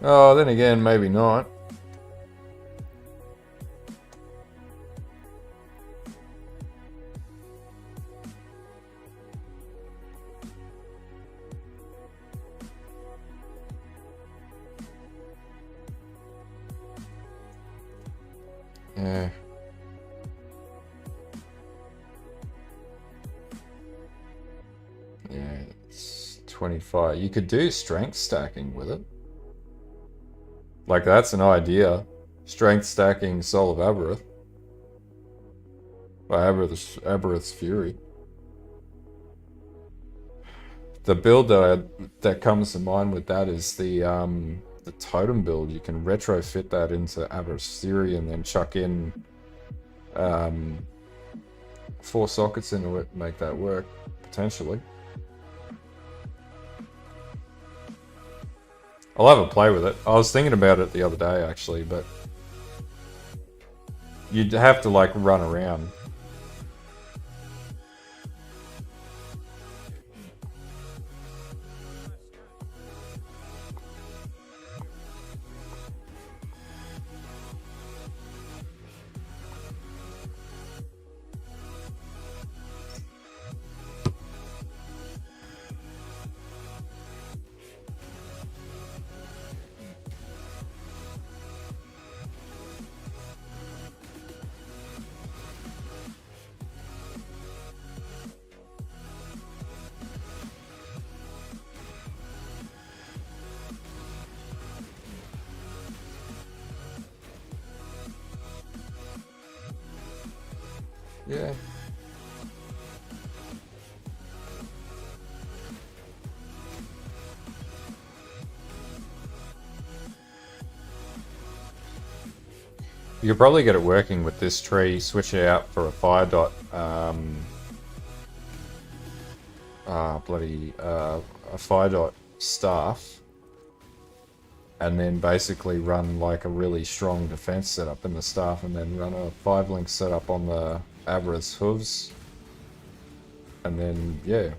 Oh, then again, maybe not. Yeah. Yeah, it's 25. You could do strength stacking with it. Like, that's an idea. Strength stacking Soul of Aberith. By Aberith's Fury. The build that comes to mind with that is the totem build. You can retrofit that into Atziri and then chuck in 4 sockets into it, make that work potentially. I'll have a play with it. I was thinking about it the other day actually, but you'd have to like run around. Yeah. You could probably get it working with this tree, switch it out for a fire dot, a fire dot staff, and then basically run like a really strong defense setup in the staff, and then run a 5-link setup on the Aberith's hooves, and then yeah.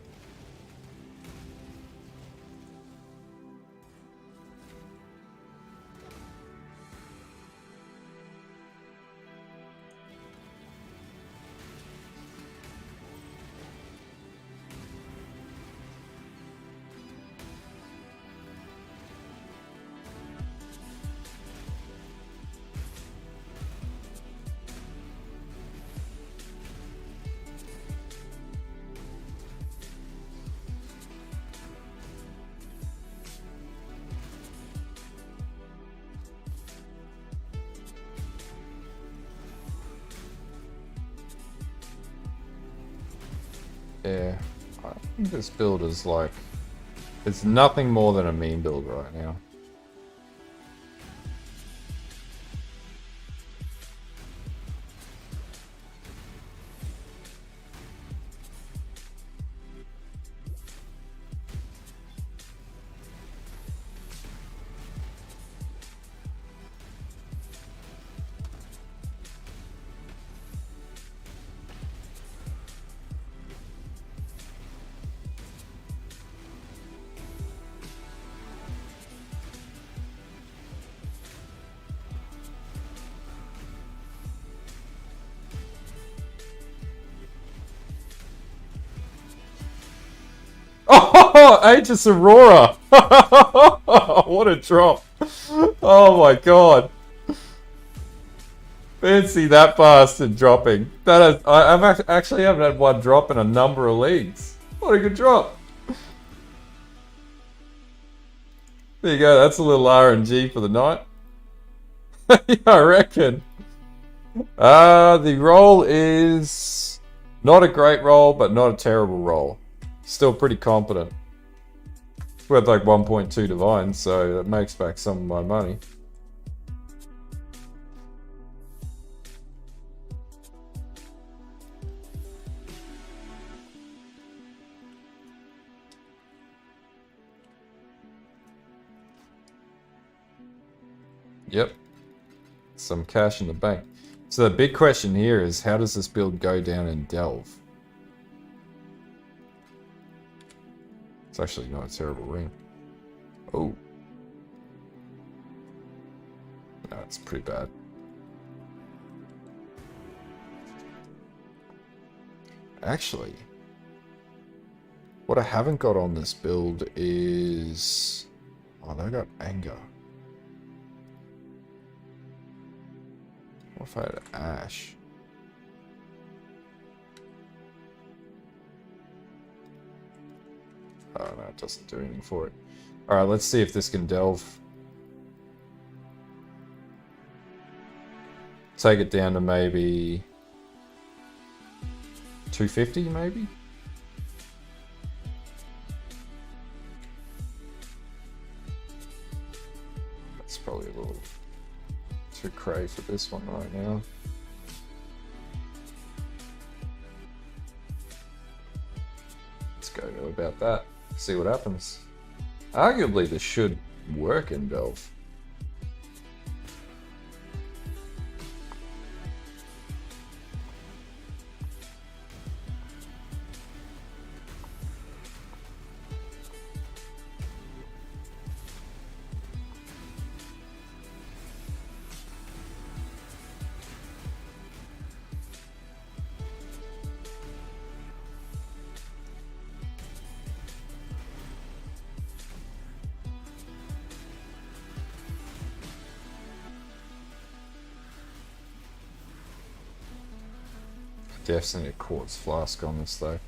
Yeah, I think this build is like, it's nothing more than a meme build right now. Oh, Aegis Aurora! What a drop! Oh my god! Fancy that bastard dropping. That is, actually haven't had one drop in a number of leagues. What a good drop! There you go. That's a little RNG for the night. Yeah, I reckon. The roll is not a great roll, but not a terrible roll. Still pretty competent. We had like 1.2 divine, so that makes back some of my money. Yep. Some cash in the bank. So the big question here is, how does this build go down in Delve? It's actually not a terrible ring. Oh. No, it's pretty bad. Actually, what I haven't got on this build is... Oh, they got anger. What if I had Ash? Oh no, it doesn't do anything for it. Alright, let's see if this can delve. Take it down to maybe 250 maybe? That's probably a little too cray for this one right now. Let's go to about that. See what happens. Arguably this should work in Delve. Definitely a quartz flask on this though.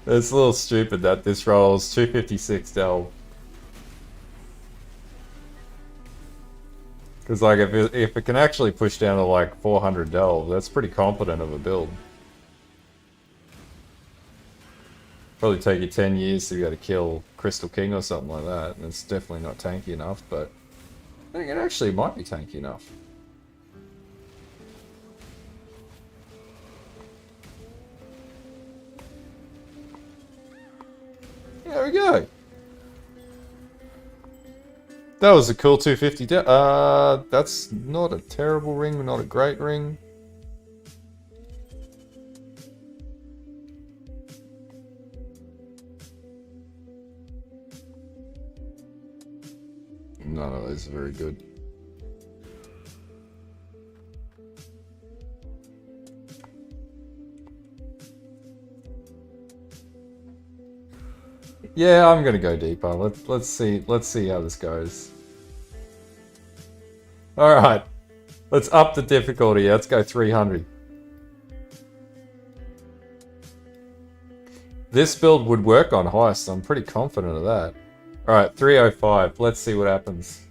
It's a little stupid that this rolls 256 Delve. Because like if it can actually push down to like 400 Delve, that's pretty competent of a build. Probably take you 10 years to be able to kill Crystal King or something like that, and it's definitely not tanky enough, but I think it actually might be tanky enough. There we go. That was a cool 250. That's not a terrible ring, not a great ring. None of those are very good. Yeah, I'm gonna go deeper. Let's see how this goes. All right, let's up the difficulty. Let's go 300. This build would work on Heist. I'm pretty confident of that. All right, 305. Let's see what happens.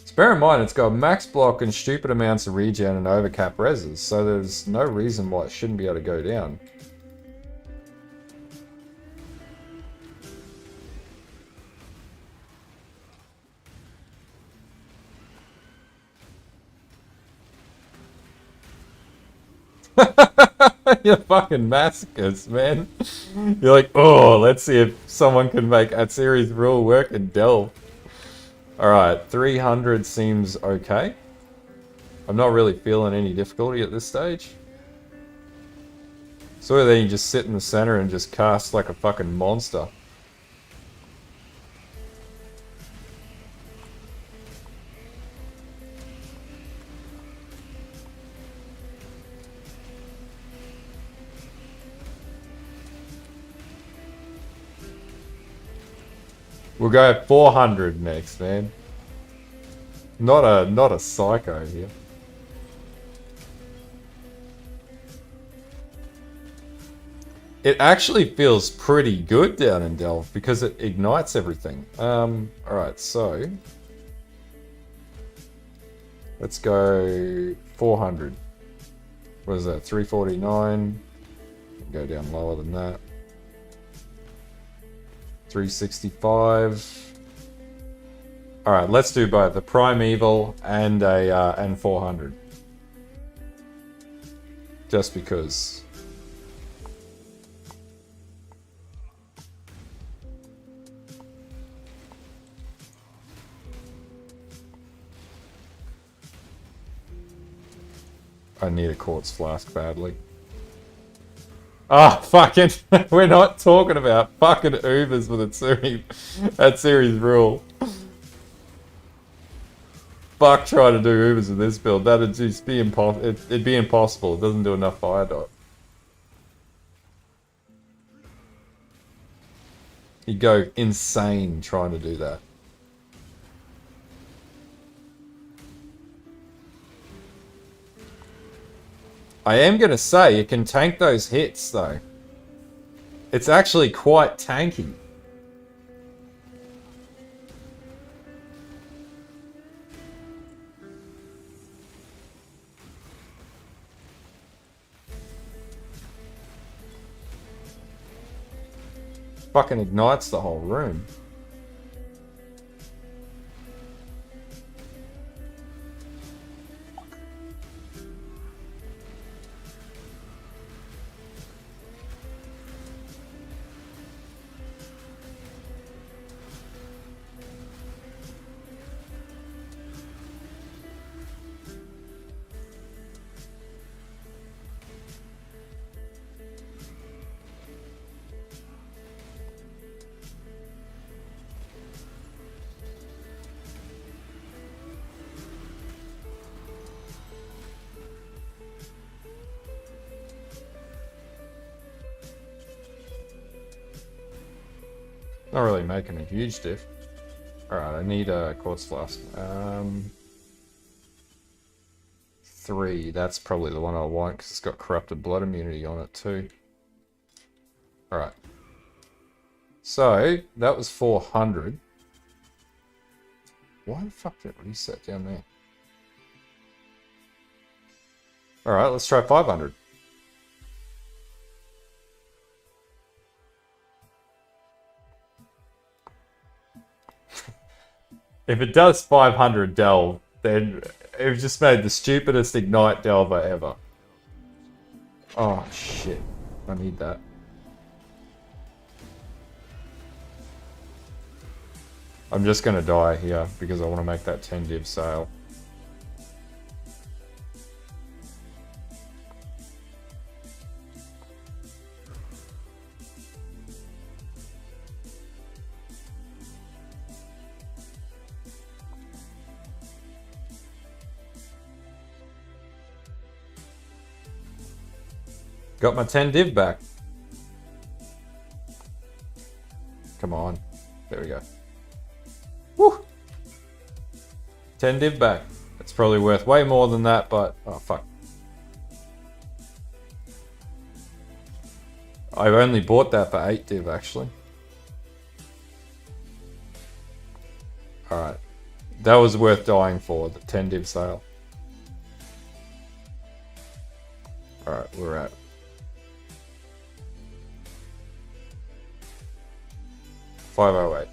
So bear in mind, it's got max block and stupid amounts of regen and overcap reses, so there's no reason why it shouldn't be able to go down. You're fucking masochist, man. You're like, oh, let's see if someone can make Atziri's rule work in Delve. Alright, 300 seems okay. I'm not really feeling any difficulty at this stage. So then you just sit in the center and just cast like a fucking monster. We'll go 400 next, man. Not a psycho here. It actually feels pretty good down in Delve because it ignites everything. Alright, so let's go 400. What is that? 349. Go down lower than that. 365. Alright, let's do both. The Primeval and and 400. Just because. I need a quartz flask badly. Ah, oh, fucking, we're not talking about fucking Ubers with Atziri. Atziri's rule. Fuck trying to do Ubers with this build. That'd just be impossible. It'd be impossible. It doesn't do enough fire dot. You'd go insane trying to do that. I am going to say it can tank those hits, though. It's actually quite tanky. Fucking ignites the whole room. Not really making a huge diff. Alright, I need a quartz flask. 3, that's probably the one I want because it's got corrupted blood immunity on it too. Alright. So, that was 400. Why the fuck did it reset down there? Alright, let's try 500. If it does 500 delve, then it just made the stupidest ignite delver ever. Oh shit, I need that. I'm just gonna die here because I want to make that 10 div sale. Got my 10 div back. Come on. There we go. Woo! 10 div back. It's probably worth way more than that, but... Oh, fuck. I only bought that for 8 div, actually. Alright. That was worth dying for, the 10 div sale. Alright, we're at 508.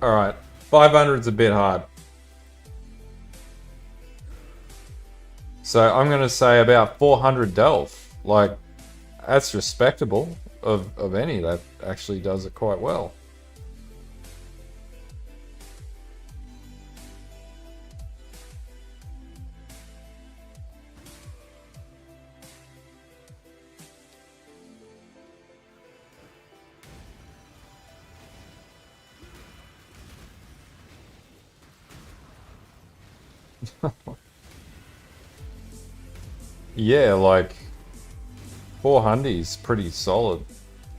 Alright, 500's a bit hard. So I'm going to say about 400 delve. Like, That's respectable of any that actually does it quite well. Yeah, like 400's pretty solid.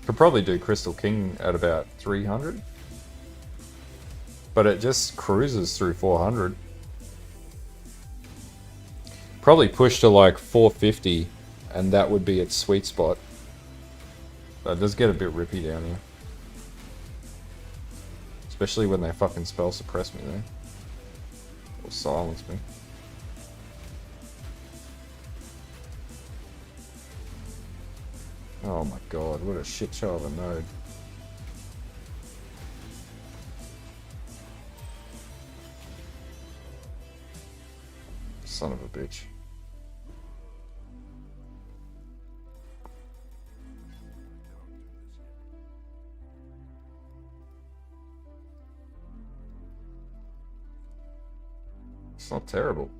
Could probably do Crystal King at about 300, but it just cruises through 400. Probably push to like 450, and that would be its sweet spot. But it does get a bit rippy down here. Especially when they fucking spell suppress me there. Or silence me. Oh my god, what a shit show of a node. Son of a bitch. It's not terrible.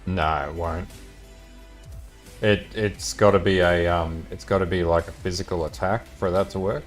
No, it won't. It's got to be a it's got to be like a physical attack for that to work.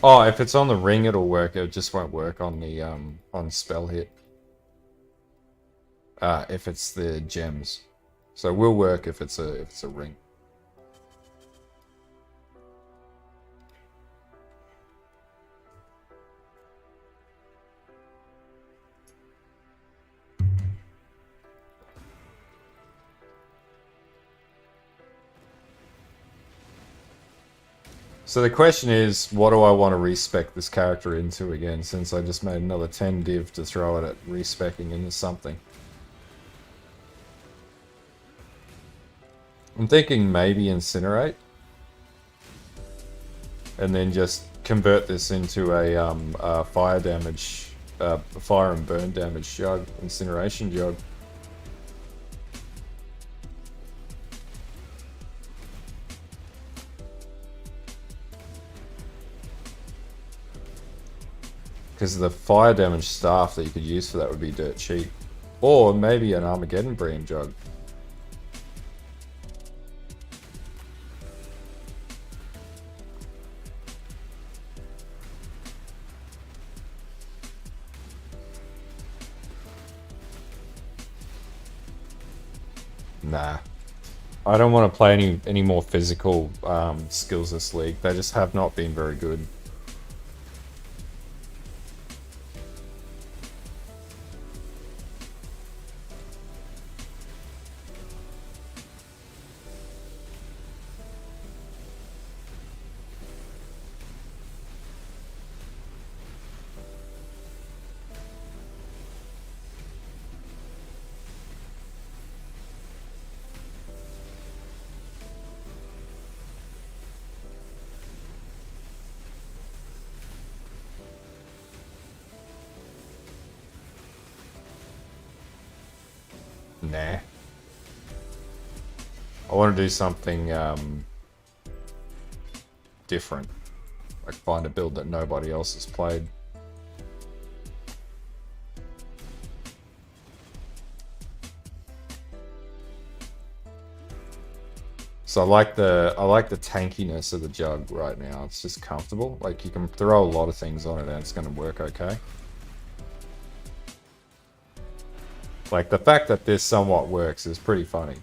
Oh, if it's on the ring, it'll work. It just won't work on the on spell hit. If it's the gems, so it will work if it's a ring. So the question is, what do I want to respec this character into again, since I just made another 10 div to throw it at respecing into something? I'm thinking maybe Incinerate. And then just convert this into a fire damage, fire and burn damage Jugg, Incineration Jugg. Because the fire damage staff that you could use for that would be dirt cheap. Or maybe an Armageddon Brand Jugg. Nah. I don't want to play any more physical skills this league. They just have not been very good. Nah. I want to do something different. Like find a build that nobody else has played. So I like the tankiness of the Jugg right now. It's just comfortable. Like you can throw a lot of things on it and it's going to work okay. Like the fact that this somewhat works is pretty funny.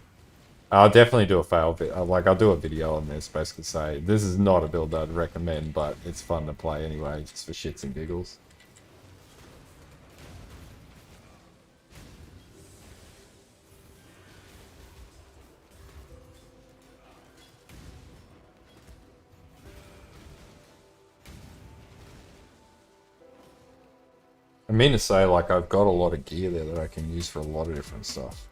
I'll definitely do a fail bit. I'll do a video on this, basically say this is not a build I'd recommend, but it's fun to play anyway, just for shits and giggles. I mean to say, like, I've got a lot of gear there that I can use for a lot of different stuff.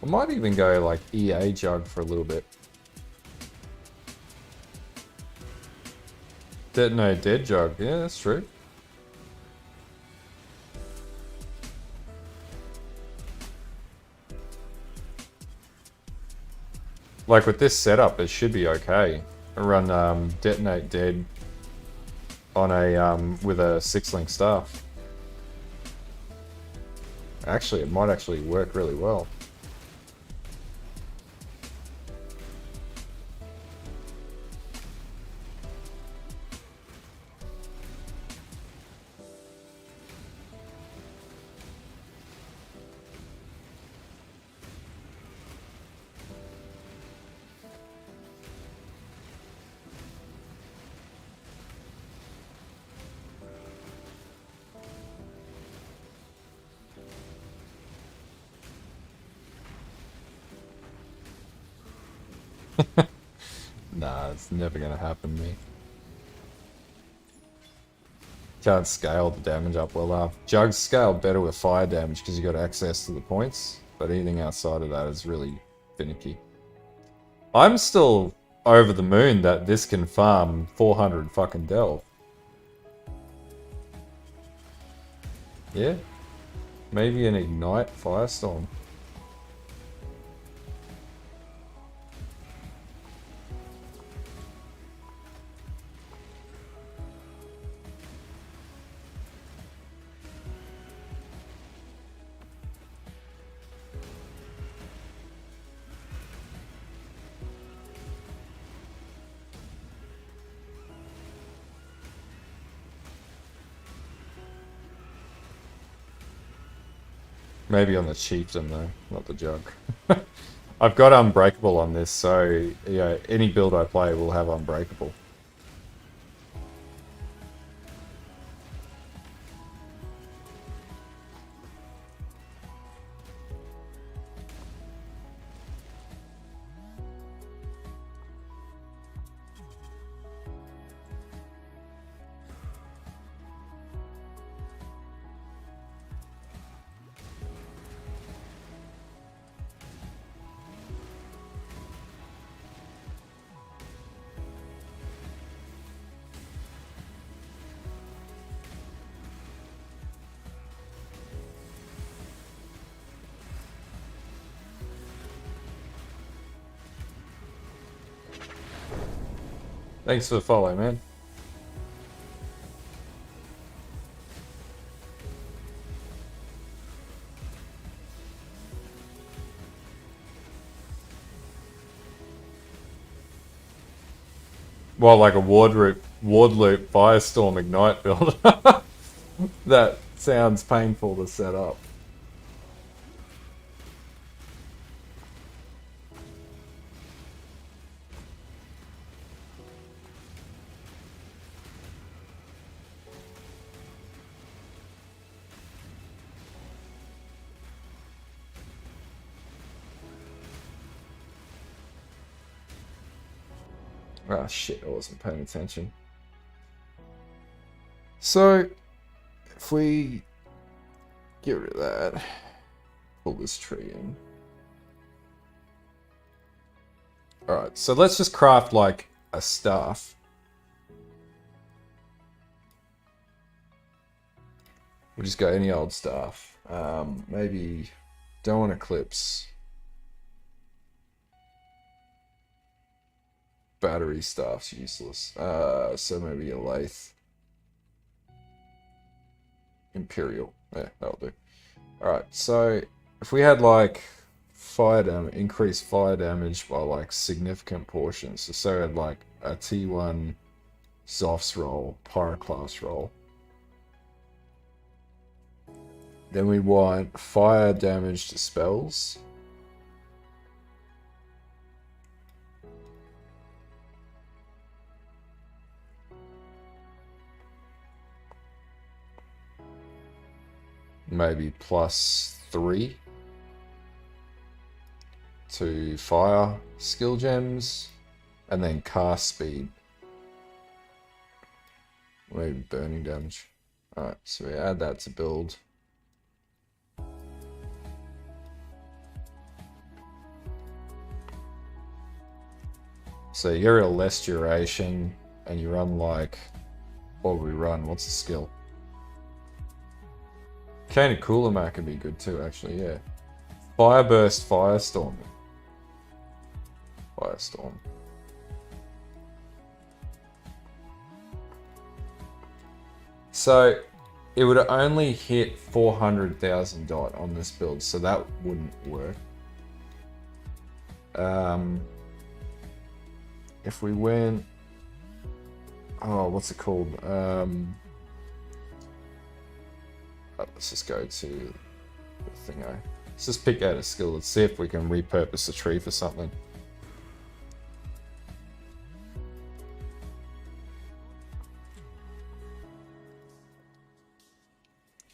I might even go like EA Jugg for a little bit. No, dead Jugg. Yeah, that's true. Like with this setup, it should be okay. I run detonate dead on a with a 6-link staff. Actually, it might actually work really well. Nah, it's never gonna happen to me. Can't scale the damage up well enough. Jugg's scaled better with fire damage because you got access to the points, but anything outside of that is really finicky. I'm still over the moon that this can farm 400 fucking delve. Yeah. Maybe an ignite firestorm. Maybe on the chieftain though, not the Jugg. I've got unbreakable on this, so yeah, any build I play will have unbreakable. Thanks for the follow, man. Well, like a ward loop firestorm ignite build. That sounds painful to set up. Ah, shit, I wasn't paying attention. So, if we get rid of that, pull this tree in. Alright, so let's just craft like a staff. We'll just go any old staff. Maybe don't want Eclipse. Battery staff's useless. So maybe a lathe. Imperial. Yeah, that'll do. Alright, so if we had like fire damage, increased fire damage by like significant portions. So we had like a T1 Zoph's roll, Pyroclast roll. Then we want fire damage to spells. Maybe +3 to fire skill gems, and then cast speed. Maybe burning damage. Alright, so we add that to build. So you're a less duration, and you run like, what would we run? What's the skill? Cane of Cooler Mac could be good too, actually, yeah. Fireburst, Firestorm. Firestorm. So, it would only hit 400,000 dot on this build, so that wouldn't work. If we went... Oh, what's it called? Let's just go to the thingo. Let's just pick out a skill. Let's see if we can repurpose the tree for something.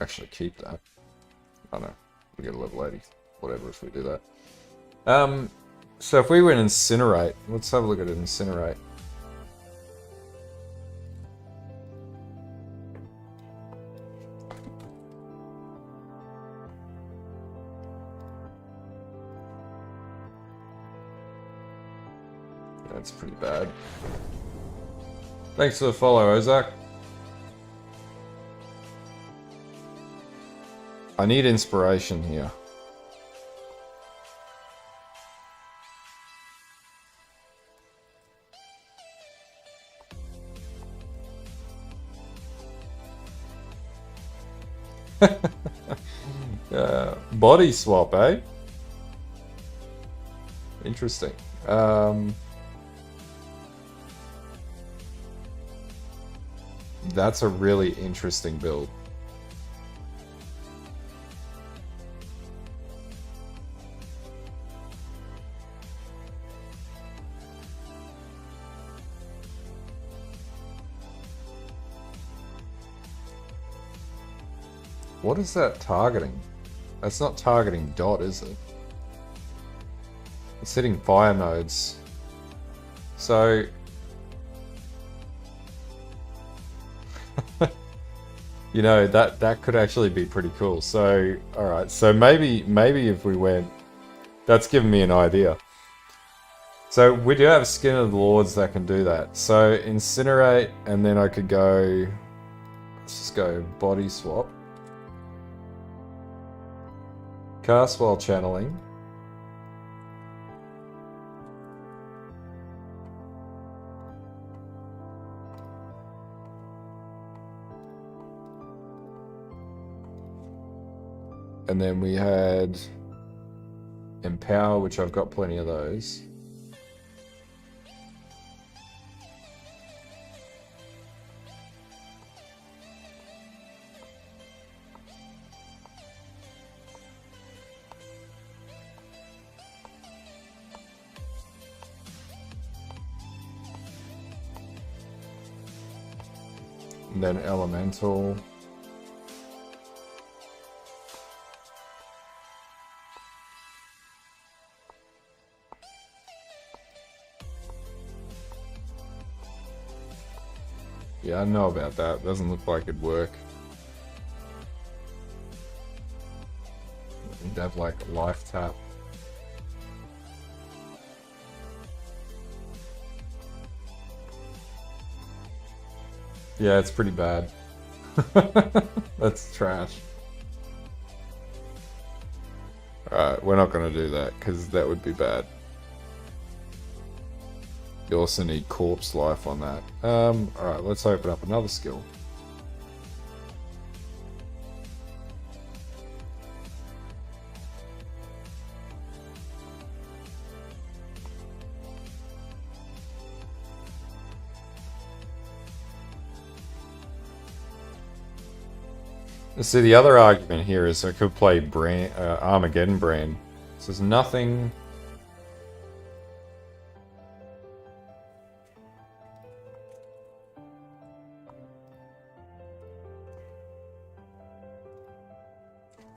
Actually, keep that. Oh no, we get a level 80. Whatever if we do that. So if we went Incinerate, let's have a look at it, Incinerate. That's pretty bad. Thanks for the follow, Ozak. I need inspiration here. Body swap, eh? Interesting. That's a really interesting build. What is that targeting? That's not targeting dot, is it? It's hitting fire nodes. So... you know, that could actually be pretty cool. So, alright, so maybe if we went... That's given me an idea. So we do have Skin of the Lords that can do that. So Incinerate, and then I could go... Let's just go Body Swap. Cast while channeling. And then we had Empower, which I've got plenty of those. And then elemental. Yeah, I don't know about that. Doesn't look like it'd work. You'd have like a life tap. Yeah, it's pretty bad. That's trash. Alright, we're not going to do that because that would be bad. You also need corpse life on that. Alright, let's open up another skill. See, the other argument here is I could play Armageddon Brand. So there's nothing...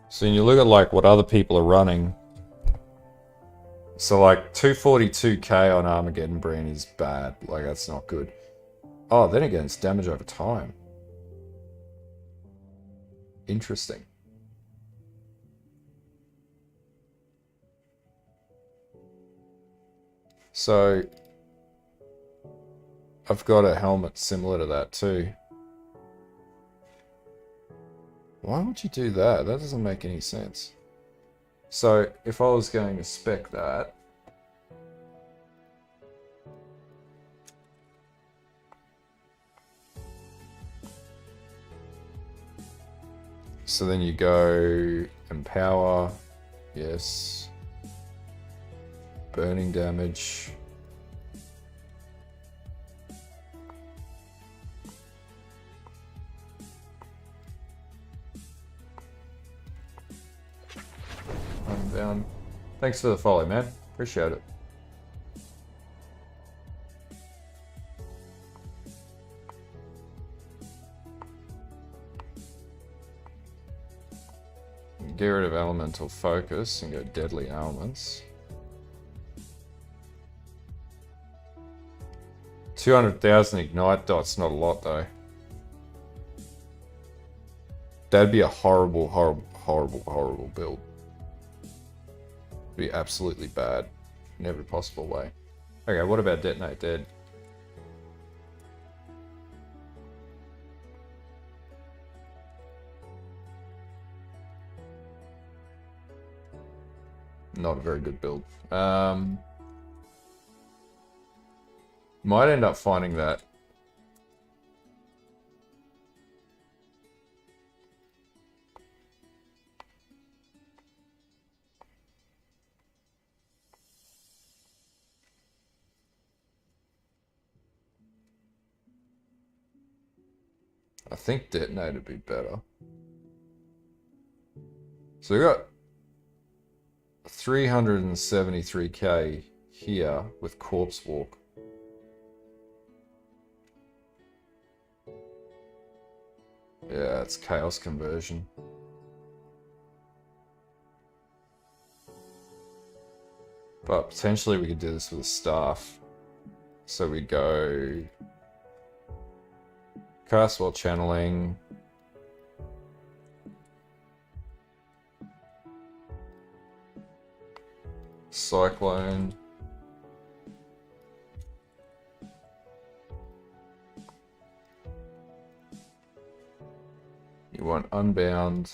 So when you look at like what other people are running, so like 242k on Armageddon Brand is bad. Like that's not good. Oh, then again, it's damage over time. Interesting. So I've got a helmet similar to that too. Why would you do that? That doesn't make any sense. So if I was going to spec that, so then you go empower, yes, burning damage. Unbound. Thanks for the follow, man. Appreciate it. Get rid of elemental focus and go deadly elements. 200,000 ignite dots, not a lot though. That'd be a horrible, horrible, horrible, horrible build. It'd be absolutely bad in every possible way. Okay, what about Detonate Dead? Not a very good build. Might end up finding that. I think Detonate would be better. So we got 373k here with Corpse Walk. Yeah, it's Chaos Conversion. But potentially we could do this with a staff. So we go cast while channeling. Cyclone. You want Unbound.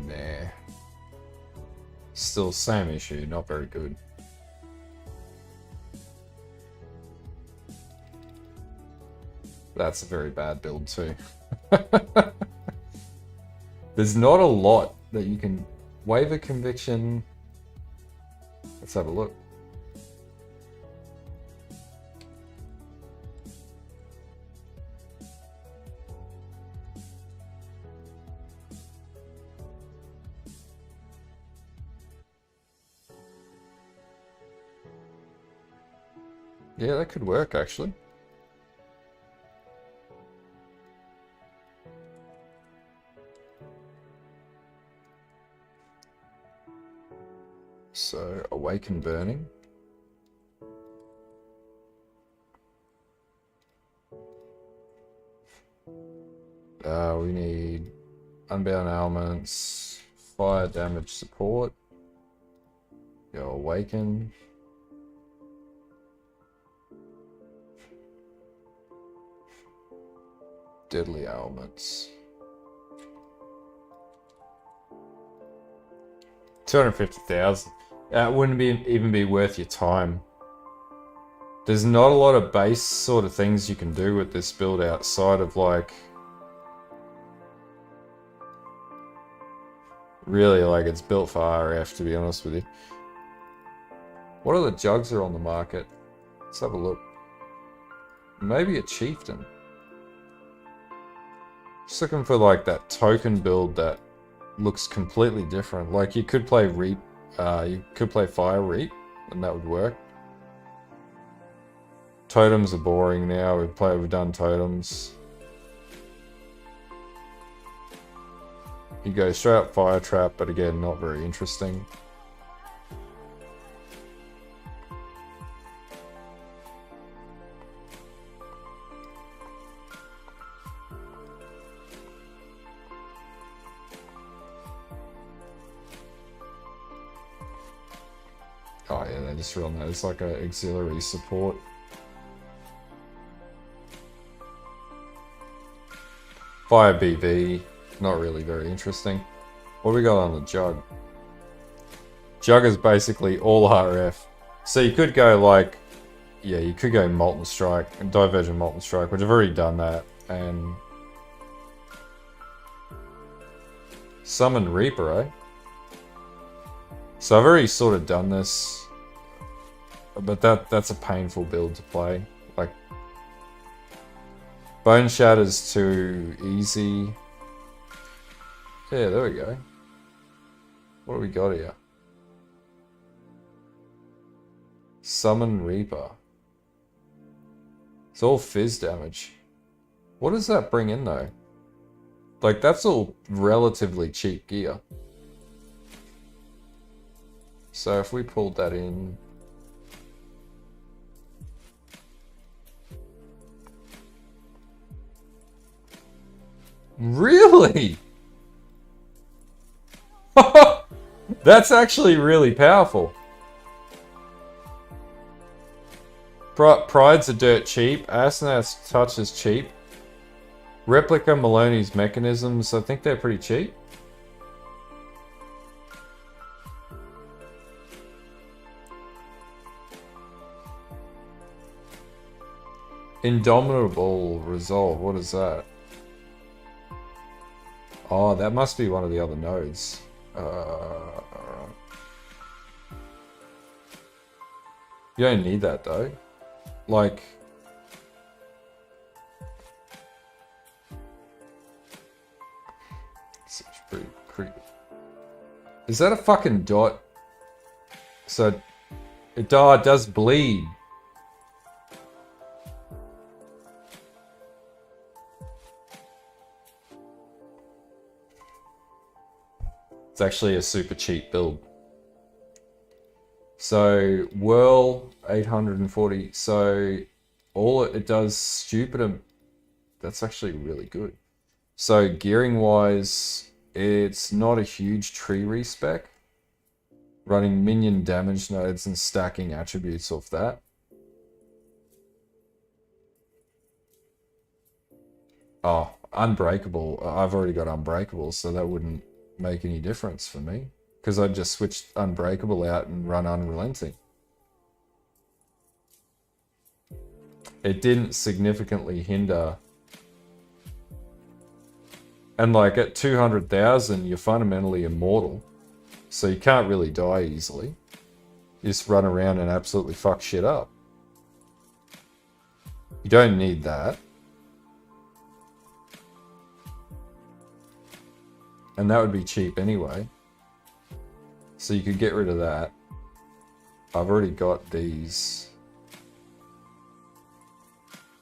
Nah. Still same issue, not very good. That's a very bad build too. There's not a lot that you can... Wave of Conviction, Let's have a look. Yeah, that could work actually. So, Awaken Burning. We need Unbound Elements, Fire Damage Support. Go Awaken. Deadly Elements. 250,000. That wouldn't even be worth your time. There's not a lot of base sort of things you can do with this build outside of like... Really, like, it's built for RF, to be honest with you. What other jugs are on the market? Let's have a look. Maybe a Chieftain. Just looking for like that token build that looks completely different. Like you could play Reap, you could play Fire Reap, and that would work. Totems are boring now. We've done totems. You go straight up Fire Trap, but again, not very interesting. Oh yeah, they just run that. It's like an auxiliary support. Fire BB, not really very interesting. What do we got on the Jugg? Jugg is basically all RF. So you could go like, yeah, you could go Molten Strike and Divergent Molten Strike, which I've already done that, and Summon Reaper, eh? So I've already sort of done this, but that's a painful build to play. Like, Bone Shatter's too easy. Yeah, there we go. What do we got here? Summon Reaper. It's all fizz damage. What does that bring in though? Like, that's all relatively cheap gear. So if we pulled that in... Really? That's actually really powerful. Pride's a dirt cheap. Asenath's Touch is cheap. Replica Maloney's Mechanisms, I think they're pretty cheap. Indomitable Resolve, what is that? Oh, that must be one of the other nodes. You don't need that though. Like... It's pretty creepy. Is that a fucking dot? So... It does bleed. It's actually a super cheap build. So, Whirl, 840. So, all it does, stupid. That's actually really good. So, gearing wise, it's not a huge tree respec. Running minion damage nodes and stacking attributes off that. Oh, Unbreakable. I've already got Unbreakable, so that wouldn't make any difference for me, because I just switched Unbreakable out and run Unrelenting. It didn't significantly hinder, and like at 200,000 you're fundamentally immortal, so you can't really die easily. You just run around and absolutely fuck shit up. You don't need that. And that would be cheap anyway. So you could get rid of that. I've already got these.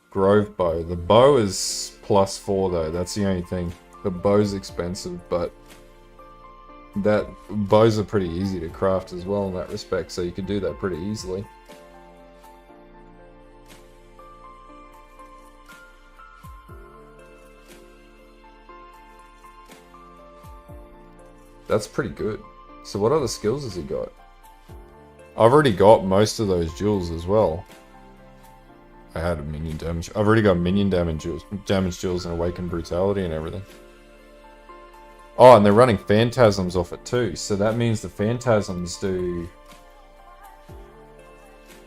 Grove bow. The bow is +4 though, that's the only thing. The bow's expensive, but that bows are pretty easy to craft as well in that respect, so you could do that pretty easily. That's pretty good. So what other skills has he got? I've already got most of those jewels as well. I had a minion damage. I've already got minion damage jewels and awakened brutality and everything. Oh, and they're running phantasms off it too. So that means the phantasms do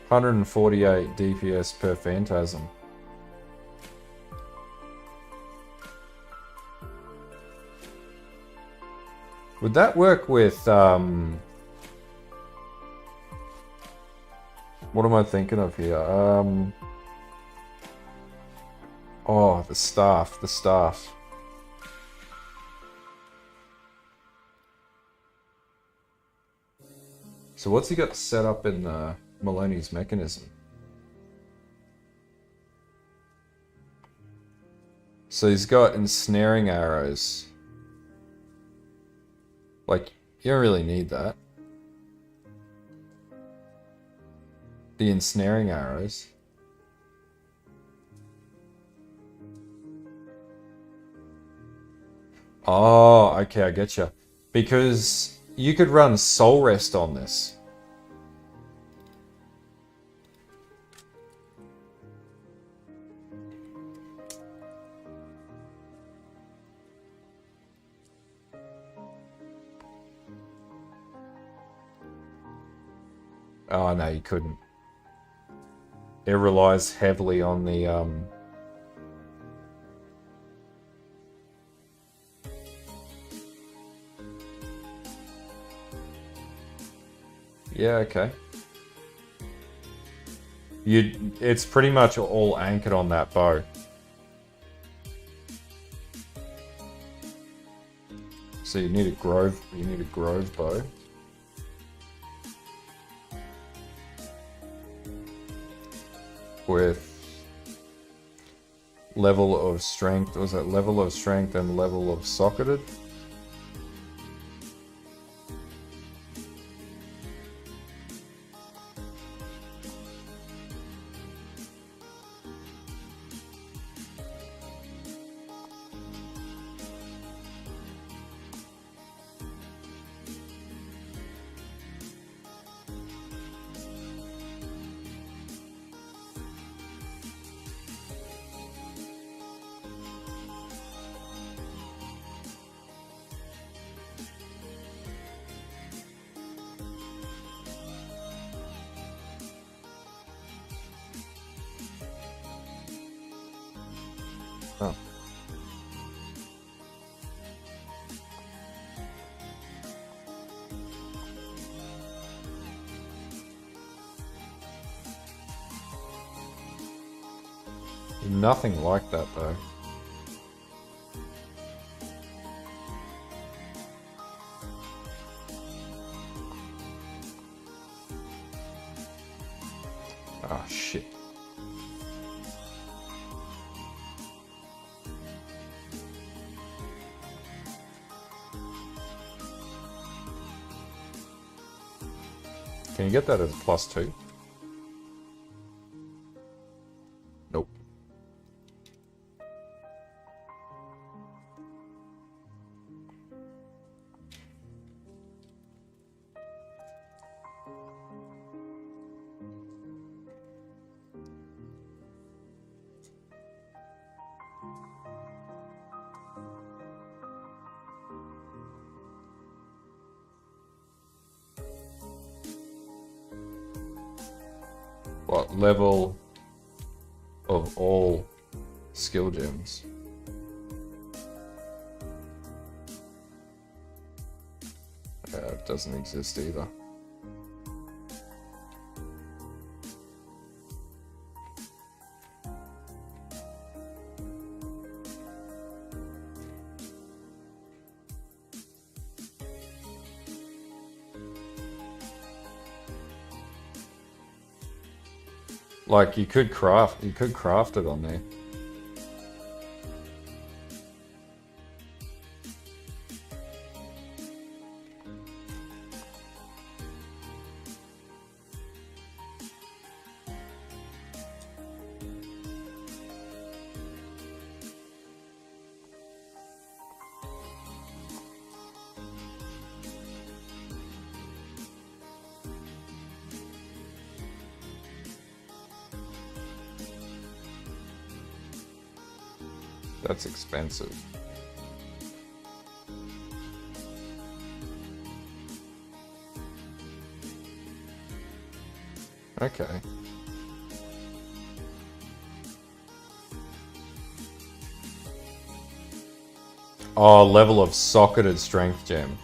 148 DPS per phantasm. Would that work with what am I thinking of here? Oh, the staff. So what's he got set up in Maloney's mechanism? So he's got ensnaring arrows. Like, you don't really need that. The ensnaring arrows. Oh, okay, I get you. Because you could run Soul Rest on this. Oh, no, you couldn't. It relies heavily on the, yeah, okay. It's pretty much all anchored on that bow. So you need a grove bow. With level of strength, was that level of strength and level of socketed? Oh. Nothing like that though. Oh shit. Can you get that as a +2? Nope. What level of all skill gems? It doesn't exist either. Like you could craft it on there. That's expensive. Okay. Oh, level of socketed strength gem.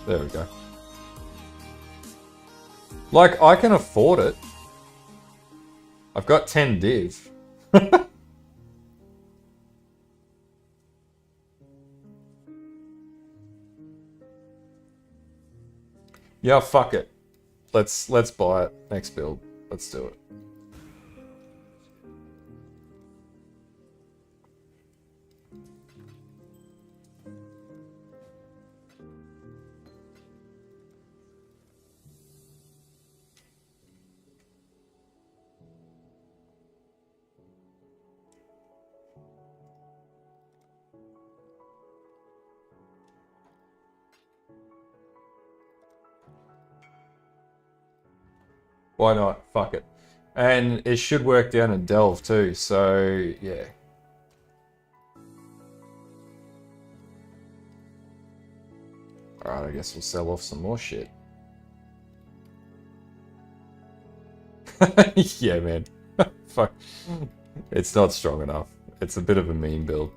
There we go. Like, I can afford it. I've got 10 div. Yeah, fuck it. Let's buy it. Next build. Let's do it. Why not? Fuck it. And it should work down in Delve too, so yeah. Alright, I guess we'll sell off some more shit. Yeah, man. Fuck. It's not strong enough. It's a bit of a mean build.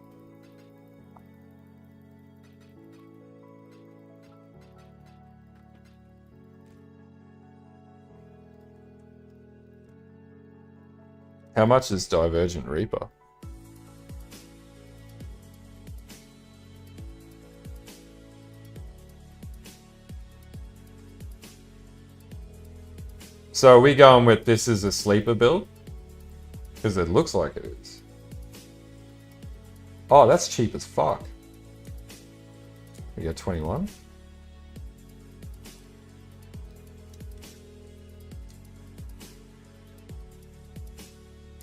How much is Divergent Reaper? So are we going with this as a sleeper build? Because it looks like it is. Oh, that's cheap as fuck. We got 21.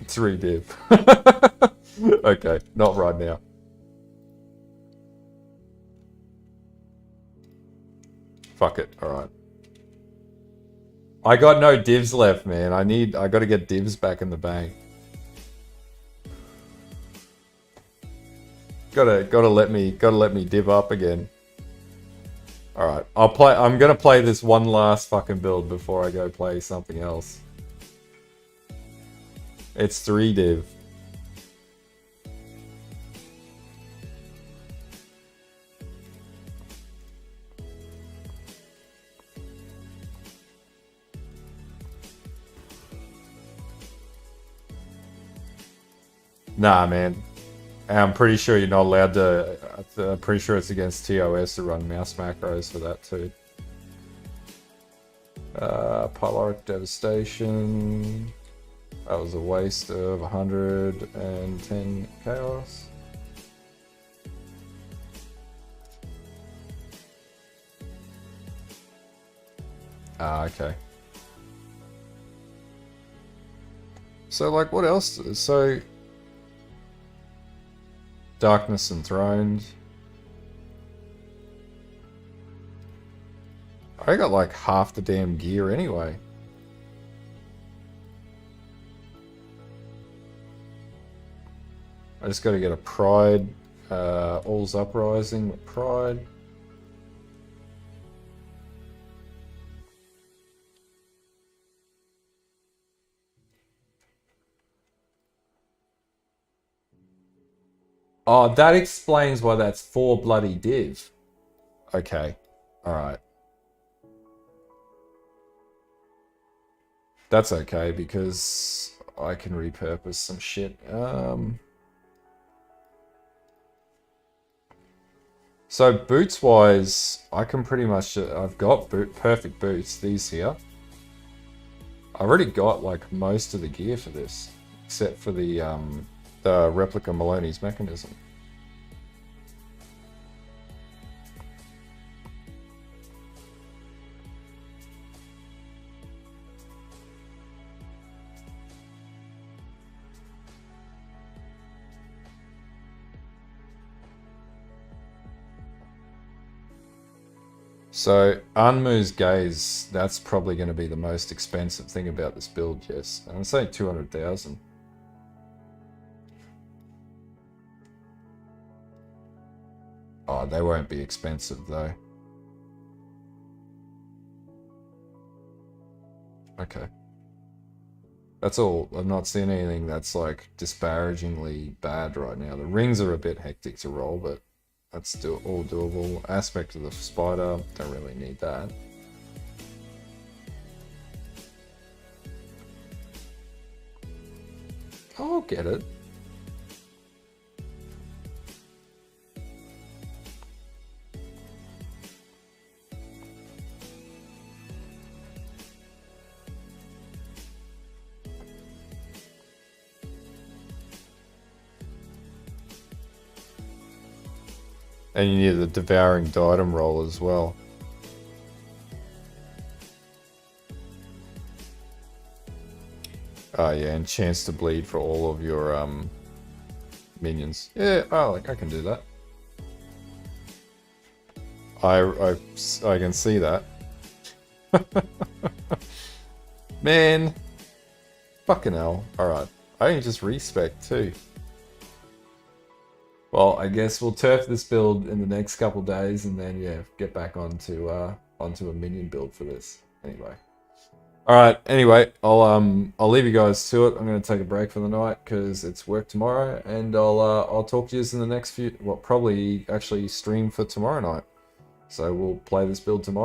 Three div. Okay, not right now. Fuck it. All right. I got no divs left, man. I got to get divs back in the bank. Gotta let me div up again. All right, I'm gonna play this one last fucking build before I go play something else. It's 3 div. Nah, man. I'm pretty sure you're not allowed to. I'm pretty sure it's against TOS to run mouse macros for that too. Pyloric Devastation. That was a waste of 110 chaos. Ah, okay. So, like, what else? So, Darkness Enthroned. I got like half the damn gear anyway. I just got to get a Pride, All's Uprising with Pride. Oh, that explains why that's 4 bloody div. Okay, alright. That's okay, because I can repurpose some shit. So boots-wise, I can pretty much... I've got perfect boots, these here. I already got, like, most of the gear for this, except for the replica Maloney's mechanism. So, Anmu's Gaze, that's probably going to be the most expensive thing about this build, yes. And it's only 200,000. Oh, they won't be expensive though. Okay. That's all. I'm not seeing anything that's like disparagingly bad right now. The rings are a bit hectic to roll, but that's still all doable. Aspect of the spider, don't really need that. I'll get it. And you need the devouring diadem roll as well. Oh yeah, and chance to bleed for all of your minions. Yeah, oh, like I can do that. I can see that. Man, fucking hell. All right, I can just respec too. Well, I guess we'll turf this build in the next couple days, and then yeah, get back onto a minion build for this. Anyway. All right. Anyway, I'll leave you guys to it. I'm going to take a break for the night because it's work tomorrow, and I'll talk to you in the next few. Well, probably actually stream for tomorrow night. So we'll play this build tomorrow.